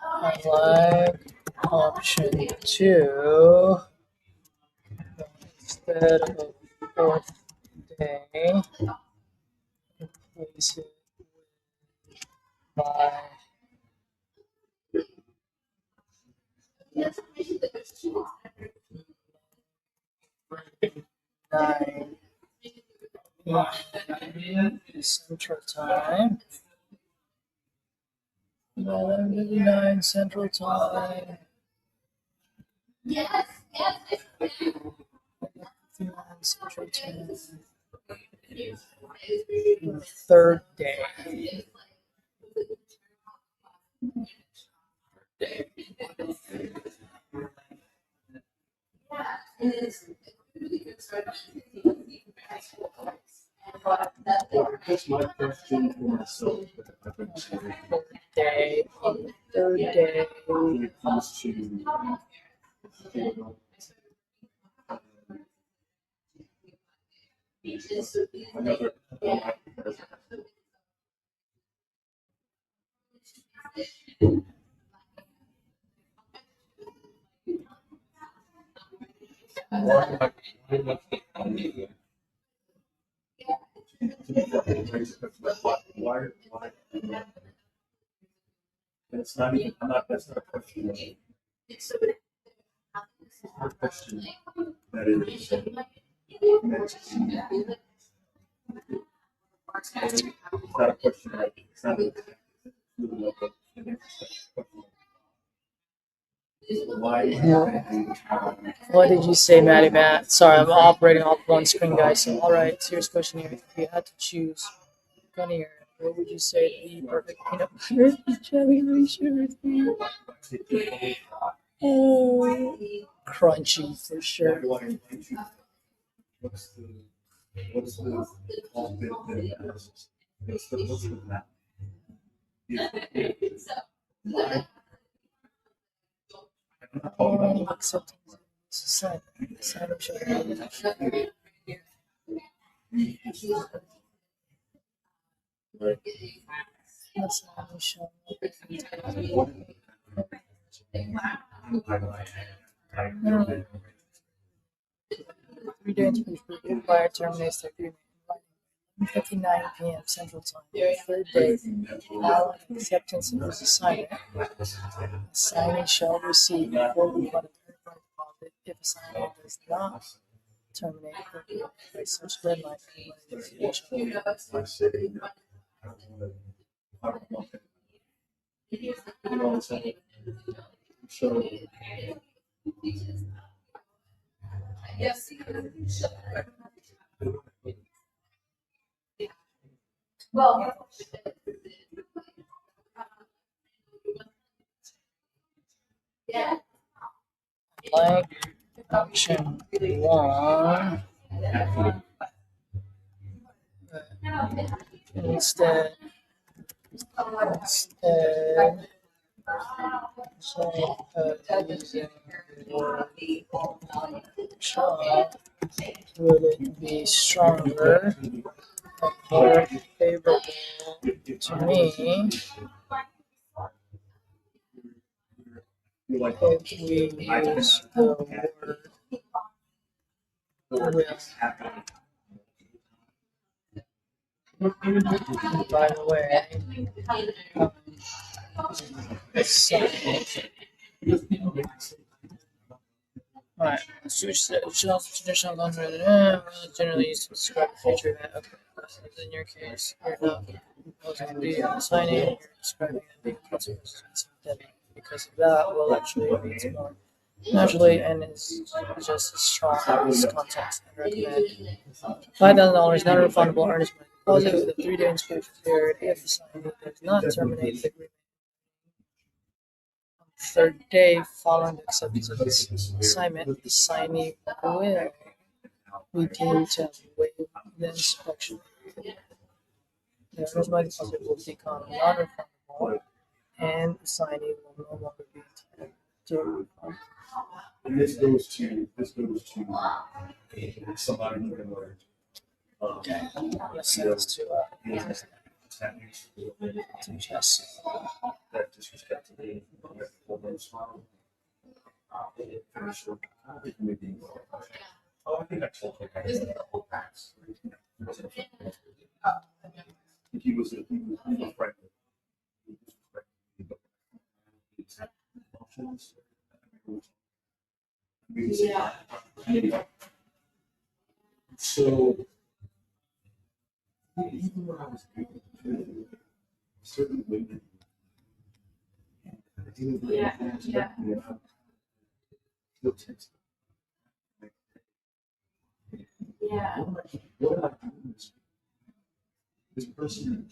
I like option 2 instead of fourth day. Replace it by nine Central Time. 11:59 Central Time. 11:59 Central Time. Third day. day. That's my question for myself. I've been saying Day. Third day. when it comes to another. Why? It's not even. I'm not. That's not a question. It's a question that is. It's not a question. It's not a What did you say, Matty Matt? Sorry, I'm operating off one screen, guys. So, all right, serious question here. If you had to choose Gunnier, what would you say the perfect peanut butter jelly ratio would be? Oh, crunchy for sure. What's the all bit that what's the map? Acceptance. Sign. Sign up. Three days before buyer terminates the agreement. 59 p.m. Central Time. Third day, allowing acceptance of this assignment. Assignee shall receive full refund of enterprise deposit if assignment does not terminate the agreement by such deadline. So Like option one. Instead, using the word shall, would it be stronger and more favorable to me you like if we use the word will? By the way, alright, switch the traditional contract generally used to describe a future event. Okay, in your case, you're not proposing to be signing, you're describing it being consequences of deadline. Because of that, will actually reads more naturally and is just as strong as context and recommend. $5,000 non-refundable earnest money deposit with a 3-day inscription period if the assignee does not terminate the agreement. On the third day following the acceptance of this assignment, the assignee will be deemed to have waived the inspection. The earnest money deposit will become non-refundable, and the assignee will no longer be entitled to a refund. And this goes to somebody who can learn. Let's send this to Jess. That disrespect to me. Oh, I think I told him. He was a friend. So even when I was certain women, what I do is this person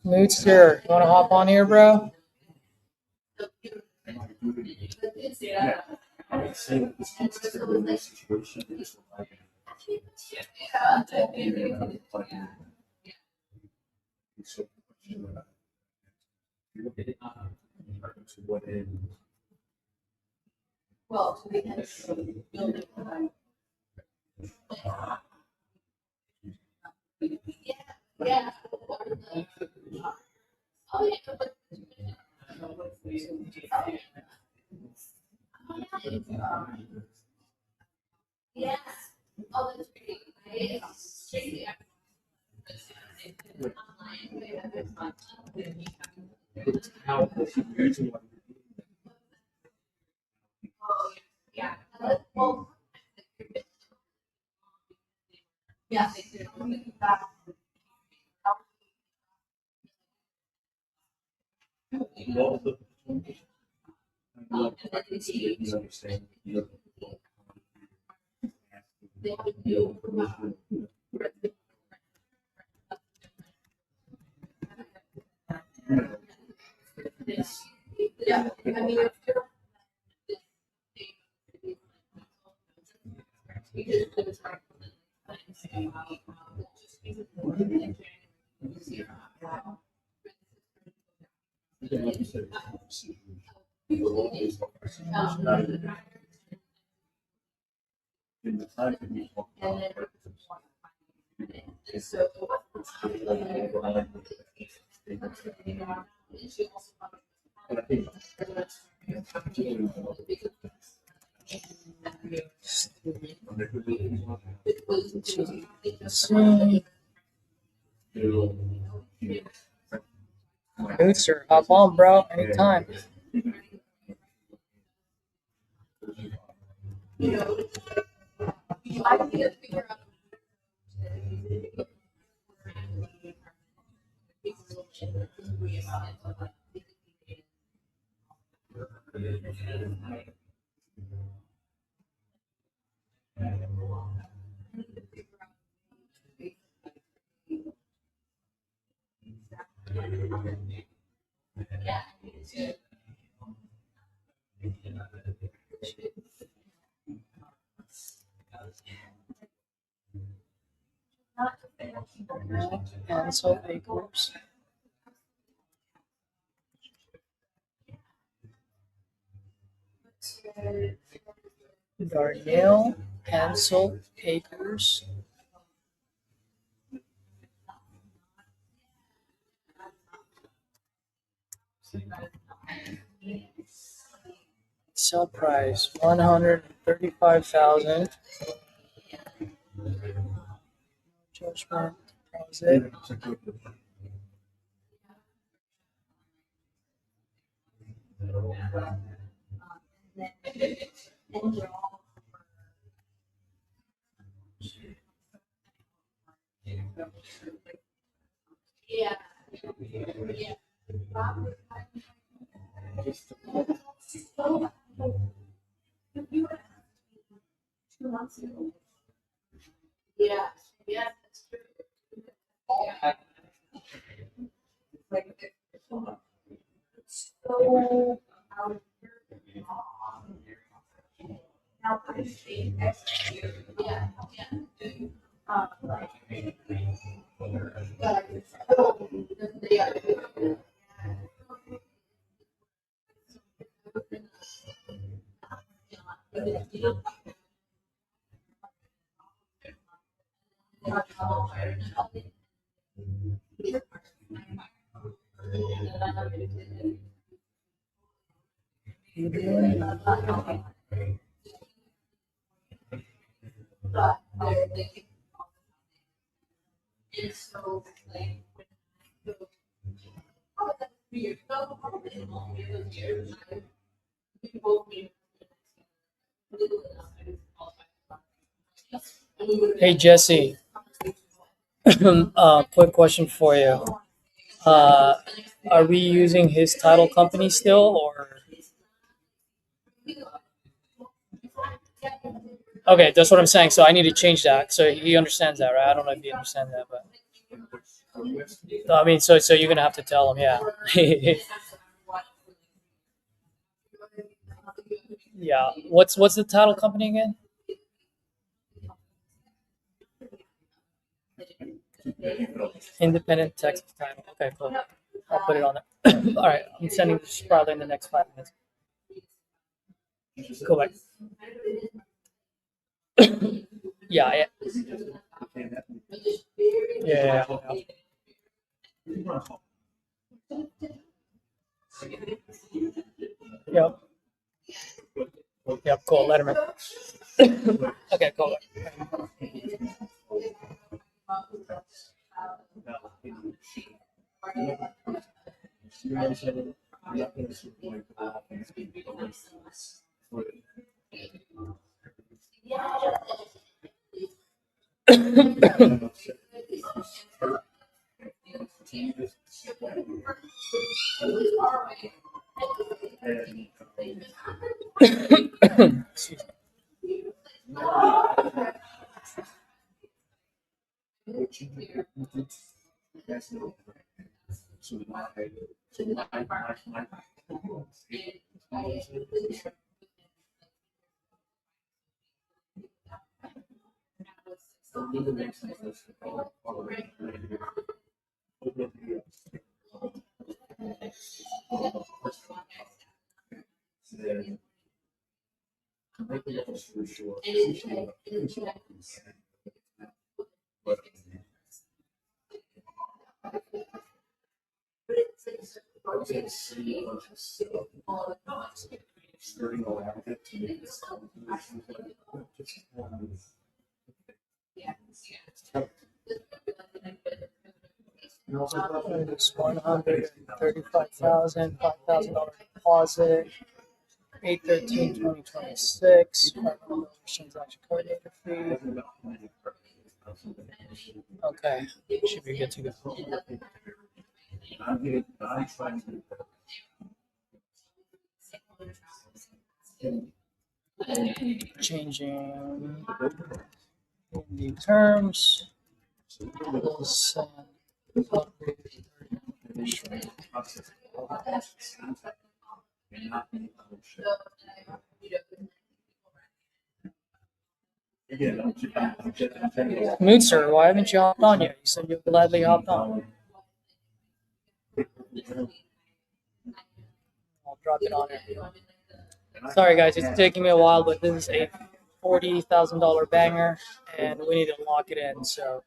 Mood sir, you want to hop on here, bro? Mood sir, hop on, bro, anytime. Cancel acres. Darnell, cancel acres. Sell price 135,000. Judgment deposit. Hey Jesse, quick question for you. Uh, are we using his title company still, or okay? That's what I'm saying. So I need to change that. So he understands that, right? I don't know if he understands that, but I mean, so you're gonna have to tell him, yeah. Yeah. What's the title company again? Independent Texas Title. Okay, cool. I'll put it on there. All right, I'm sending this probably in the next 5 minutes. Go back. Yeah, yeah, yeah, yeah. Yep, cool. Letterman. Okay, cool. Excuse me. It's 135,000, $5,000 deposit, 8/13/2026. Transaction coordinator fee. Okay, should be good to go. Changing the terms. We'll send Mood sir, why haven't you hopped on yet? You said you gladly hopped on. I'll drop it on there. Sorry guys, it's taking me a while, but this is a $40,000 banger, and we need to lock it in. So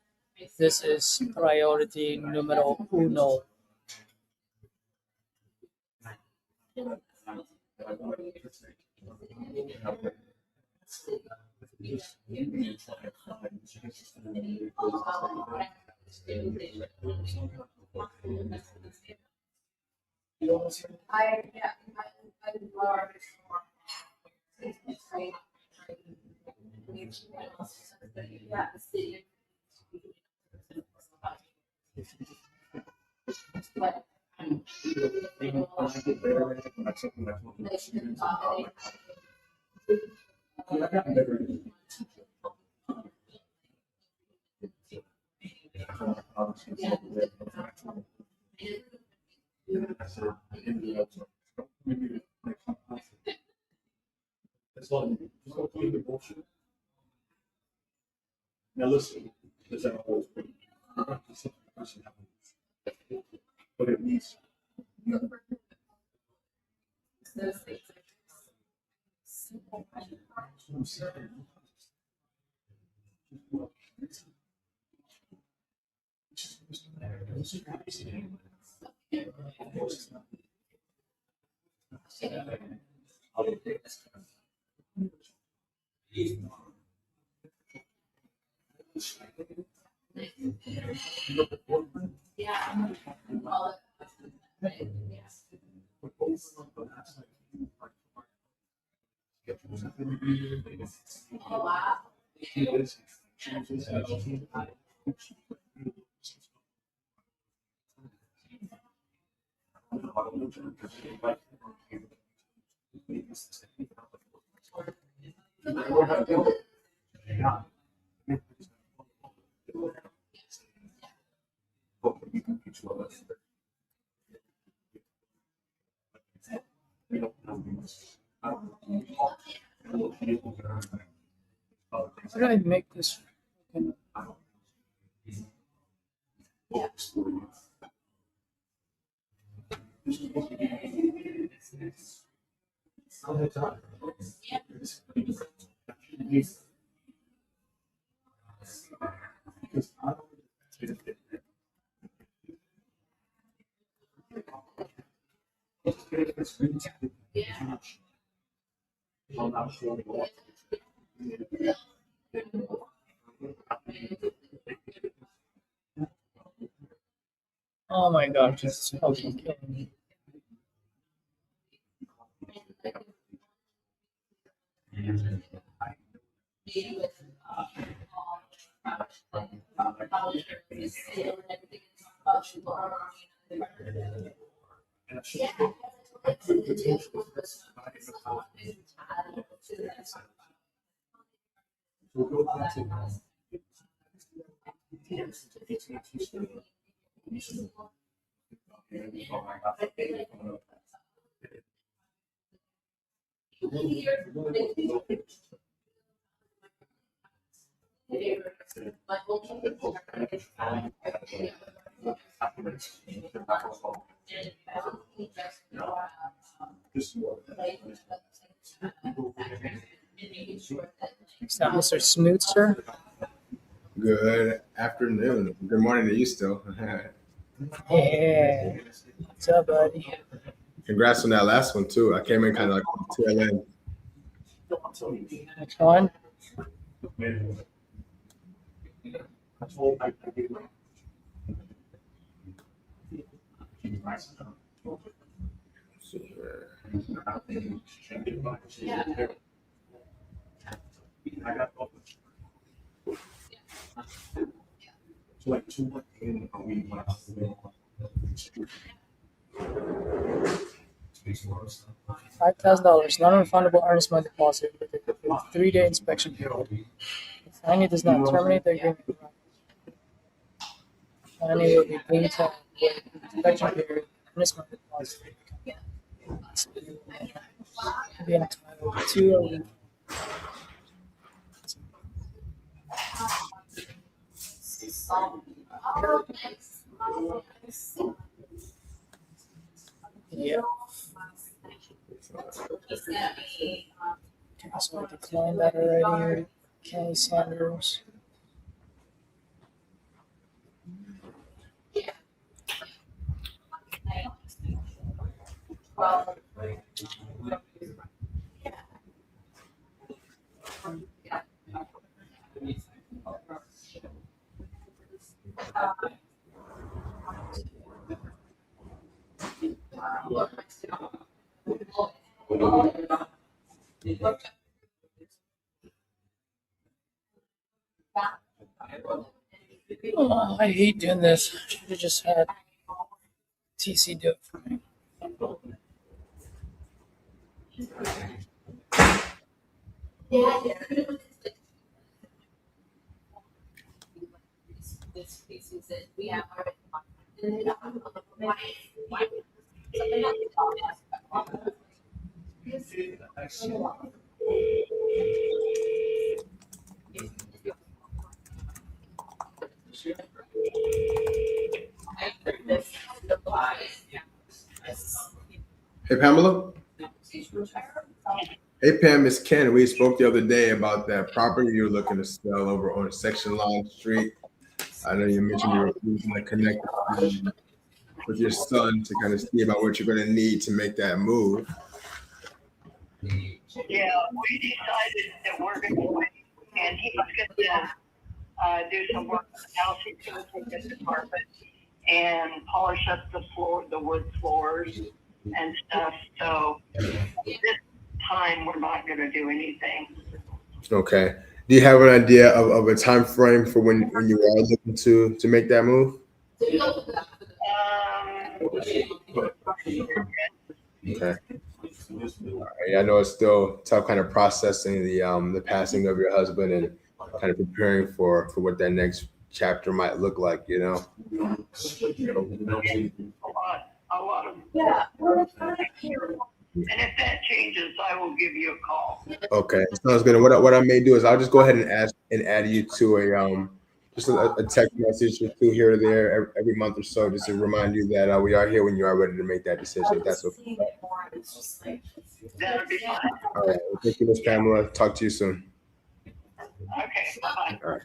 this is priority numero uno. Now listen, there's that whole thing. But it needs. How do I make this? Fucking... Oh my gosh, this is fucking killing me. Is that Mr. Smootster? Good afternoon. Good morning to you still. Yeah. What's up, buddy? Congrats on that last one too. I came in kind of like on the tail end. Which one? Like 2 in a week. $5,000 non-refundable earnest money deposit with a 3-day inspection period. If finding does not terminate the agreement, finding will be deemed to have waived inspection period. Earnest money deposit be entitled to a week. Yeah. Okay, so I declined that already. Kenny Sanders. Oh, I hate doing this. Should have just had TC do it for me. Hey Pamela. Hey Pam, it's Ken. We spoke the other day about that property you were looking to sell over on Section Line Street. I know you mentioned you were going to connect with your son to kind of see about what you're going to need to make that move. Yeah, we decided that we're going to wait, and he's going to do some work on the house. He's going to take this apartment, and polish up the floor, the wood floors and stuff. So this time we're not going to do anything. Okay. Do you have an idea of a time frame for when you are looking to make that move? Okay. All right. I know it's still tough, kind of processing the passing of your husband and kind of preparing for what that next chapter might look like. You know. A lot of. And if that changes, I will give you a call. Okay, sounds good. And what I may do is I'll just go ahead and add you to a just a text message or two here or there every month or so, just to remind you that we are here when you are ready to make that decision. If that's okay. That would be fine. All right. Well, thank you, Ms. Pamela. Talk to you soon. Okay, bye. All right.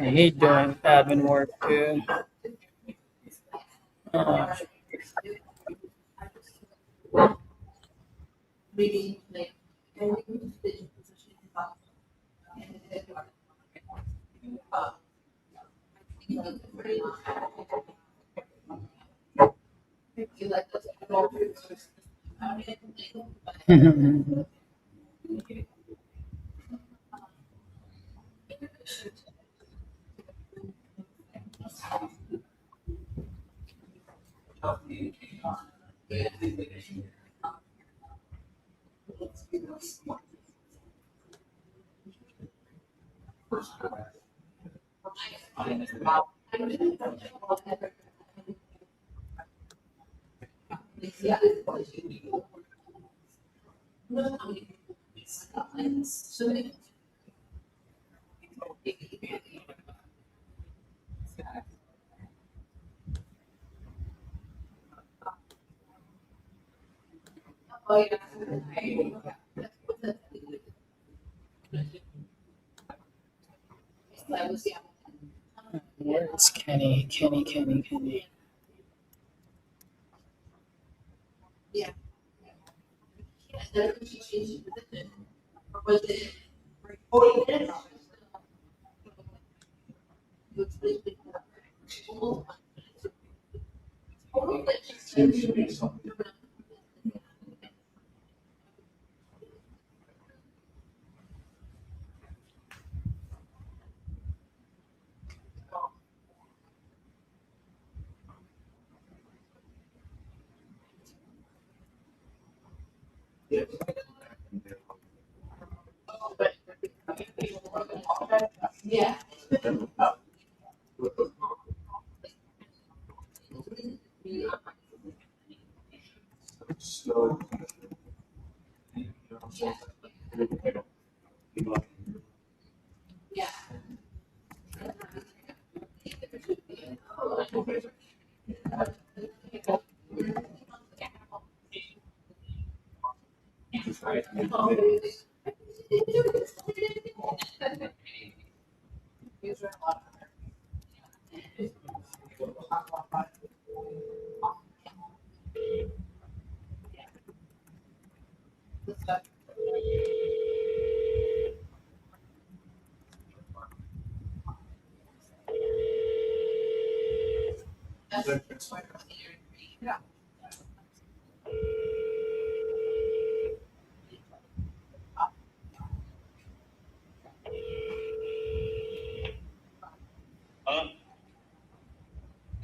He doing admin work too. Where's Kenny? Kenny.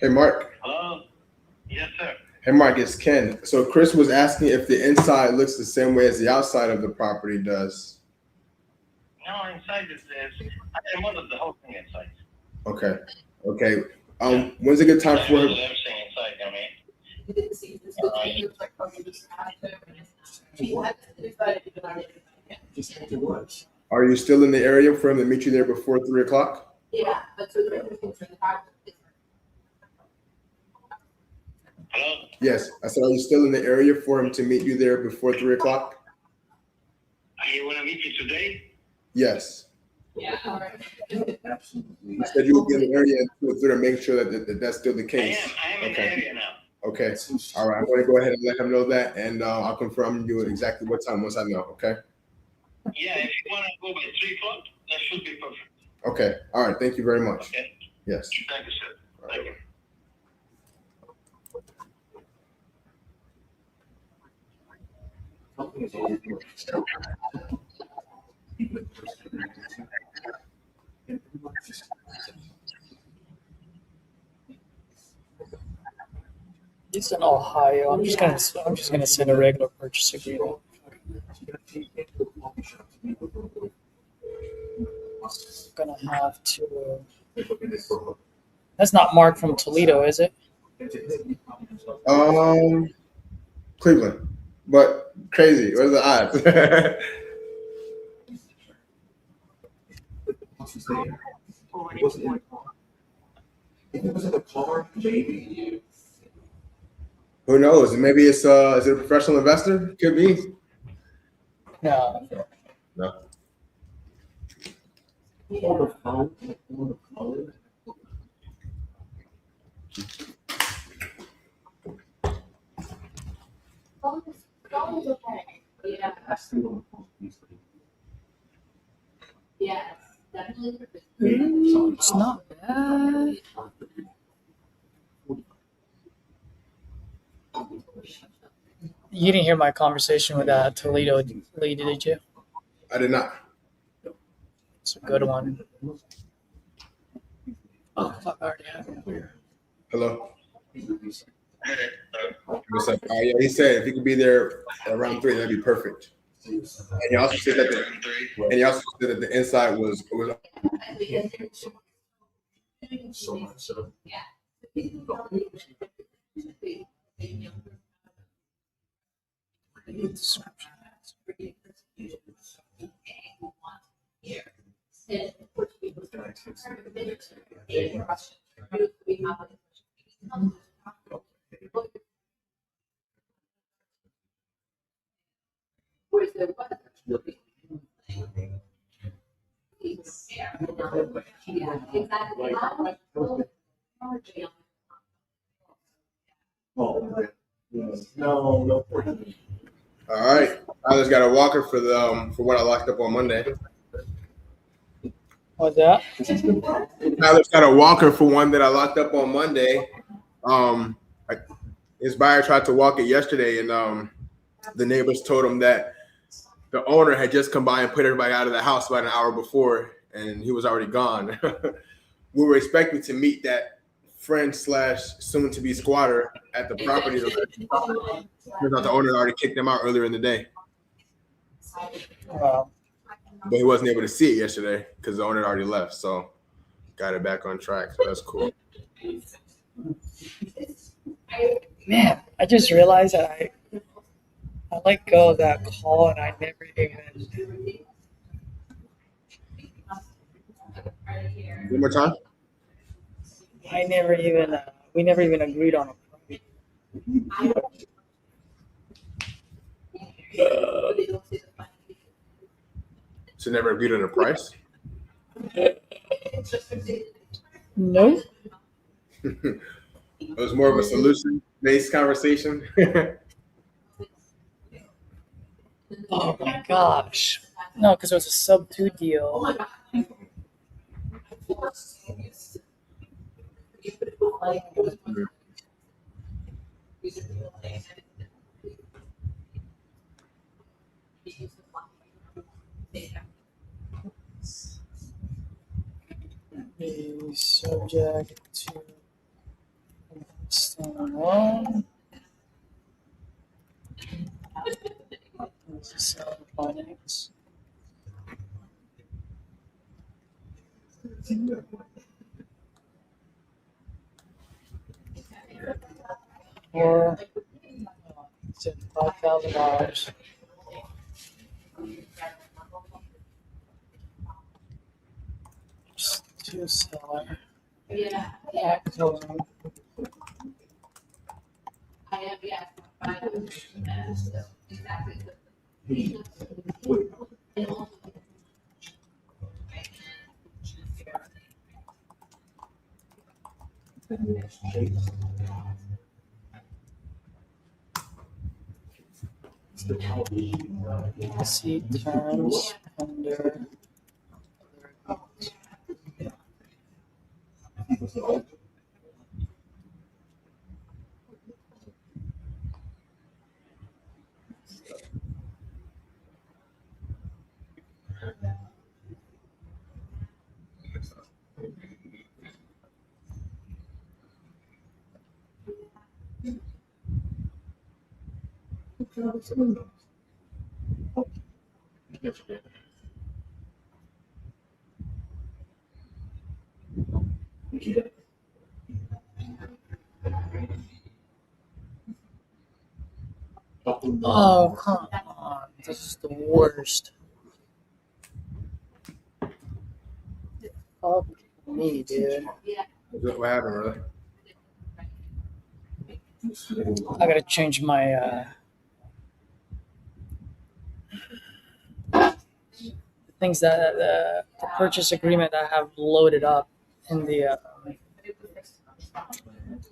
Hey, Mark. Hello? Yes, sir. Hey, Mark, it's Ken. So Chris was asking if the inside looks the same way as the outside of the property does. No, inside is I remodeled the whole thing inside. Okay. Okay. When's a good time I for remodeled him? everything inside, I mean. Are you still in the area for him to meet you there before 3 o'clock? Hello? Yes. I said, are you still in the area for him to meet you there before 3 o'clock? You want to meet me today? Yes. You said you would be in the area to make sure that that's still the case. I am in the area now. Okay. All right. I'm going to go ahead and let him know that, and I'll confirm you exactly what time once I know. Okay. Yeah, if you want to go by 3 o'clock, that should be perfect. Okay. All right. Thank you very much. Okay. Yes. Thank you, sir. Thank you. It's in Ohio. I'm just gonna send a regular purchase agreement. Gonna have to. That's not Mark from Toledo, is it? Cleveland, but crazy. What are the odds? Who knows? Maybe is it a professional investor? Could be. No. No. Yeah. Yes, definitely. It's not bad. You didn't hear my conversation with Toledo lady, did you? I did not. It's a good one. Oh, fuck, I already have it. Hello. What's up? Yeah, he said if he could be there around 3, that'd be perfect. And he also said that the inside was No. all right. I just got a walker for what I locked up on Monday. What's that? Tyler's got a walker for one that I locked up on Monday. His buyer tried to walk it yesterday, and the neighbors told him that the owner had just come by and put everybody out of the house about an hour before, and he was already gone. We were expecting to meet that friend / soon to be squatter at the property. Turns out the owner had already kicked them out earlier in the day. Wow. But he wasn't able to see it yesterday because the owner had already left. So got it back on track. So that's cool. Man, I just realized that I let go of that call and I never even. One more time. We never even agreed on a price. So never agreed on a price. No. It was more of a solution-based conversation. Oh my gosh. No, because it was a sub 2 deal. Be subject to Well, this is selling finance. Or it's at $5,000. Just to seller. Yeah, Act closing. I am, yeah. Exactly. See terms under. Oh, come on. This is the worst. Fuck me, dude. What happened, really? I gotta change my things that the purchase agreement that I have loaded up in the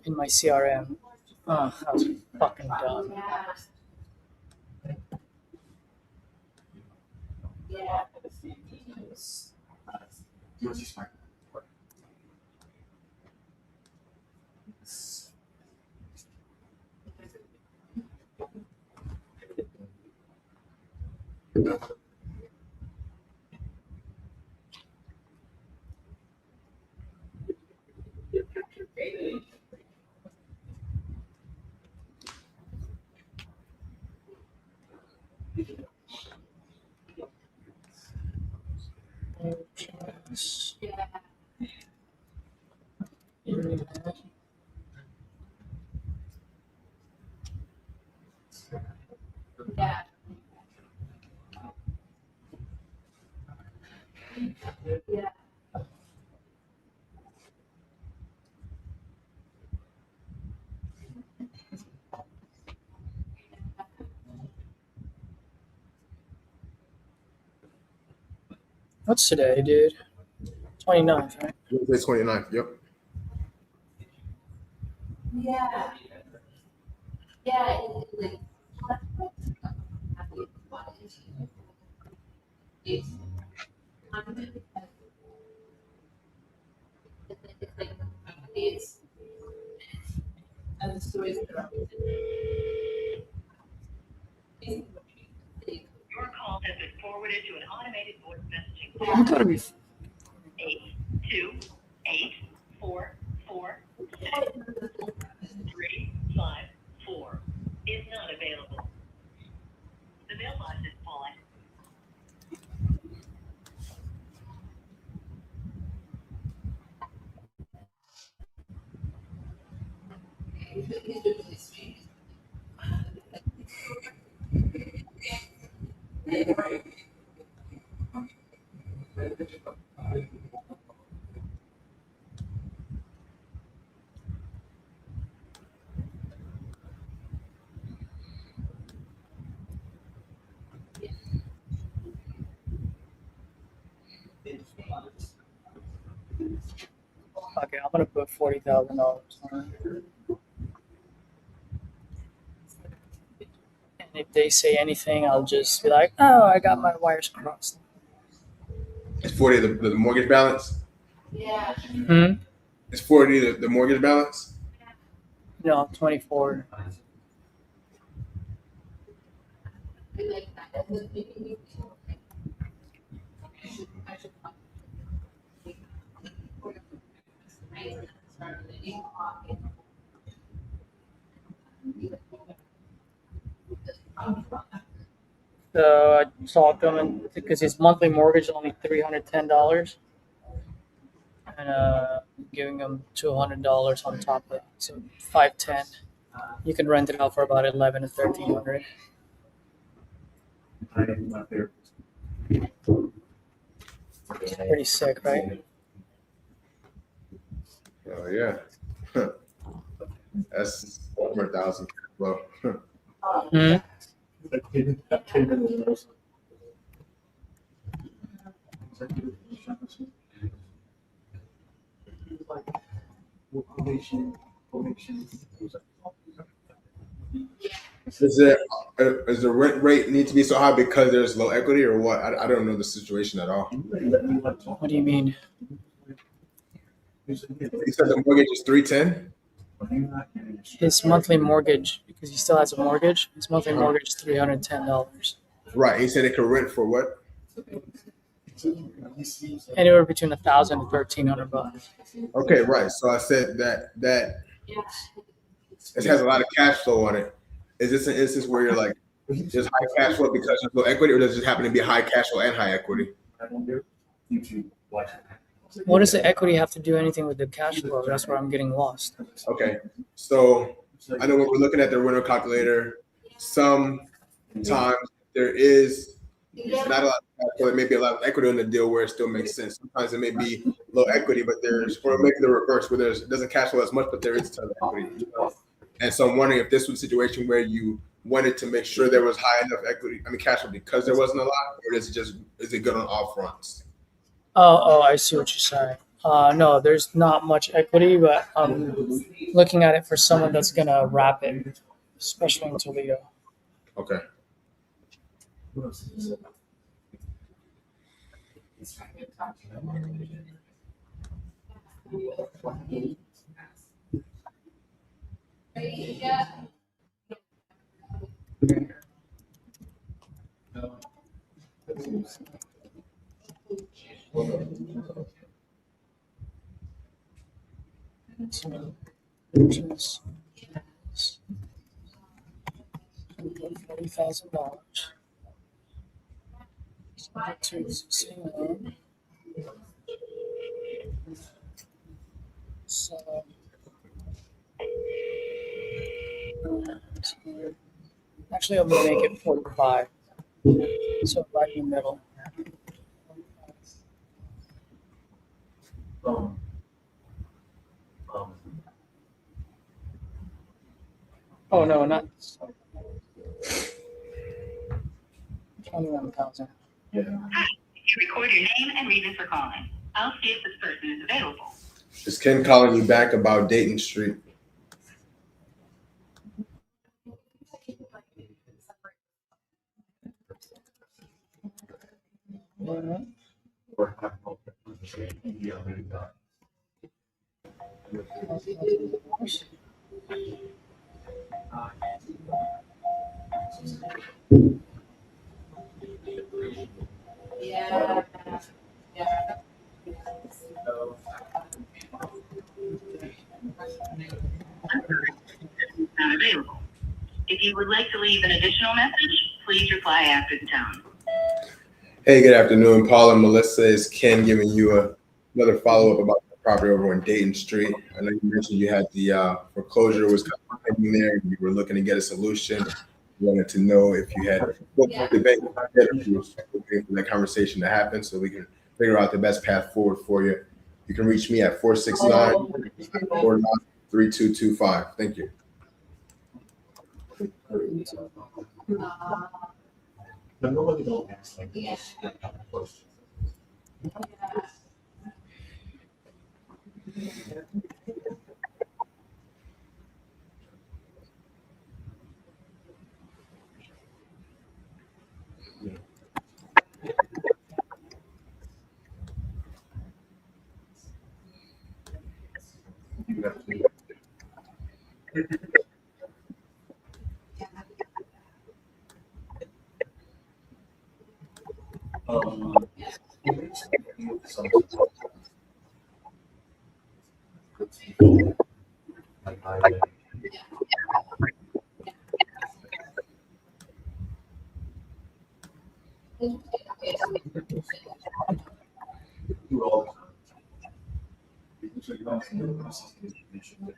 in my CRM. Oh, that was fucking dumb. Yeah. Yeah. What's today, dude? 29th, right? Wednesday 29th. Yep. Yeah. Yeah. It's and the stories that are Your call has been forwarded to an automated voice messaging You system. gotta be. 82846 is not available. The mailbox is full. Okay, I'm gonna put $40,000 on it. And if they say anything, I'll just be like, "Oh, I got my wires crossed." It's 40 the mortgage balance. yeah. Hmm. It's 40 the mortgage balance. No, 24. Like that. So I talked to him, and because his monthly mortgage is only $310, and giving him $200 on top of it, so $510. You can rent it out for about 11 to 1300. I am not there. Pretty sick, right? Oh yeah. That's over 1,000. Well, Hmm. is the rent rate need to be so high because there's low equity or what? I don't know the situation at all. What do you mean? You said the mortgage is 310. His monthly mortgage, because he still has a mortgage, his monthly mortgage is $310. Right. He said it could rent for what? Anywhere between 1,000 to 1,300 bucks. Okay, right. So I said that it has a lot of cash flow on it. Is this an instance where you're like, there's high cash flow because there's low equity, or does it just happen to be high cash flow and high equity? What does the equity have to do anything with the cash flow? That's where I'm getting lost. Okay. So I know when we're looking at the rental calculator, sometimes there is not a lot of cash flow. There may be a lot of equity on the deal where it still makes sense. Sometimes it may be low equity, but or maybe the reverse where it doesn't cash flow as much, but there is a ton of equity. And so I'm wondering if this was a situation where you wanted to make sure there was high enough equity, cash flow because there wasn't a lot, or is it good on all fronts? Oh, I see what you're saying. No, there's not much equity, but I'm looking at it for someone that's gonna wrap it, especially in Toledo. Okay. Purchase $40,000. Subject to existing loan. So, actually, I'm gonna make it 45. So right in the middle. Oh no, not 21,000. Hi, you record your name and reason for calling. I'll see if this person is available. Is Ken calling you back about Dayton Street? Yeah. Not available. If you would like to leave an additional message, please reply after the tone. Hey, good afternoon, Paul and Melissa. It's Ken giving you another follow-up about the property over on Dayton Street. I know you mentioned you had the foreclosure was kind of pending there, and you were looking to get a solution. Wanted to know if you had debate, if you were looking for that conversation to happen so we can figure out the best path forward for you. You can reach me at 469-449-3225. Thank you. Normally don't ask like Yeah. questions. Do all the time. So you don't see the process of information.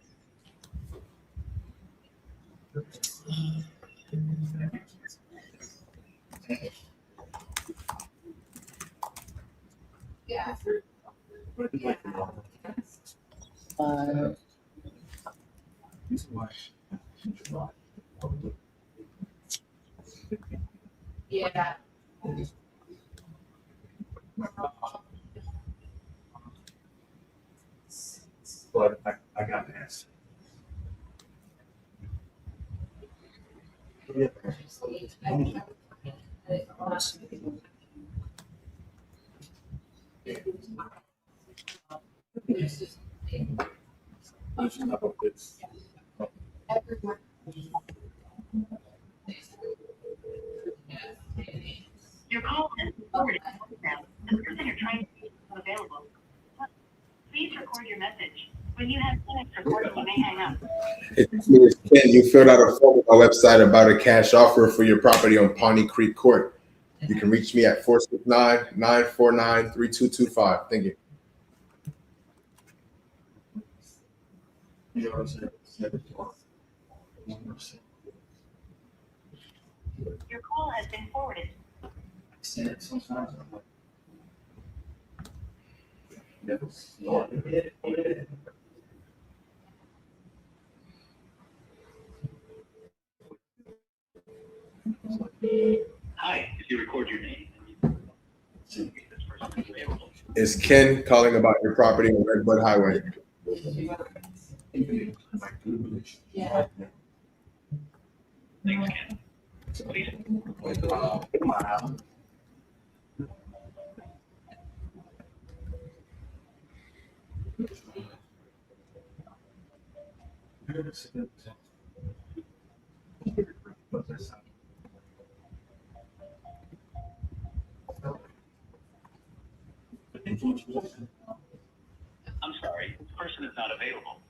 Yeah. Yeah. But I got to ask. Your call has been forwarded to voicemail. The person you're trying to reach is unavailable. Please record your message. When you have finished recording, you may hang up. It's me, it's Ken. You filled out a form on my website about a cash offer for your property on Pawnee Creek Court. You can reach me at 469-949-3225. Thank you. Your call has been forwarded. Hi, if you record your name, this person is available. It's Ken calling about your property on Redbud Highway. Yeah. Thanks, Ken. Please. I'm sorry, this person is not available.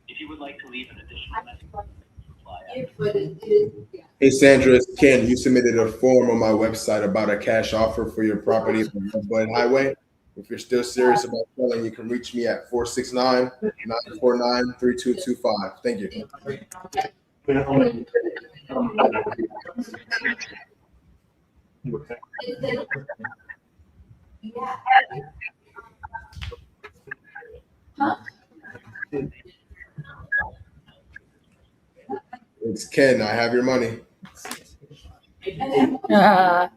If you would like to leave an additional message, reply after. Hey Sandra, it's Ken. You submitted a form on my website about a cash offer for your property on Redbud Highway. If you're still serious about selling, you can reach me at 469-949-3225. Thank you. Yeah. Huh? It's Ken. I have your money. I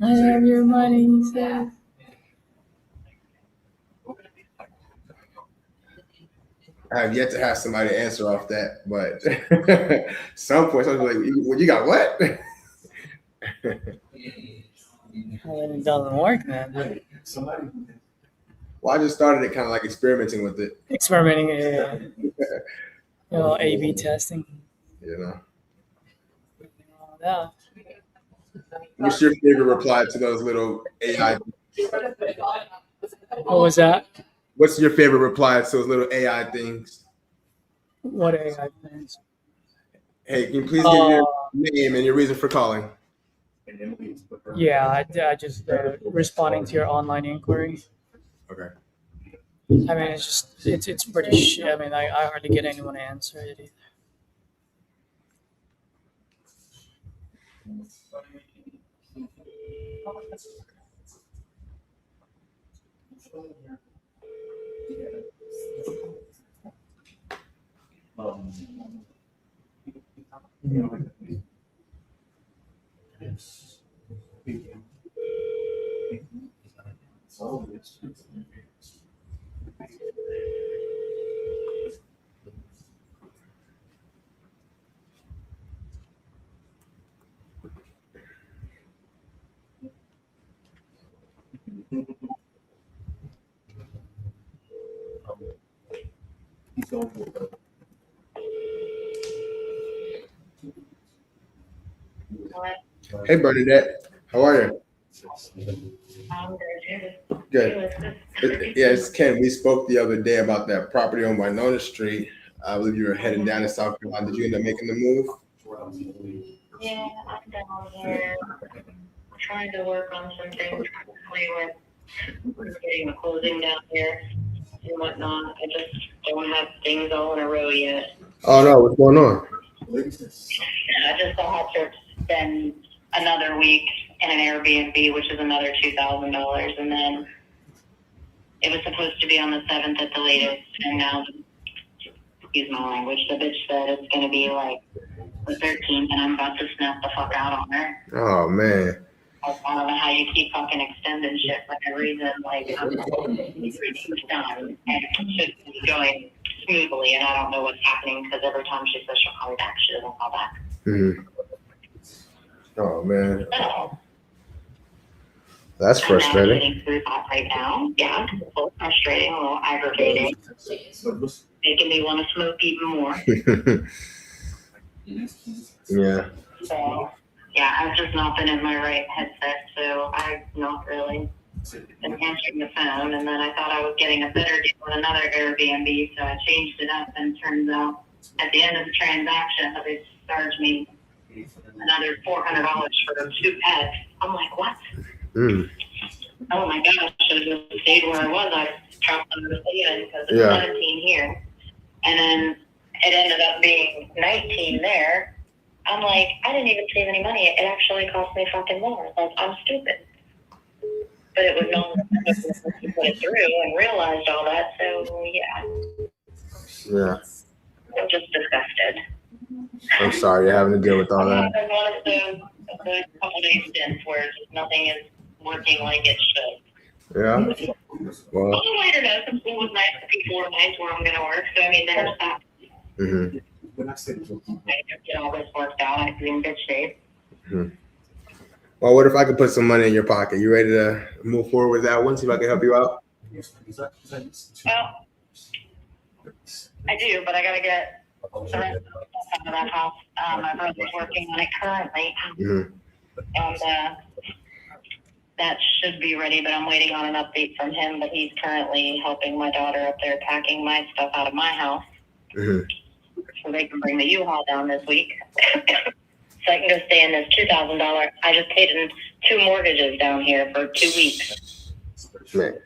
have your money, he said. I have yet to have somebody answer off that, but some point, I was like, well, you got what? Well, it doesn't work, man. Well, I just started it kind of like experimenting with it. Experimenting, A/B testing. You know. Yeah. What's your favorite reply to those little AI? What was that? What's your favorite reply to those little AI things? What AI things? Hey, can you please give your name and your reason for calling? Yeah, I just responding to your online inquiry. Okay. I mean, it's pretty shit. I mean, I hardly get anyone to answer it either. Hey, Bernadette. How are you? I'm Good. Yeah, it's Ken. We spoke the other day about that property on Winona Street. I believe you were heading down to South Carolina. Did you end up making the move? Yeah, I'm down here. trying to work on some things with getting the closing down here and whatnot. I just don't have things all in a row yet. Oh no, what's going on? I just have to spend another week in an Airbnb, which is another $2,000, and then it was supposed to be on the 7th at the latest, and now, excuse my language, the bitch said it's going to be like the 13th, and I'm about to snap the fuck out on her. Oh man. I don't know how you keep fucking extending shit for no reason. Like, I'm done, and it should be going smoothly, and I don't know what's happening because every time she says she'll call me back, she doesn't call back. Mm-hmm. Oh man. So, That's I'm frustrating. getting through that right now. Yeah, it's a little frustrating, a little aggravating, making me want to smoke even more. Yeah. So, yeah, I've just not been in my right headset, so I've not really been answering the phone. And then I thought I was getting a better deal on another Airbnb, so I changed it up. And turns out at the end of the transaction, they charged me another $400 for 2 pets. I'm like, what? Mm. Oh my gosh, I should have stayed where I was. I dropped them to stay in because it's 17 here. And then it ended up being 19 there. I'm like, I didn't even save any money. It actually cost me fucking more. Like, I'm stupid. But it was non-refundable to put it through and realized all that. So, Yeah. I'm just disgusted. I'm sorry you're having to deal with all that. I'm one of those couple days stints where just nothing is working like it should. Yeah. Well. On a lighter note, the school was nice. The people were nice where I'm going to work. So, I mean, there's that. Mm-hmm. I get all this worked out. I'm in good shape. Mm-hmm. Well, what if I could put some money in your pocket? You ready to move forward with that one? See if I can help you out? Well, I do, but I got to get the rest of the stuff out of that house. My brother's working on it currently. Mm-hmm. And that should be ready, but I'm waiting on an update from him. But he's currently helping my daughter up there packing my stuff out of my house. Mm-hmm. So they can bring the U-Haul down this week. So I can go stay in this $2,000. I just paid in 2 mortgages down here for 2 weeks. Man,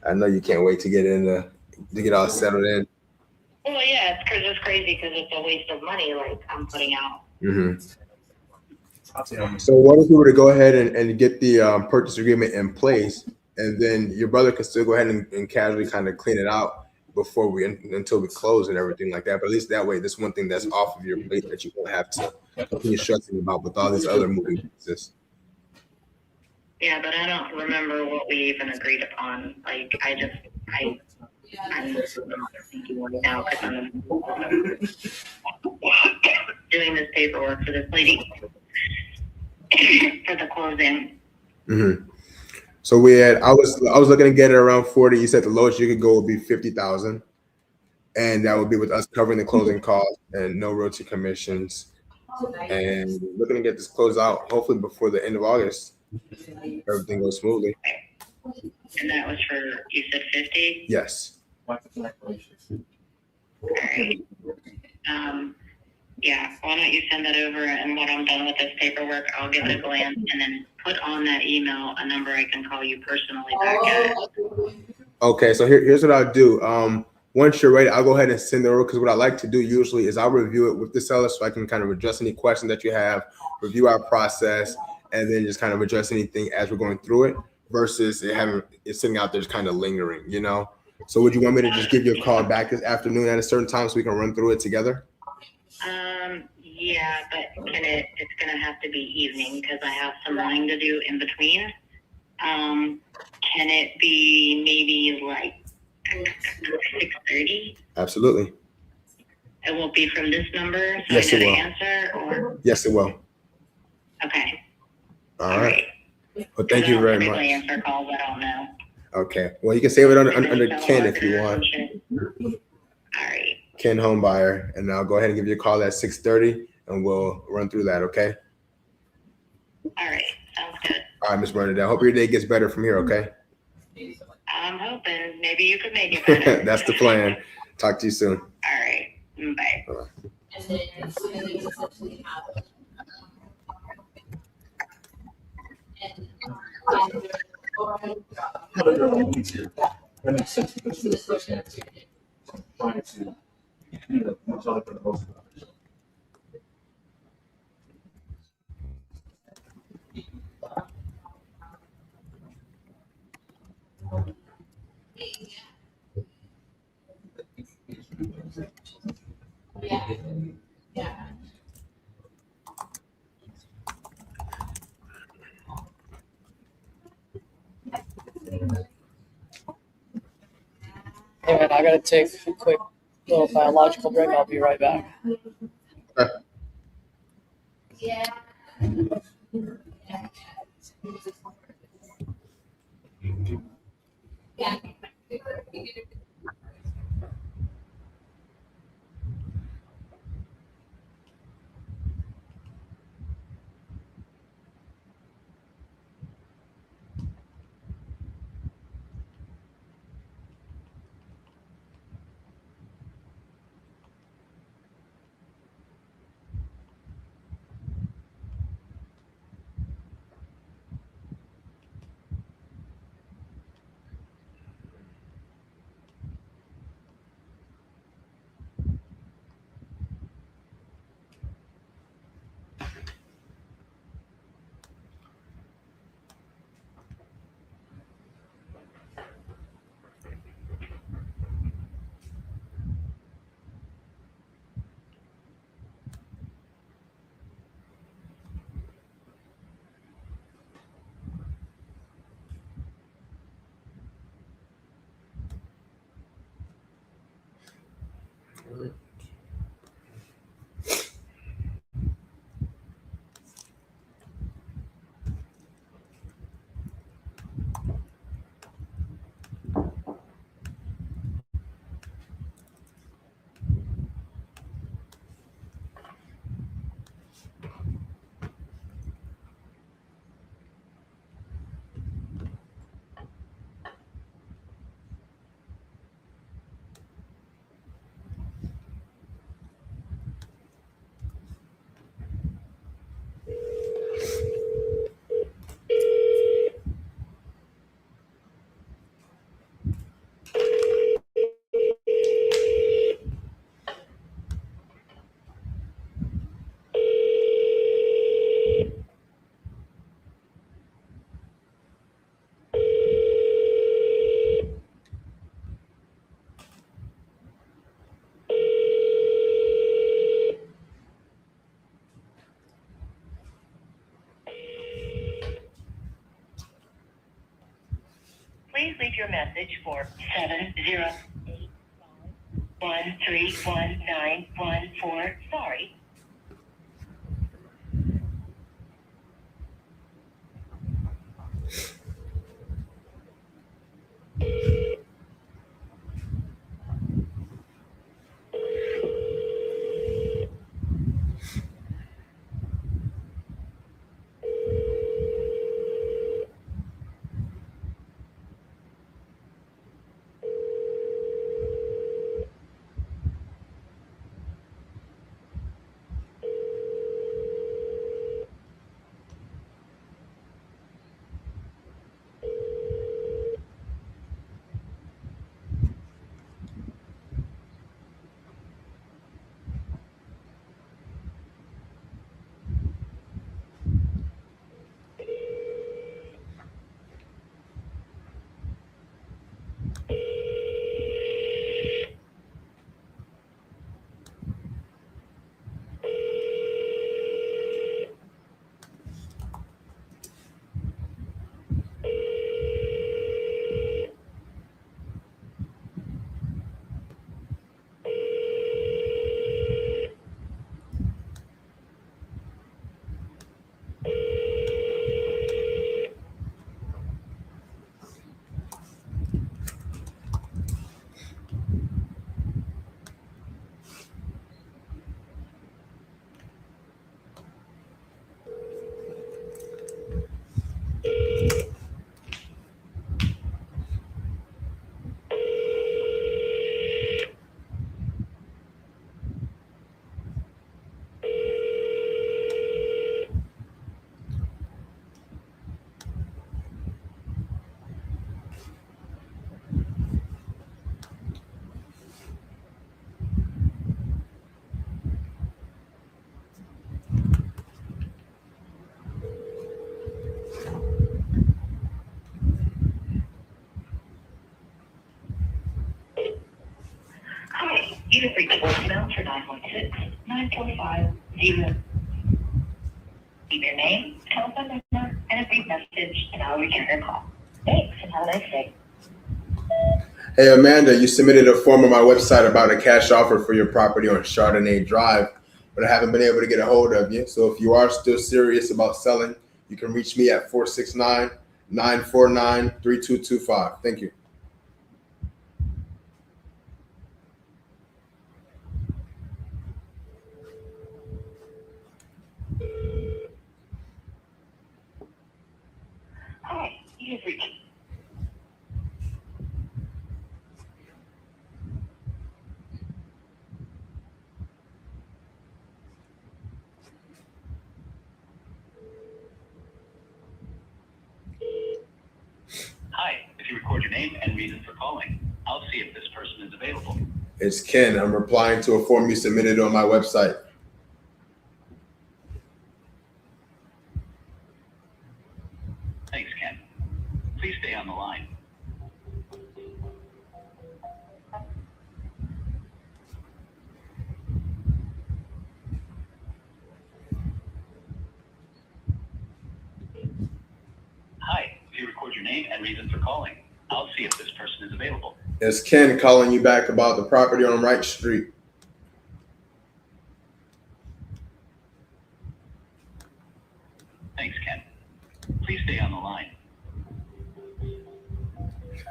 I know you can't wait to get all settled in. Well, yeah, it's crazy because it's a waste of money, like I'm putting out. Mm-hmm. So what if we were to go ahead and get the purchase agreement in place, and then your brother can still go ahead and casually kind of clean it out until we close and everything like that. But at least that way, this one thing that's off of your plate that you won't have to continue stressing about with all these other moving pieces. Yeah, but I don't remember what we even agreed upon. Like, I'm thinking right now because I'm doing this paperwork for this lady for the closing. Mm-hmm. So I was looking to get it around 40. You said the lowest you could go would be 50,000, and that would be with us covering the closing costs and no royalty commissions. And looking to get this closed out hopefully before the end of August. Everything goes smoothly. And that was for, you said 50? Yes. All right. Yeah, why don't you send that over, and when I'm done with this paperwork, I'll give it a glance and then put on that email a number I can call you personally back at. Okay, so here's what I'll do. Once you're ready, I'll go ahead and send it over, because what I like to do usually is I'll review it with the seller so I can kind of address any questions that you have, review our process, and then just kind of address anything as we're going through it, versus it sitting out there just kind of lingering, you know? So would you want me to just give you a call back this afternoon at a certain time so we can run through it together? Yeah, but it's gonna have to be evening because I have some running to do in between. Can it be maybe like 6:30? Absolutely. It won't be from this number, so Yes, I it know will. to answer, or? Yes, it will. Okay. All right. Well, thank you very much. I answer calls, I don't know. Okay. Well, you can save it under Ken if you want. All right. Ken Homebuyer, and I'll go ahead and give you a call at 6:30, and we'll run through that. Okay. All right. Sounds good. All right, Ms. Bernadette. I hope your day gets better from here. Okay. I'm hoping maybe you could make it better. That's the plan. Talk to you soon. All right. Bye. And then so they essentially have That makes sense because this person is trying to be the most other for the most of it. Hey man, I gotta take a quick little biological break. I'll be right back. Please leave your message for 708-131-914. Sorry. for 916-945-0. Leave your name, telephone number, and a brief message, and I'll return your call. Thanks, and have a nice day. Hey, Amanda, you submitted a form on my website about a cash offer for your property on Chardonnay Drive, but I haven't been able to get a hold of you. So if you are still serious about selling, you can reach me at 469-949-3225. Thank you. Hi, you've reached. Hi, if you record your name and reason for calling, I'll see if this person is available. It's Ken. I'm replying to a form you submitted on my website. Thanks, Ken. Please stay on the line. Hi, if you record your name and reason for calling, I'll see if this person is available. It's Ken calling you back about the property on Wright Street. Thanks, Ken. Please stay on the line.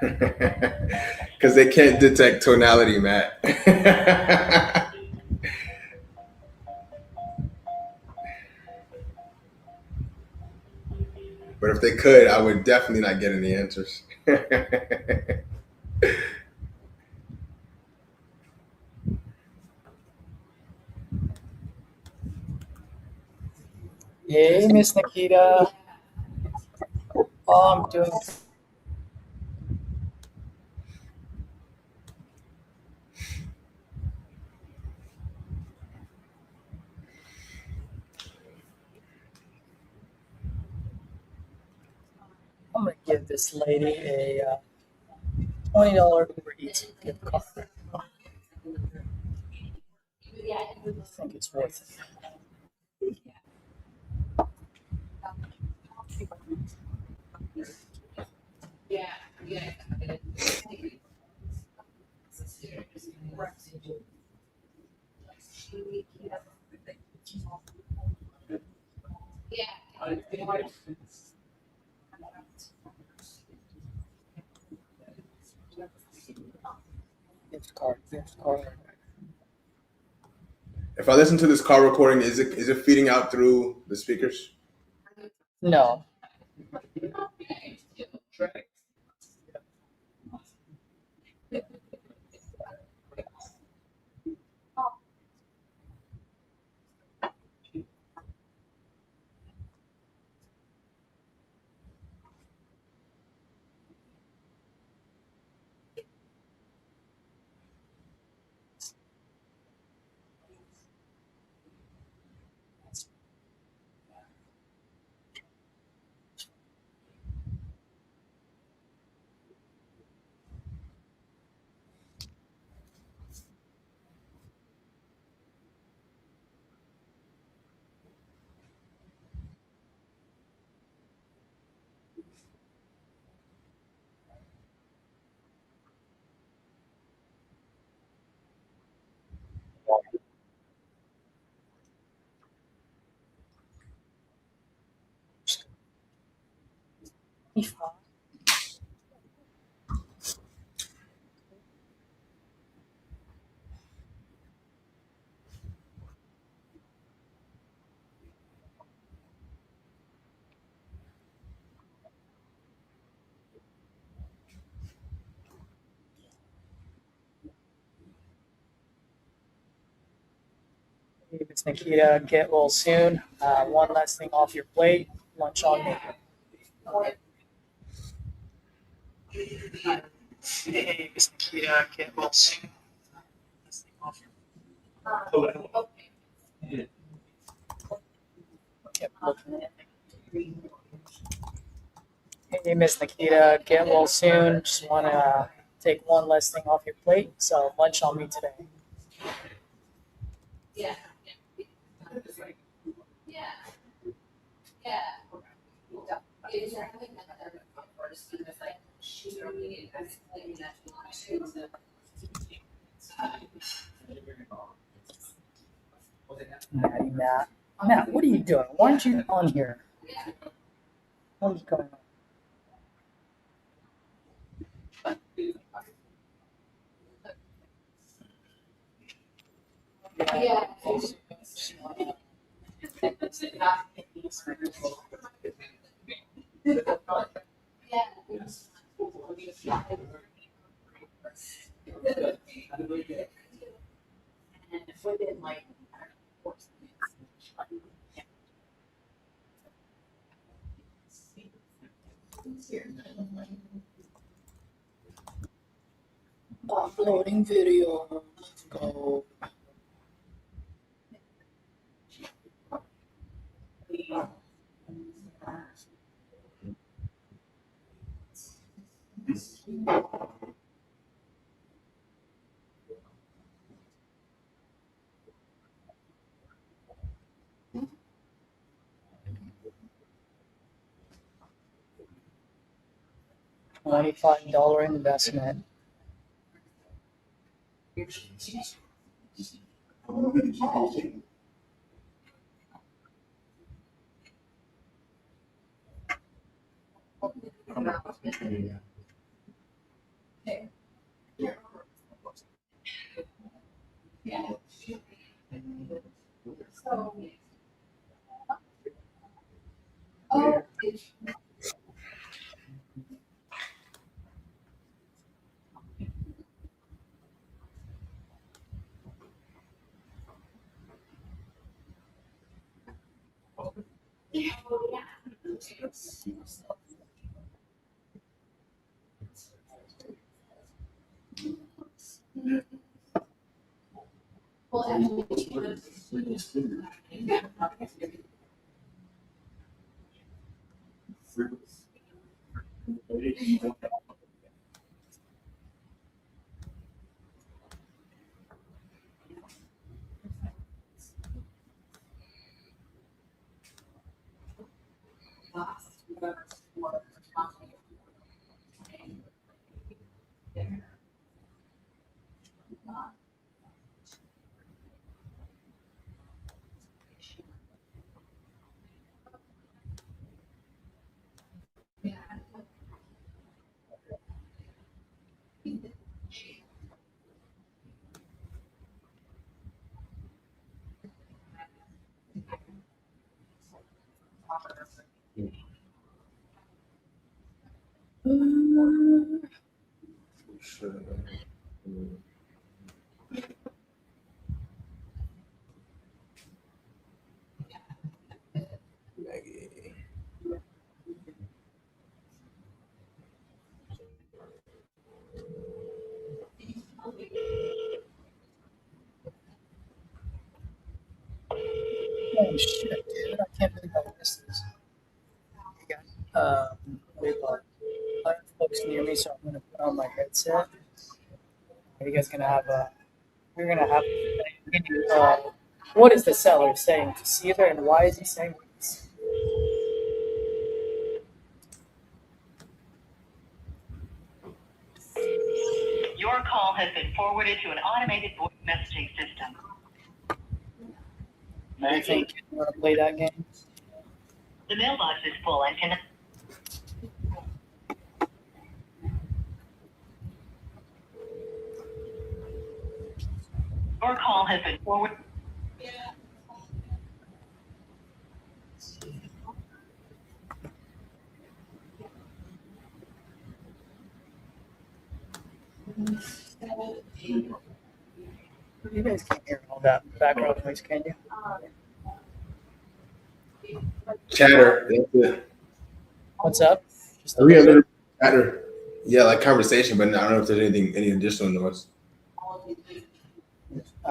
Because they can't detect tonality, Matt. But if they could, I would definitely not get any answers. Hey, Miss Nikita. I'm doing. I'm gonna give this lady a $20 Uber Eats gift card. I think it's worth it. Gift card. If I listen to this call recording, is it feeding out through the speakers? No. Hey, Miss Nikita, get well soon. One last thing off your plate. Lunch on me. Hey, Miss Nikita, get well soon. Last thing off your plate. Kept looking at me. Hey, Miss Nikita, get well soon. Just want to take one less thing off your plate. So lunch on me today. Yeah. Yeah. Yeah. It's having that first, and it's like, she's really, that's like, Matt, what are you doing? Why aren't you on here? What's going on? Yeah. Uploading video. Let's go. $25 investment. Maggie. Oh shit, dude! I can't believe I missed this. We got we got other folks near me, so I'm gonna put on my headset. You guys gonna have a? We're gonna have. What is the seller saying to Caesar, and why is he saying this? Your call has been forwarded to an automated voice messaging system. Do you think you want to play that game? The mailbox is full and cannot. Your call has been forwarded. You guys can't hear all that background noise, can you? Chatter. That's it. What's up? Just a We have little bit. chatter. Yeah, like conversation, but I don't know if there's any additional noise. All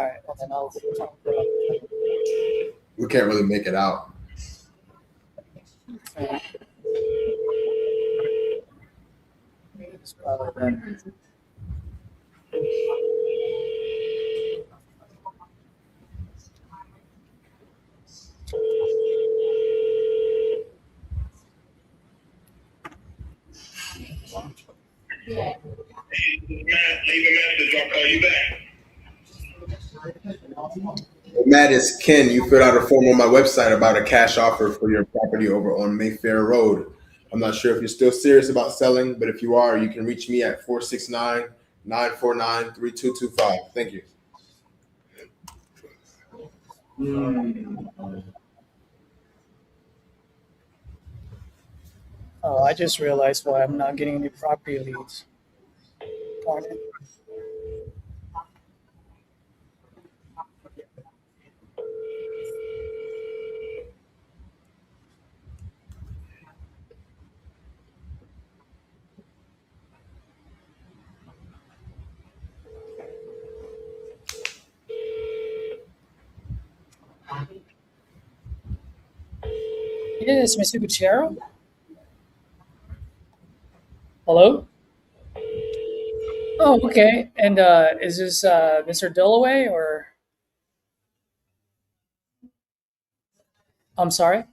right. Well, then I'll We can't really make it out. It's probably better. Matt, leave a message. I'll call you back. Matt, is Ken. You filled out a form on my website about a cash offer for your property over on Mayfair Road. I'm not sure if you're still serious about selling, but if you are, you can reach me at 469-949-3225. Thank you. Oh, I just realized why I'm not getting any property leads. Darn it. Yes, Mr. Gutierrez? Hello? Oh, okay. And is this Mr. Dillaway or? I'm sorry?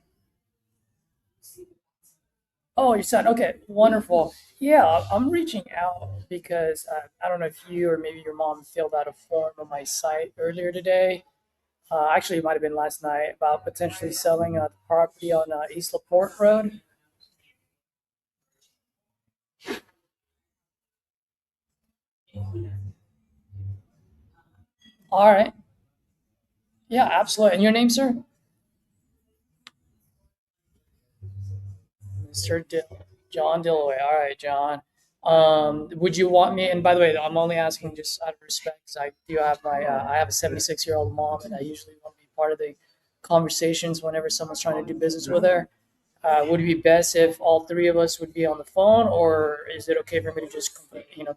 Oh, your son. Okay, wonderful. Yeah, I'm reaching out because I don't know if you or maybe your mom filled out a form on my site earlier today. Actually, it might have been last night about potentially selling the property on East Laporte Road. All right. Yeah, absolutely. And your name, sir? Mr. John Dillaway. All right, John. Would you want me? And by the way, I'm only asking just out of respect because I do have I have a 76-year-old mom, and I usually want to be part of the conversations whenever someone's trying to do business with her. Would it be best if all three of us would be on the phone, or is it okay for me to just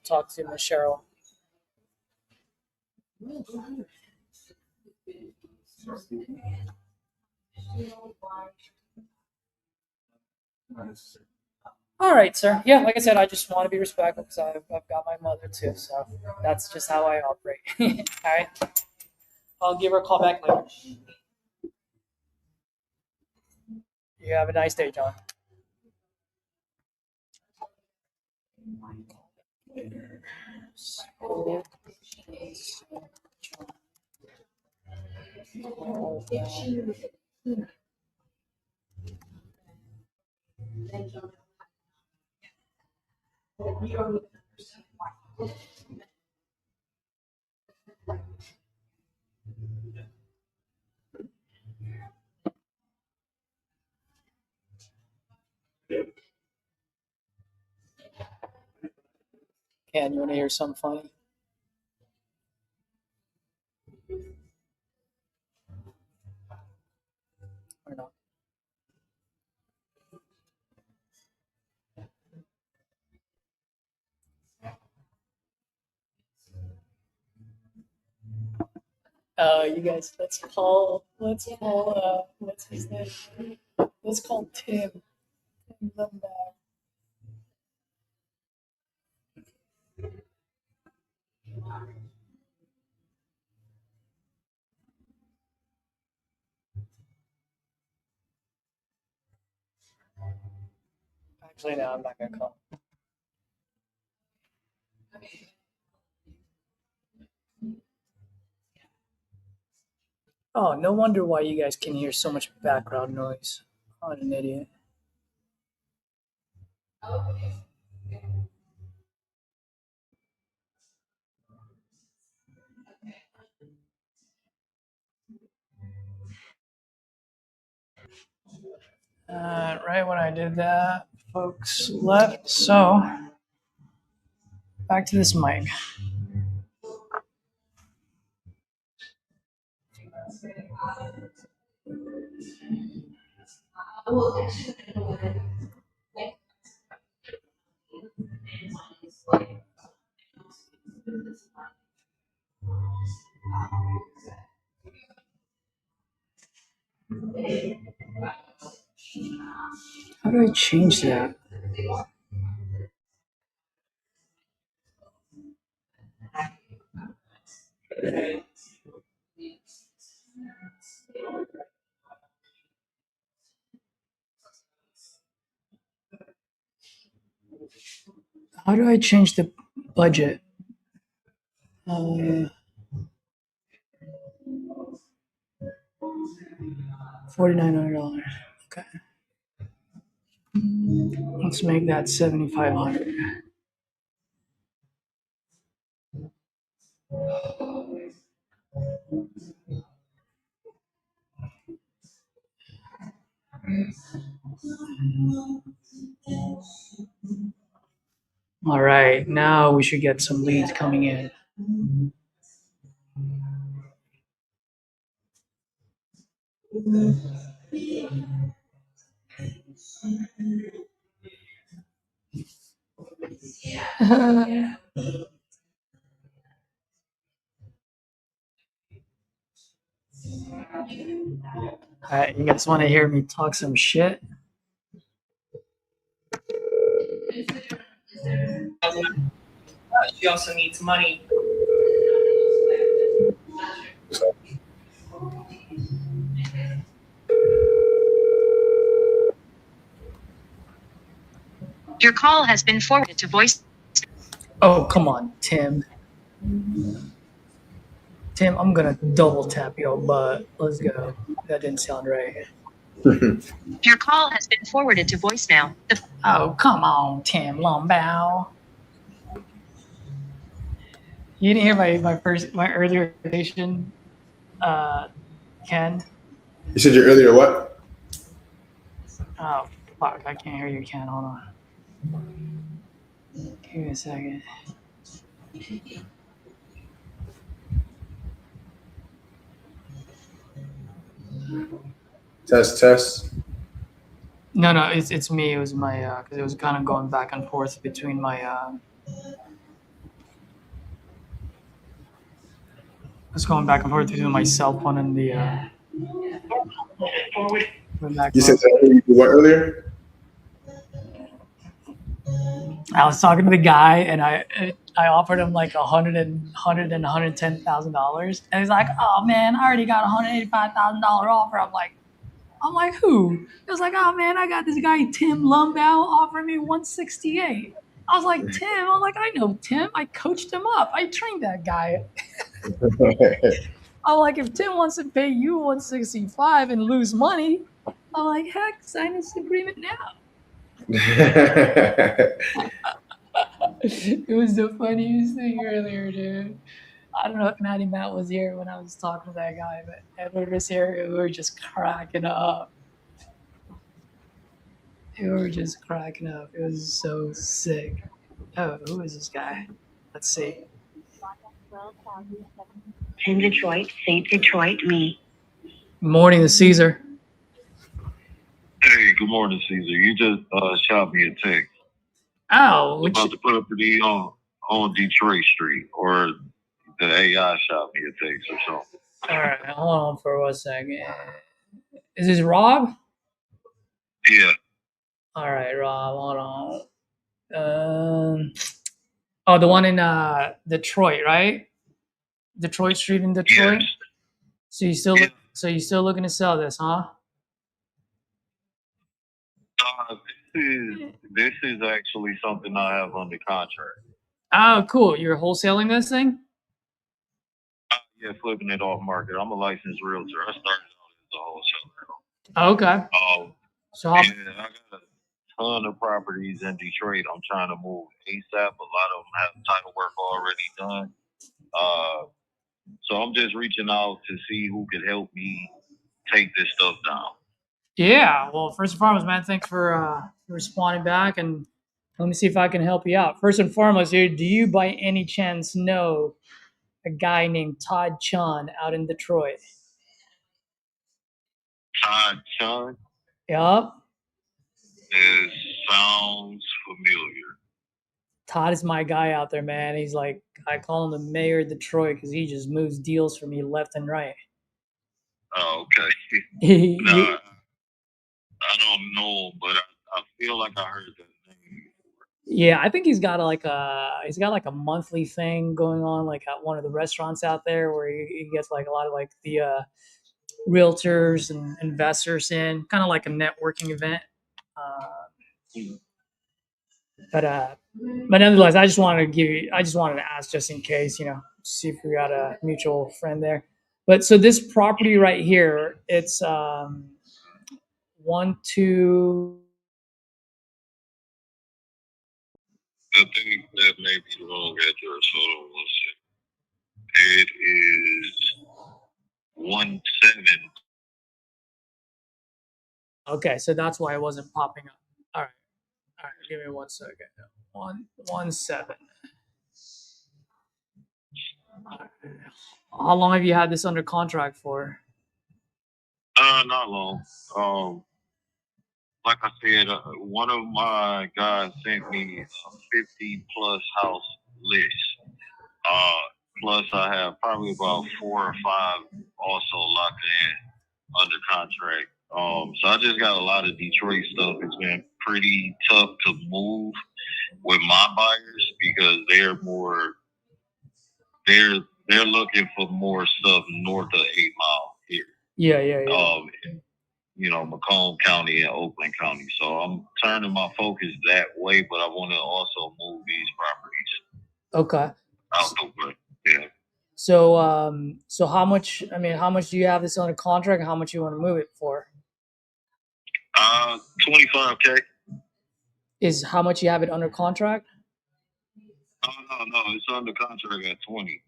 talk to Miss Cheryl? All right, sir. Yeah, like I said, I just want to be respectful because I've got my mother too, so that's just how I operate. All right, I'll give her a call back later. You have a nice day, John. Ken, you want to hear something funny? Or not? You guys, let's call, what's his name? Let's call Tim. Tim Lemberg. Actually, no, I'm not gonna call. Oh, no wonder why you guys can hear so much background noise. I'm an idiot. Right when I did that, folks left. So back to this mic. How do I change that? How do I change the budget? $4,900. Okay. Let's make that 7,500. All right, now we should get some leads coming in. All right, you guys want to hear me talk some shit? She also needs money. Your call has been forwarded to voice. Oh, come on, Tim. Tim, I'm gonna double tap your butt. Let's go. That didn't sound right. Your call has been forwarded to voicemail. Oh, come on, Tim Lumbow. You didn't hear my earlier relation, Ken? You said your earlier what? Oh, fuck, I can't hear you, Ken. Hold on. Give me a second. Test. No, it's me. It was my, because it was kind of going back and forth between my, cell phone and the, You said what earlier? I was talking to the guy and I offered him like $110,000, and he's like, "Oh man, I already got $185,000 offer." I'm like, who? He was like, "Oh man, I got this guy Tim Lumbow offering me $168." I was like, Tim. I'm like, I know Tim. I coached him up. I trained that guy. I'm like, if Tim wants to pay you $165 and lose money, I'm like, heck, sign this agreement now. It was the funniest thing earlier, dude. I don't know if Matty Matt was here when I was talking to that guy, but Edward was here. We were just cracking up. It was so sick. Oh, who is this guy? Let's see. In Detroit, St. Detroit, me. Morning, the Caesar. Hey, good morning, Caesar. You just shot me a text. Oh, About the property on Detroit Street, or the AI shot me a text or something. all right. Hold on for 1 second. Is this Rob? Yeah. All right, Rob. Hold on. Oh, the one in Detroit, right? Detroit Street in Detroit. Yes. So you still looking to sell this, huh? This is actually something I have under contract. Oh, cool. You're wholesaling this thing? Yeah, flipping it off market. I'm a licensed realtor. I started out as a wholesaler. Oh, okay. So I got a ton of properties in Detroit. I'm trying to move ASAP. A lot of them have title work already done. So I'm just reaching out to see who could help me take this stuff down. yeah. Well, first and foremost, man, thanks for responding back, and let me see if I can help you out. First and foremost, here, do you by any chance know a guy named Todd Chun out in Detroit? Todd Chun? Yup. It sounds familiar. Todd is my guy out there, man. He's like, I call him the mayor of Detroit because he just moves deals for me left and right. Oh, okay. No, I don't know, but I feel like I heard that name. Yeah, I think he's got like a monthly thing going on, like at one of the restaurants out there, where he gets like a lot of like the realtors and investors in, kind of like a networking event. But But nonetheless, I just wanted to ask just in case, see if we got a mutual friend there. But so this property right here, it's one, two. I think that may be the wrong address. Hold on 1 second. It is 17. Okay, so that's why it wasn't popping up. All right, give me 1 second. 117. How long have you had this under contract for? Not long. Like I said, one of my guys sent me a 50 plus house list. Plus, I have probably about 4 or 5 also locked in under contract. So I just got a lot of Detroit stuff. It's been pretty tough to move with my buyers because they're looking for more stuff north of 8 Mile here. Yeah. Macomb County and Oakland County. So I'm turning my focus that way, but I want to also move these properties Okay. out the way. Yeah. So how much? I mean, how much do you have this under contract? And how much you want to move it for? 25K. Is how much you have it under contract? No, it's under contract at 20.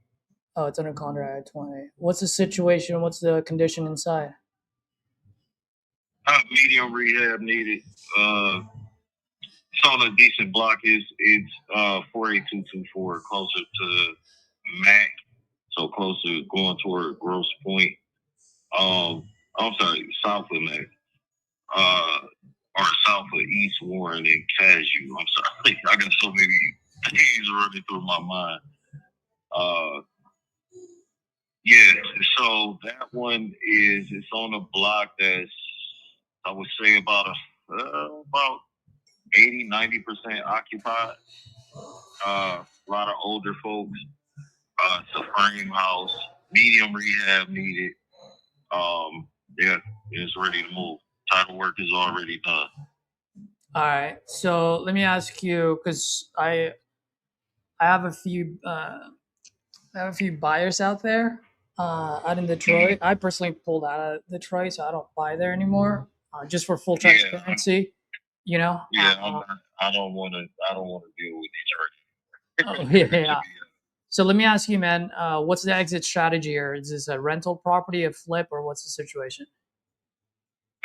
Oh, it's under contract at 20. What's the situation? What's the condition inside? Medium rehab needed. It's on a decent block. It's 48224, closer to Mac, so closer going toward Grosse Point. I'm sorry, south of Mac. Or south of East Warren and Cashew. I'm sorry, I got so many things running through my mind. Yeah, so that one it's on a block that's, I would say, about 80-90% occupied. A lot of older folks. It's a frame house, medium rehab needed. Yeah, it's ready to move. Title work is already done. All right. So let me ask you, because I have a few buyers out there out in Detroit. I personally pulled out of Detroit, so I don't buy there anymore. Just for full transparency, Yeah, I don't want to deal with Detroit. Oh, yeah. So let me ask you, man, what's the exit strategy here? Is this a rental property, a flip, or what's the situation?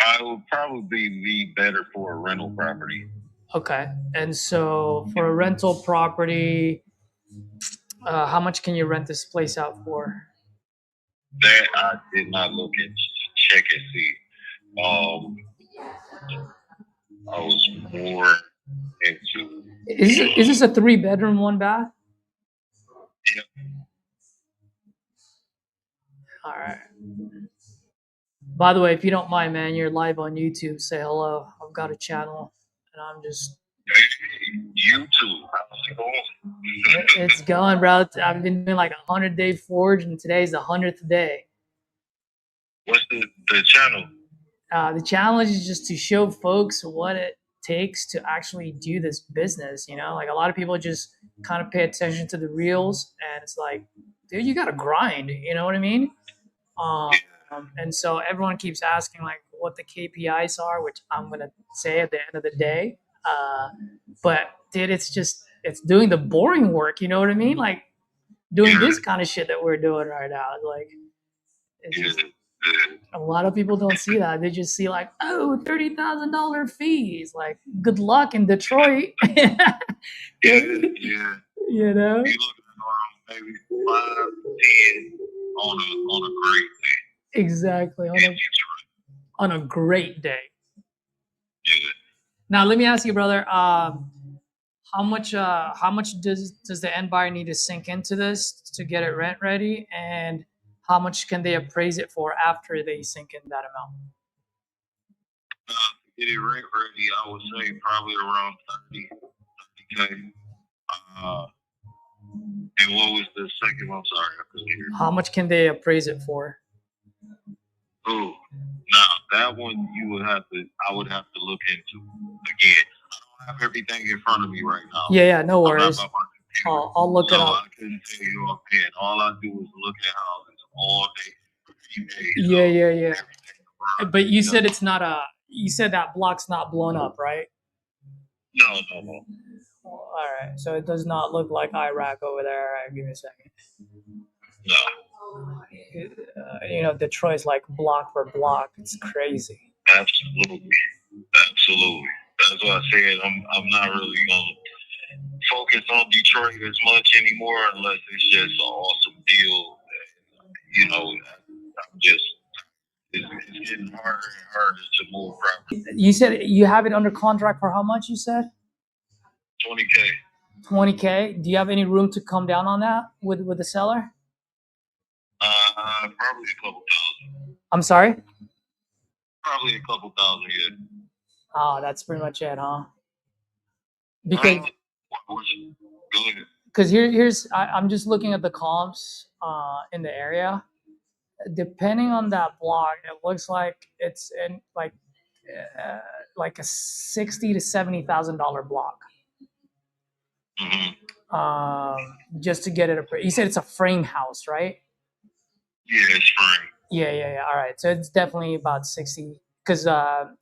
I would probably be better for a rental property. Okay. And so for a rental property, how much can you rent this place out for? That I did not look at check and see. I was more into. Is this a 3-bedroom, 1 bath? Yep. All right. By the way, if you don't mind, man, you're live on YouTube. Say hello. I've got a channel, and I'm just. Hey, YouTube. How's it going? It's going, bro. I've been doing like 100-day forge, and today's the 100th day. What's the channel? The challenge is just to show folks what it takes to actually do this business. Like a lot of people just kind of pay attention to the reels, and it's like, dude, you got to grind. You know what I mean? And so everyone keeps asking like what the KPIs are, which I'm gonna say at the end of the day. But dude, it's doing the boring work. You know what I mean? Like doing this kind of shit that we're doing right now. Like it's just, a lot of people don't see that. They just see like, oh, $30,000 fees. Like, good luck in Detroit. Yeah. You know. You looking around maybe 5, 10 on a great day. Exactly, on a great day. Yeah. Now let me ask you, brother. How much does the end buyer need to sink into this to get it rent ready, and how much can they appraise it for after they sink in that amount? To get it rent ready, I would say probably around 30K. And what was the second one? I'm sorry, I couldn't hear. How much can they appraise it for? Oh, now that one I would have to look into. Again, I don't have everything in front of me right now. Yeah, no I'm not worries. by my computer, I'll look it so up. I couldn't tell you offhand. All I do is look at houses all day, every day. Yeah, yeah, yeah. Everything around But you me. said it's not you said that block's not blown up, right? No. All right, so it does not look like Iraq over there. All right, give me a second. No. You know, Detroit's like block for block. It's crazy. Absolutely. That's why I said I'm not really gonna focus on Detroit as much anymore unless it's just an awesome deal. You know, I'm just it's getting harder and harder to move property. You said you have it under contract for how much? You said 20K. 20K. Do you have any room to come down on that with the seller? Probably a couple thousand. I'm sorry. Probably a couple thousand, yeah. Oh, that's pretty much it, huh? Because Go ahead. here's I'm just looking at the comps in the area. Depending on that block, it looks like it's in like a $60,000 to $70,000 block. Mm-hmm. Just to get it. You said it's a frame house, right? Yeah, it's frame. Yeah. All right, so it's definitely about 60. Because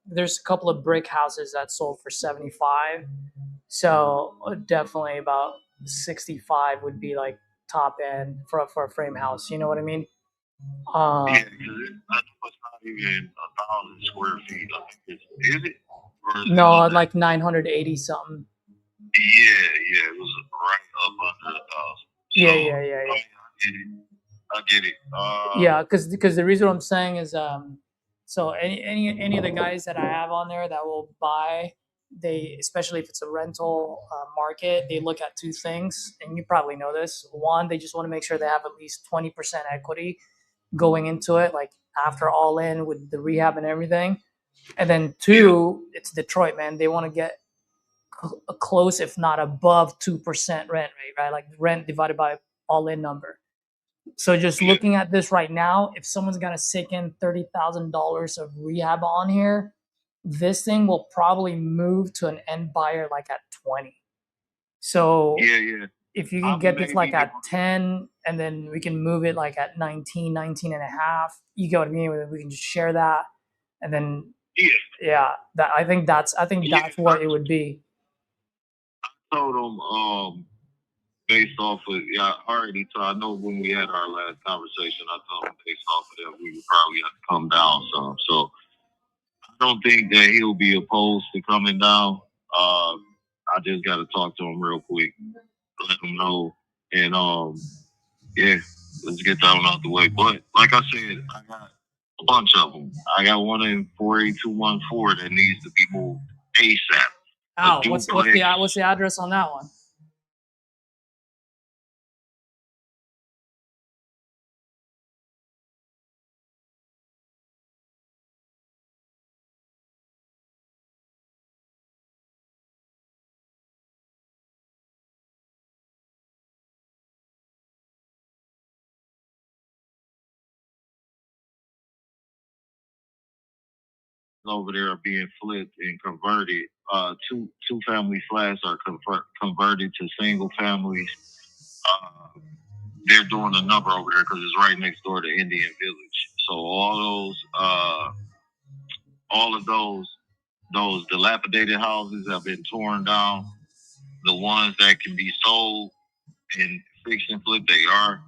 there's a couple of brick houses that sold for 75, so definitely about 65 would be like top end for a frame house. You know what I mean? Yeah, because I know it's not even 1,000 square feet. I think is it? Or is no, it like 980 something. Yeah, it was right up under 1,000. So, Yeah. I get it. Yeah, because the reason I'm saying is so any of the guys that I have on there that will buy, they, especially if it's a rental market, they look at two things, and you probably know this. One, they just want to make sure they have at least 20% equity going into it, like after all in with the rehab and everything. And then two, it's Detroit, man. They want to get close, if not above 2% rent rate, right? Like rent divided by all in number. So just looking at this right now, if someone's gonna sink in $30,000 of rehab on here, this thing will probably move to an end buyer like at 20. So if you can get this like at 10, and then we can move it like at 19 and a half, you get what I mean? We can just share that, and then that I think that's what it would be. I told them based off of I already told. I know when we had our last conversation, I told him based off of that we would probably have to come down some. So I don't think that he'll be opposed to coming down. I just got to talk to him real quick, let him know, and let's get that one out the way. But like I said, I got a bunch of them. I got one in 48214 that needs to be moved ASAP. Oh, what's the address on that one? Over there are being flipped and converted. Two family flats are converted to single families. They're doing a number over there because it's right next door to Indian Village. So all of those dilapidated houses have been torn down. The ones that can be sold and fix and flip, they are.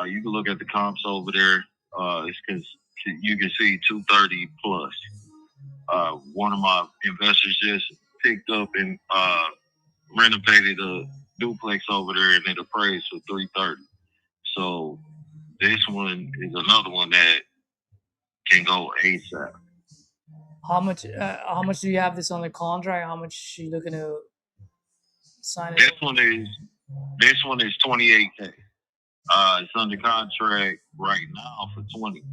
You can look at the comps over there. It's because you can see 230 plus. One of my investors just picked up and renovated a duplex over there, and it appraised for 330. So this one is another one that can go ASAP. How much do you have this on the contract? How much are you looking to sign it? This one is 28K. It's under contract right now for 20.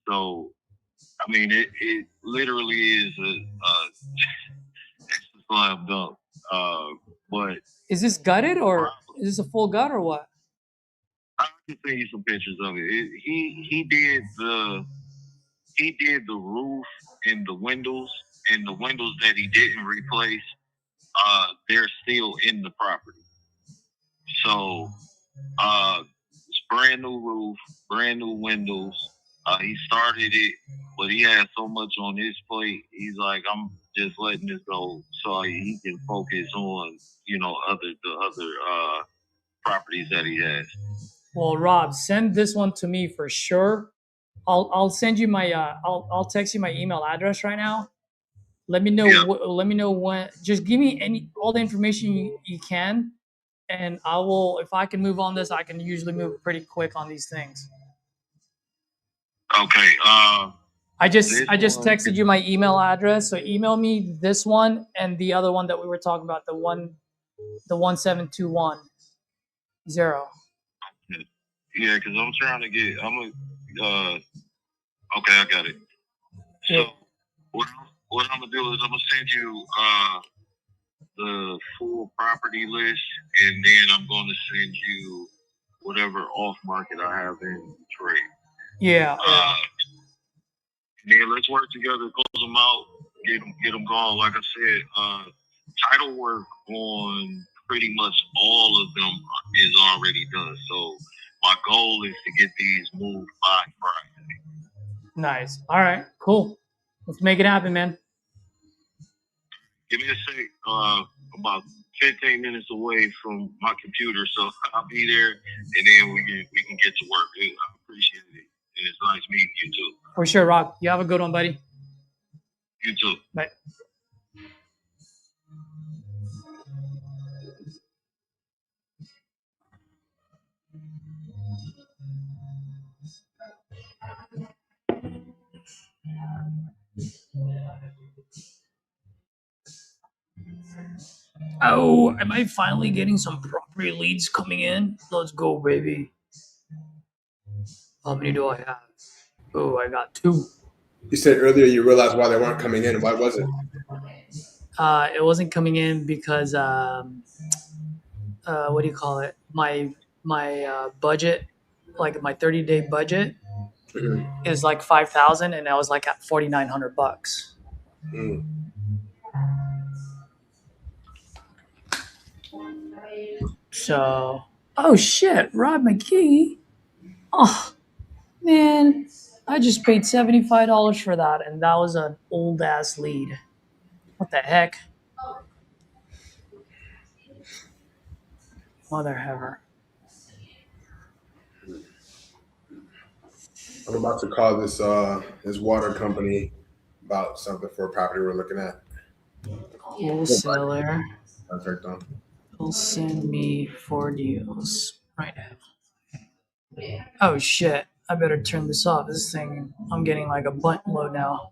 So I mean, it literally is a slam dunk. But is this gutted or is this a full gut or what? I can send you some pictures of it. He did the roof and the windows and the windows that he didn't replace, they're still in the property. So it's brand new roof, brand new windows. He started it, but he had so much on his plate. He's like, I'm just letting this go so he can focus on, the other properties that he has. Well, Rob, send this one to me for sure. I'll send you my I'll text you my email address right now. Let me know. Yeah. Let me know when. Just give me all the information you can, and I will. If I can move on this, I can usually move pretty quick on these things. Okay. I just texted you my email address, so email me this one and the other one that we were talking about, the 17210. Yeah, because I'm trying to get. Okay, I got it. So what I'm gonna do is I'm gonna send you the full property list, and then I'm gonna send you whatever off market I have in trade. Yeah. Yeah, let's work together, close them out, get them going. Like I said, title work on pretty much all of them is already done. So my goal is to get these moved by Friday. Nice. All right. Cool. Let's make it happen, man. Give me a sec. About 15 minutes away from my computer, so I'll be there, and then we can get to work. I appreciate it, and it's nice meeting you too. For sure, Rob. You have a good one, buddy. You too. Bye. Oh, am I finally getting some property leads coming in? Let's go, baby. How many do I have? Oh, I got 2. You said earlier you realized why they weren't coming in. Why was it? It wasn't coming in because what do you call it? My budget, like my 30-day budget, is like 5,000, and I was like at $4,900. Mm. So, oh shit, Rob McKee. Oh man, I just paid $75 for that, and that was an old ass lead. What the heck? Mother ever. I'm about to call this water company about something for a property we're looking at. Wholesaler Perfecto. will send me 4 deals right now. Oh shit, I better turn this off. This thing, I'm getting like a butt load now.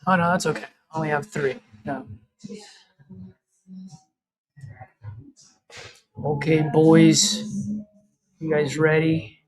Oh no, that's okay. I only have 3. No. Okay, boys. You guys ready?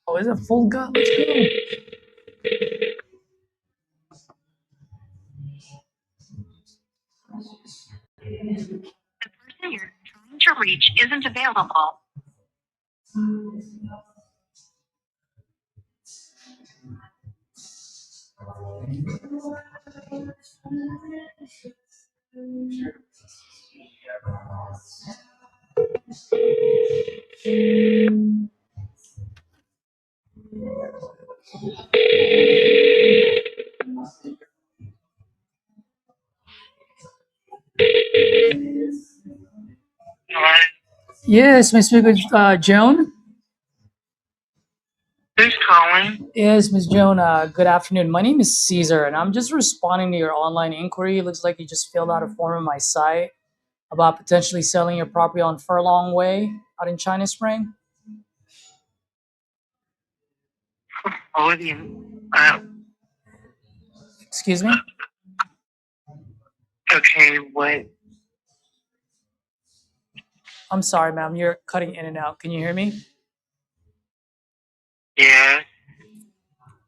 Oh, is it full gut? Let's go. The person you're trying to reach isn't available. Yes, may I speak with Joan? Who's calling? Yes, Ms. Joan. Good afternoon. My name is Caesar, and I'm just responding to your online inquiry. It looks like you just filled out a form on my site about potentially selling your property on Furlong Way out in China Spring? What do you, Excuse me? okay, what, I'm sorry, ma'am. You're cutting in and out. Can you hear me? yeah,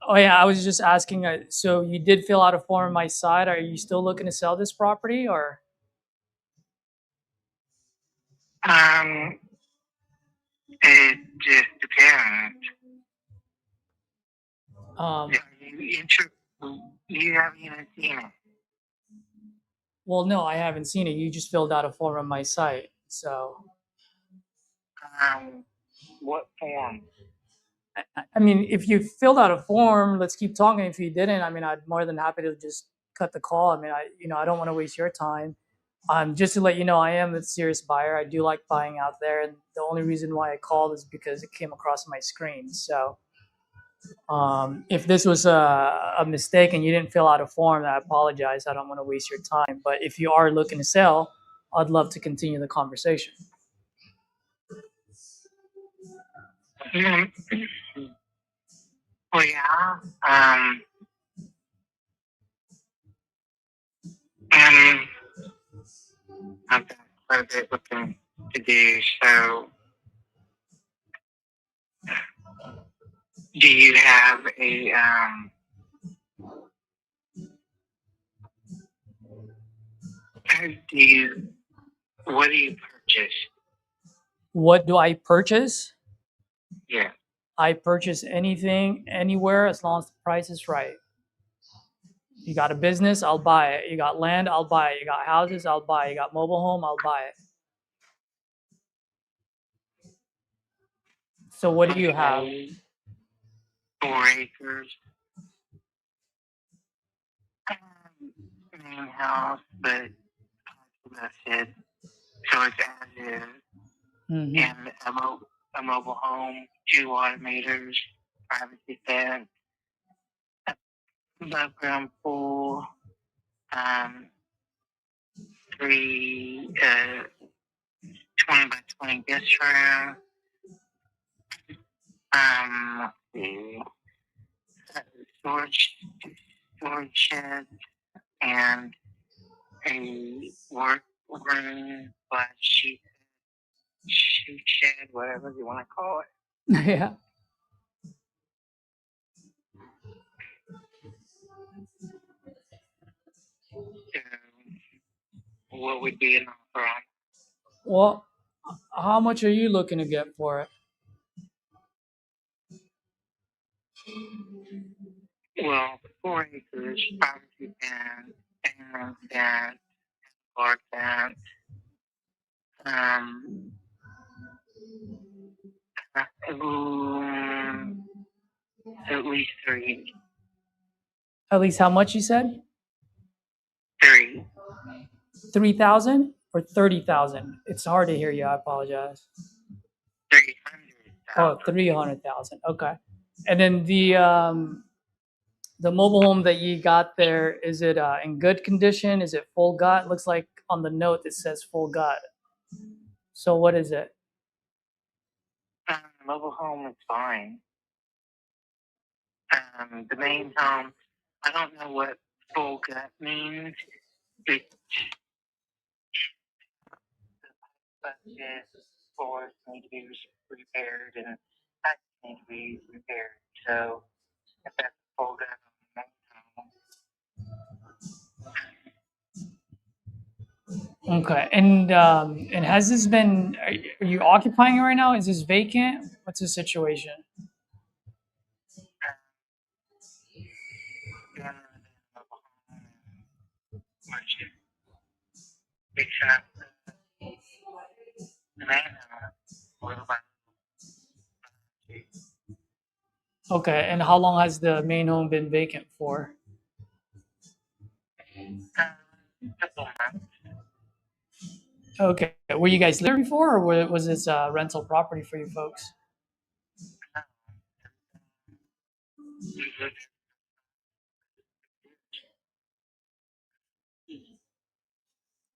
Oh, yeah. I was just asking. So you did fill out a form on my side. Are you still looking to sell this property or? it just depends. Um, Are you interested? You haven't even seen it. well, no, I haven't seen it. You just filled out a form on my site. So, What form? I mean, if you filled out a form, let's keep talking. If you didn't, I mean, I'd more than happy to just cut the call. I mean, I don't want to waste your time. Just to let you know, I am a serious buyer. I do like buying out there, and the only reason why I called is because it came across my screen. So, if this was a mistake and you didn't fill out a form, I apologize. I don't want to waste your time. But if you are looking to sell, I'd love to continue the conversation. Mm, well, yeah. Um, I've got quite a bit looking to do. So, do you have a do you what do you purchase? What do I purchase? Yeah. I purchase anything, anywhere, as long as the price is right. You got a business, I'll buy it. You got land, I'll buy it. You got houses, I'll buy it. You got mobile home, I'll buy it. So what do you have? 4 acres. Main house, but that's it. So it's as is. Mm-hmm. And a mobile home, 2 automators, privacy fence, above ground pool, 3 20 by 20 guest room, let's see, storage storage shed, and a work room slash shoot shed, whatever you want to call it. Yeah. So, what would be an offer on? Well, how much are you looking to get for it? Well, 4 acres, privacy fence, chain fence, guard fence, um, at least 3. At least how much you said? 3. 3,000 or 30,000? It's hard to hear you. I apologize. 300,000. Oh, 300,000. Okay. And then the mobile home that you got there, is it in good condition? Is it full gut? Looks like on the note it says full gut. So what is it? Mobile home is fine. The main home, I don't know what full gut means. It's budget floors need to be repaired and pipes need to be repaired. So if that's full gut on the main home, Okay. And has this been? Are you occupying it right now? Is this vacant? What's the situation? then the mobile home and worship fixing up the main home little by Okay. And how long has the main home been vacant for? couple months. Okay. Were you guys living before, or was this a rental property for you folks?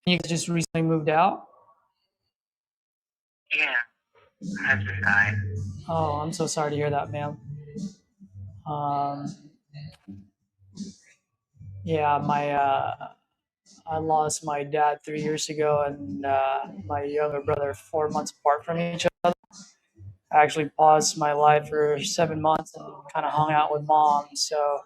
You just recently moved out? Yeah, husband died. Oh, I'm so sorry to hear that, ma'am. Yeah, I lost my dad 3 years ago, and my younger brother 4 months apart from each other. I actually paused my life for 7 months and kind of hung out with mom. So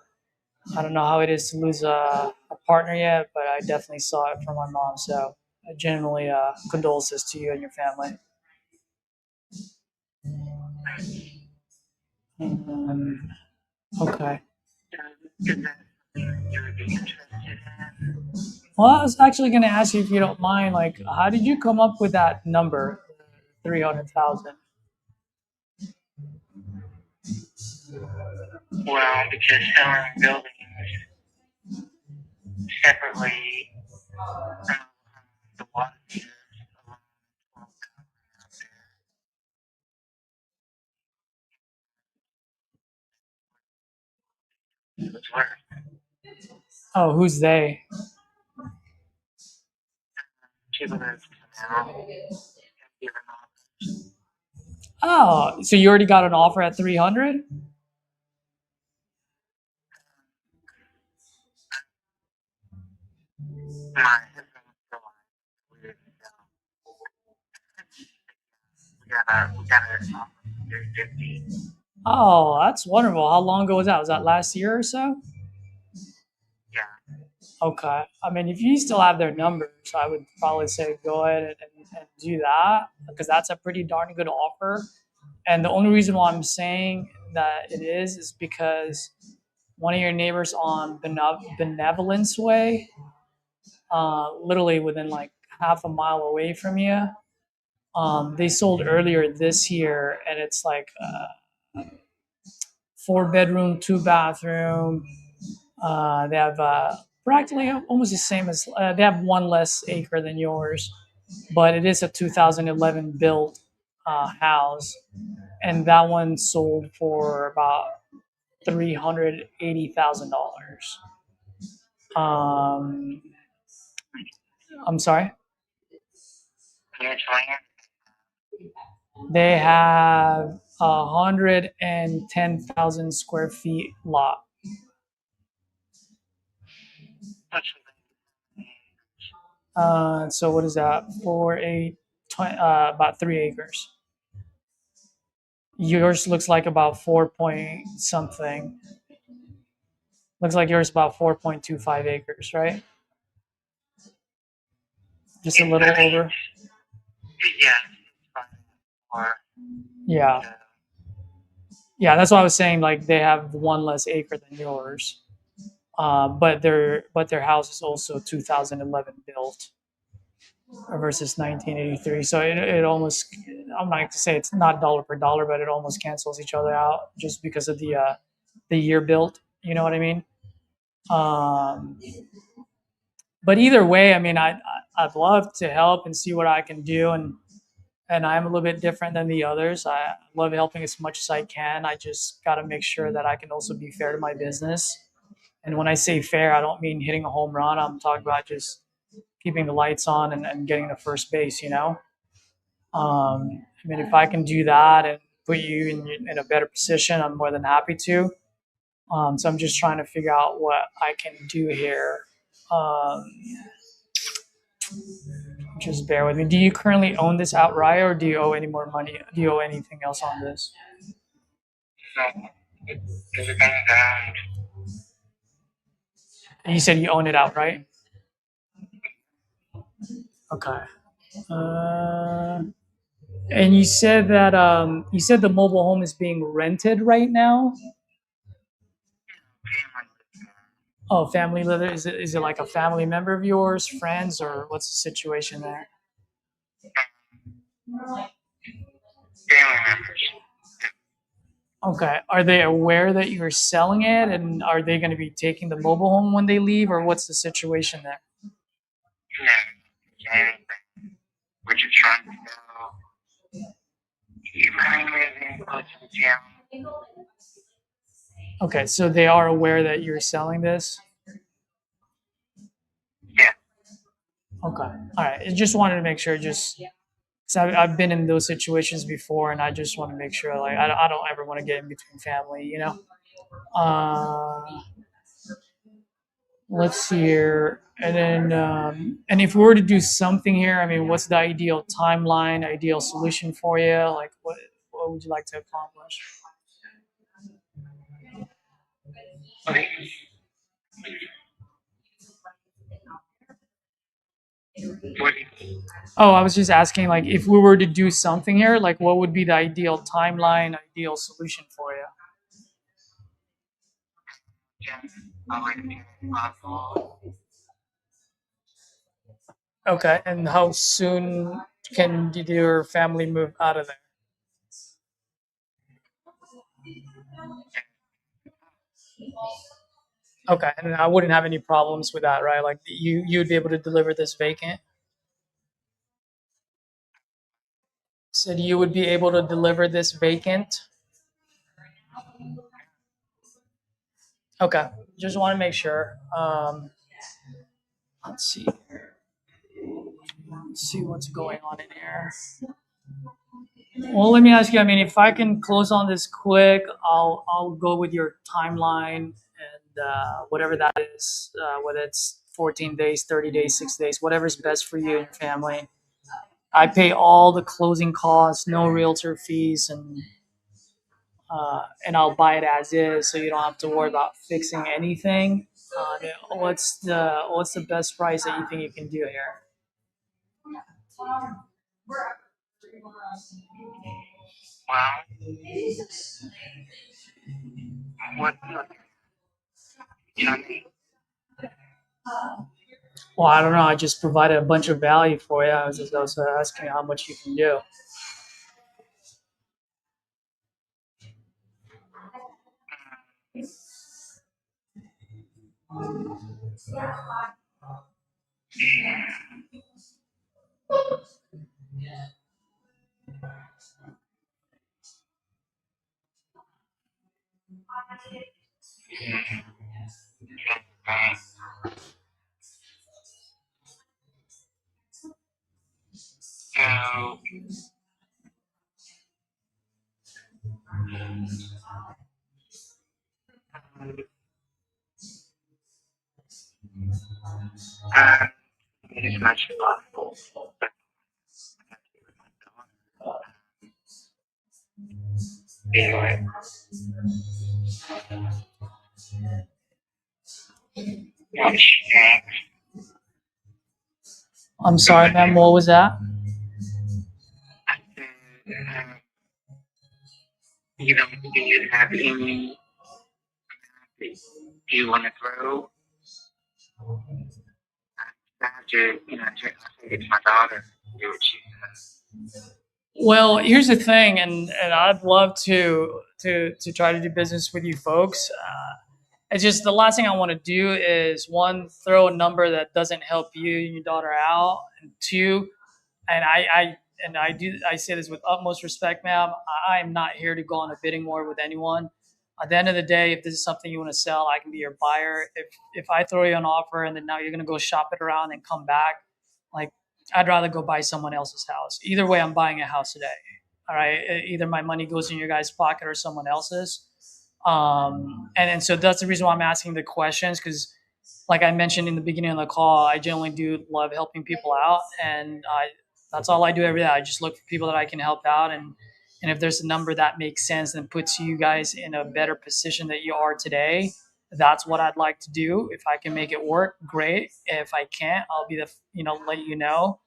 I don't know how it is to lose a partner yet, but I definitely saw it from my mom. So I genuinely condolences to you and your family. Okay. Is that something you would be interested in? Well, I was actually going to ask you if you don't mind, like, how did you come up with that number, 300,000? Well, because selling buildings separately from the water meters along 12 out there, it was worth. Oh, who's they? People that come out and give an offer. Oh, so you already got an offer at 300? My husband was still alive. We didn't sell. We got an offer for 350. Oh, that's wonderful. How long ago was that? Was that last year or so? Yeah. Okay. I mean, if you still have their numbers, I would probably say go ahead and do that because that's a pretty darn good offer. And the only reason why I'm saying that it is because one of your neighbors on Benevolence Way, literally within like half a mile away from you, they sold earlier this year, and it's like 4 bedroom, 2 bathroom. They have practically almost the same as they have one less acre than yours, but it is a 2011 built house, and that one sold for about $380,000. I'm sorry. How much land? They have 110,000 square feet lot. What's So what is that? 4, 8, about 3 acres. Yours looks like about 4 point something. Looks like yours about 4.25 acres, right? Just a little over. Yeah. Or Yeah. Yeah, that's why I was saying like they have one less acre than yours. But their house is also 2011 built versus 1983. So it almost, I'm not going to say it's not dollar per dollar, but it almost cancels each other out just because of the year built. You know what I mean? Um, but either way, I mean, I'd love to help and see what I can do, and I'm a little bit different than the others. I love helping as much as I can. I just got to make sure that I can also be fair to my business. And when I say fair, I don't mean hitting a home run. I'm talking about just keeping the lights on and getting to first base. You know, I mean, if I can do that and put you in a better position, I'm more than happy to. So I'm just trying to figure out what I can do here. Um, just bear with me. Do you currently own this outright, or do you owe any more money? Do you owe anything else on this? no? Everything down. You said you own it outright. Okay. And you said the mobile home is being rented right now. Oh, family live. Is it like a family member of yours, friends, or what's the situation there? Family members. Okay. Are they aware that you're selling it, and are they going to be taking the mobile home when they leave, or what's the situation there? No. Anything. We're just trying to know. You might live in close to the town. Okay, so they are aware that you're selling this. Yeah. Okay. All right. I just wanted to make sure, just because I've been in those situations before, and I just want to make sure, like, I don't ever want to get in between family, you know? Let's see here. And then, and if we were to do something here, I mean, what's the ideal timeline, ideal solution for you? Like, what would you like to accomplish? Oh, I was just asking, like, if we were to do something here, like, what would be the ideal timeline, ideal solution for you? Okay, and how soon can your family move out of there? Okay, and I wouldn't have any problems with that, right? Like, you'd be able to deliver this vacant. Said you would be able to deliver this vacant. Okay, just want to make sure. Let's see here. Let's see what's going on in here. Well, let me ask you. I mean, if I can close on this quick, I'll go with your timeline and whatever that is, whether it's 14 days, 30 days, 6 days, whatever's best for you and your family. I pay all the closing costs, no realtor fees, and I'll buy it as is, so you don't have to worry about fixing anything. What's the best price that you think you can do here? Well, I don't know. I just provided a bunch of value for you. I was just also asking how much you can do. I'm sorry, ma'am. What was that? Well, here's the thing, and I'd love to try to do business with you folks. It's just the last thing I want to do is, one, throw a number that doesn't help you and your daughter out, and two, I say this with utmost respect, ma'am. I am not here to go on a bidding war with anyone. At the end of the day, if this is something you want to sell, I can be your buyer. If I throw you an offer and then now you're gonna go shop it around and come back, like, I'd rather go buy someone else's house. Either way, I'm buying a house today. All right, either my money goes in your guys' pocket or someone else's. And so that's the reason why I'm asking the questions, because like I mentioned in the beginning of the call, I generally do love helping people out, and that's all I do every day. I just look for people that I can help out, and if there's a number that makes sense and puts you guys in a better position that you are today, that's what I'd like to do. If I can make it work, great. If I can't, I'll be let you know.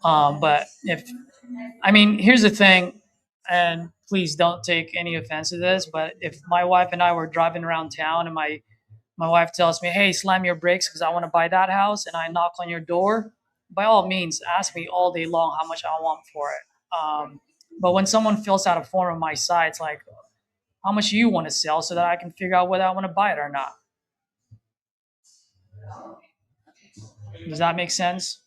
But here's the thing, and please don't take any offense to this, but if my wife and I were driving around town and my wife tells me, "Hey, slam your brakes because I want to buy that house," and I knock on your door, by all means, ask me all day long how much I want for it. But when someone fills out a form on my side, it's like, how much do you want to sell, so that I can figure out whether I want to buy it or not. Does that make sense?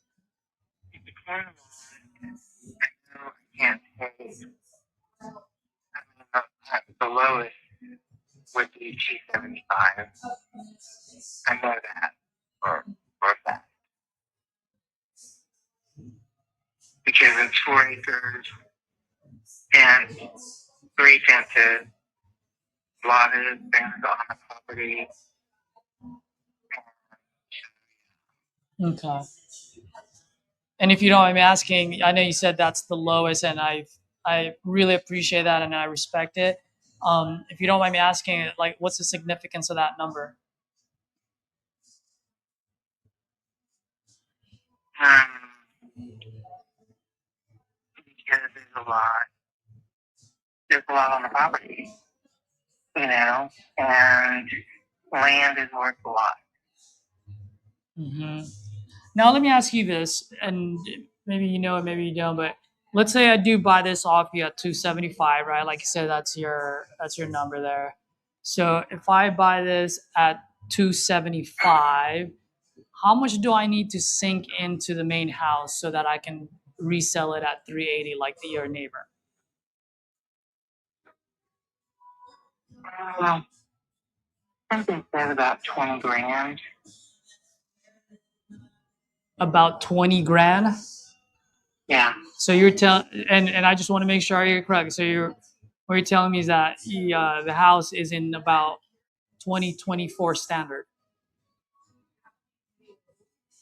things on the property. Okay. And if you don't mind me asking, I know you said that's the lowest, and I really appreciate that and I respect it. If you don't mind me asking, like, what's the significance of that number? Because there's a lot on the property, and land is worth a lot. Hmm. Now let me ask you this, and maybe you know it, maybe you don't, but let's say I do buy this off you at 275, right? Like you said, that's your number there. So if I buy this at 275, how much do I need to sink into the main house so that I can resell it at 380 like your neighbor? Well, something said about 20 grand. About 20 grand? Yeah. So you're telling, and I just want to make sure you're correct. So what you're telling me is that the house is in about 2024 standard.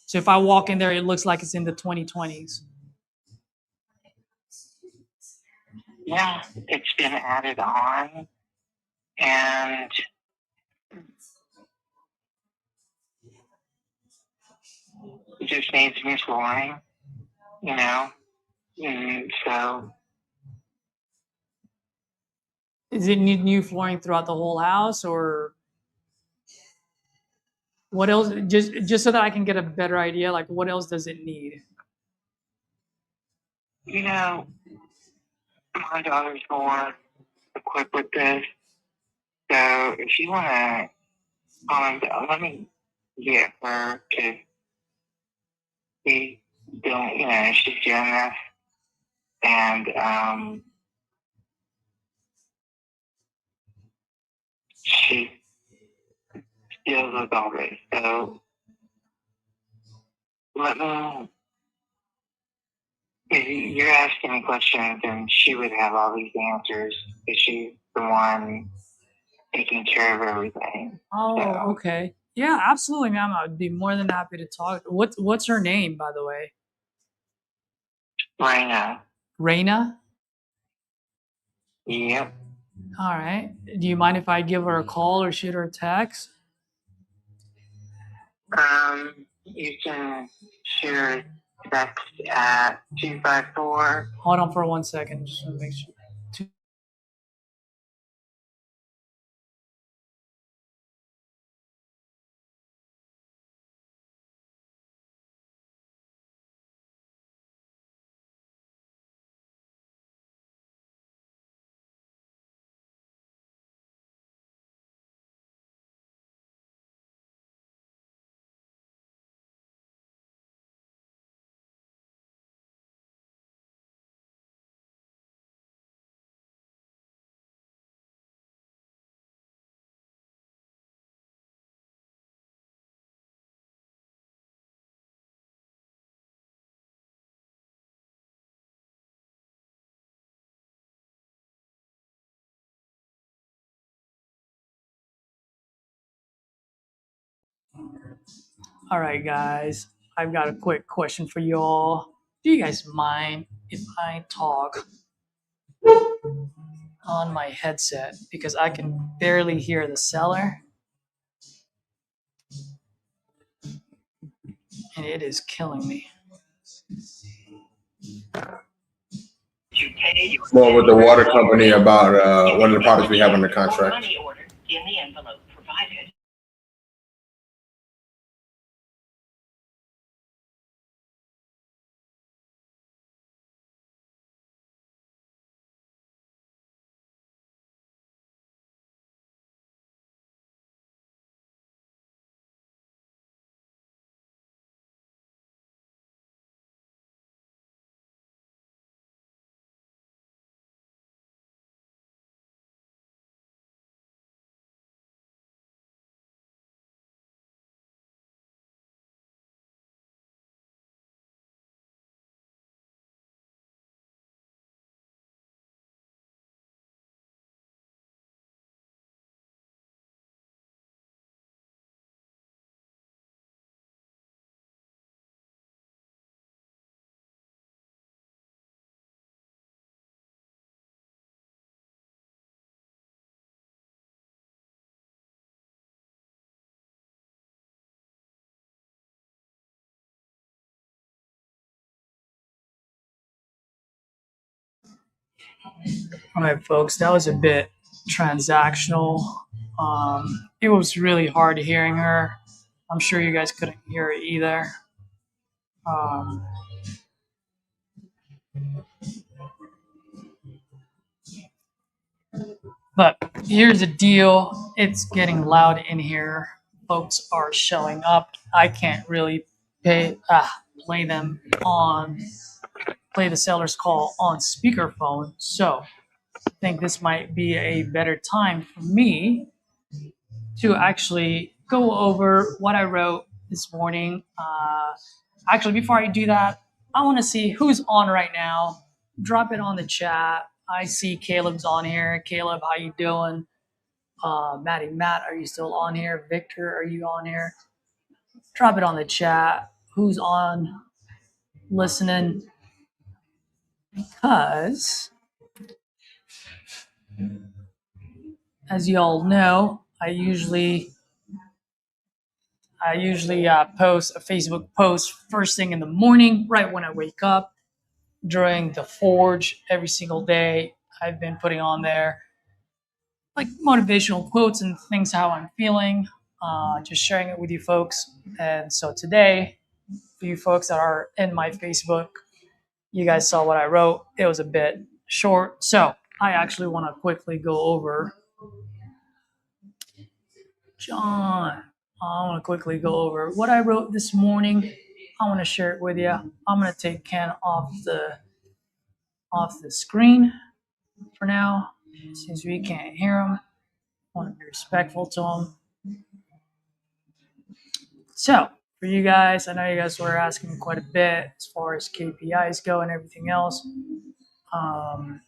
So if I walk in there, it looks like it's in the 2020s. Yeah, it's been added on, and it just needs new flooring, and so Is it need new flooring throughout the whole house, or what else? Just so that I can get a better idea, like what else does it need? my daughter's more equipped with this. So if you want to, let me get her to be doing, she's doing this, and she deals with all this. So let me. If you're asking me questions, and she would have all these answers because she's the one taking care of everything. Oh, So, okay. Yeah, absolutely, ma'am. I'd be more than happy to talk. What's her name, by the way? right now, Raina? yep. All right. Do you mind if I give her a call or shoot her a text? You can share text at 254. Hold on for 1 second, just to make sure. All right, guys. I've got a quick question for you all. Do you guys mind if I talk on my headset because I can barely hear the seller and it is killing me. Well, with the water company about one of the properties we have under contract. Money ordered in the envelope provided. All right, folks, that was a bit transactional. It was really hard hearing her. I'm sure you guys couldn't hear it either. Um, but here's the deal. It's getting loud in here. Folks are showing up. I can't really play them on play the seller's call on speakerphone. So I think this might be a better time for me to actually go over what I wrote this morning. Actually, before I do that, I want to see who's on right now. Drop it on the chat. I see Caleb's on here. Caleb, how you doing? Matt, are you still on here? Victor, are you on here? Drop it on the chat. Who's on listening? Because, as you all know, I usually post a Facebook post first thing in the morning, right when I wake up, during the forge every single day. I've been putting on there like motivational quotes and things, how I'm feeling, just sharing it with you folks. And so today, for you folks that are in my Facebook, you guys saw what I wrote. It was a bit short. So I actually want to quickly go over John. I want to quickly go over what I wrote this morning. I want to share it with you. I'm going to take Ken off the screen for now, since we can't hear him. I want to be respectful to him. So for you guys, I know you guys were asking quite a bit as far as KPIs go and everything else. I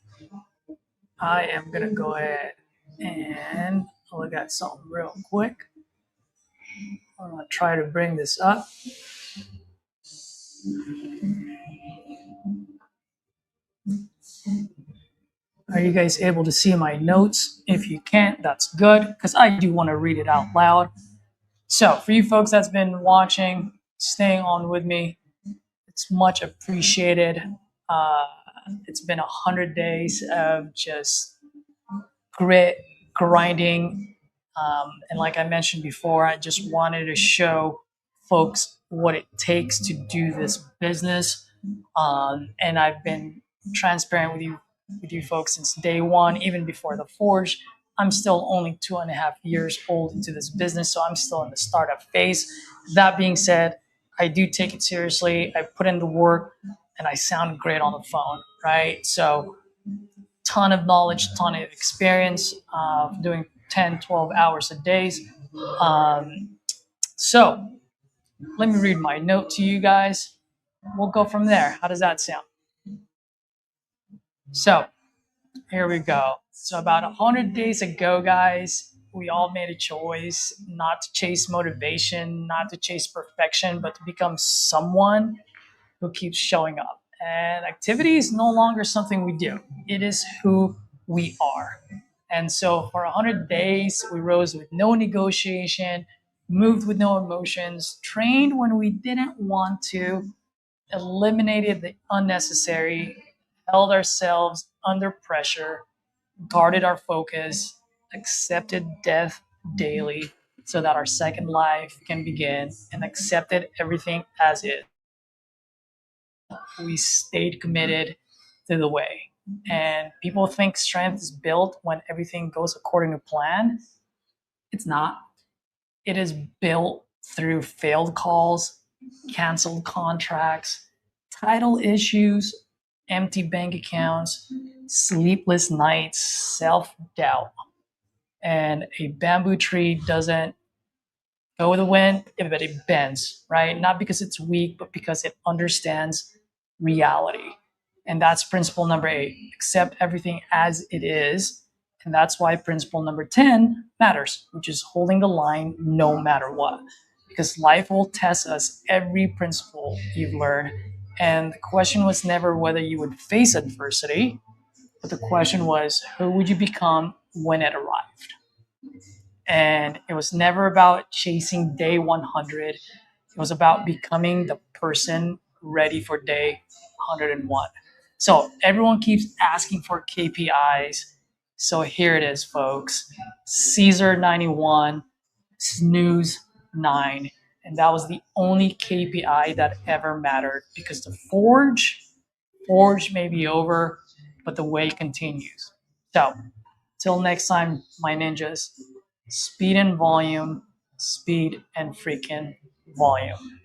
am going to go ahead and look at something real quick. I'm going to try to bring this up. Are you guys able to see my notes? If you can't, that's good, because I do want to read it out loud. So for you folks that's been watching, staying on with me, it's much appreciated. It's been 100 days of just grit, grinding. And like I mentioned before, I just wanted to show folks what it takes to do this business. And I've been transparent with you folks since day one, even before the forge. I'm still only 2.5 years old into this business, so I'm still in the startup phase. That being said, I do take it seriously. I put in the work, and I sound great on the phone, right? So ton of knowledge, ton of experience, doing 10, 12 hours a day. So let me read my note to you guys. We'll go from there. How does that sound? So here we go. So about 100 days ago, guys, we all made a choice not to chase motivation, not to chase perfection, but to become someone who keeps showing up. And activity is no longer something we do. It is who we are. And so for 100 days, we rose with no negotiation, moved with no emotions, trained when we didn't want to, eliminated the unnecessary, held ourselves under pressure, guarded our focus, accepted death daily so that our second life can begin, and accepted everything as is. We stayed committed to the way. And people think strength is built when everything goes according to plan. It's not. It is built through failed calls, canceled contracts, title issues, empty bank accounts, sleepless nights, self-doubt. And a bamboo tree doesn't go with the wind, but it bends, right? Not because it's weak, but because it understands reality. And that's principle number 8. Accept everything as it is. And that's why principle number 10 matters, which is holding the line no matter what. Because life will test us every principle you've learned. And the question was never whether you would face adversity, but the question was, who would you become when it arrived? And it was never about chasing day 100. It was about becoming the person ready for day 101. So everyone keeps asking for KPIs. So here it is, folks. Caesar 91, snooze 9. And that was the only KPI that ever mattered because the forge may be over, but the way continues. So till next time, my ninjas, speed and volume, speed and freaking volume.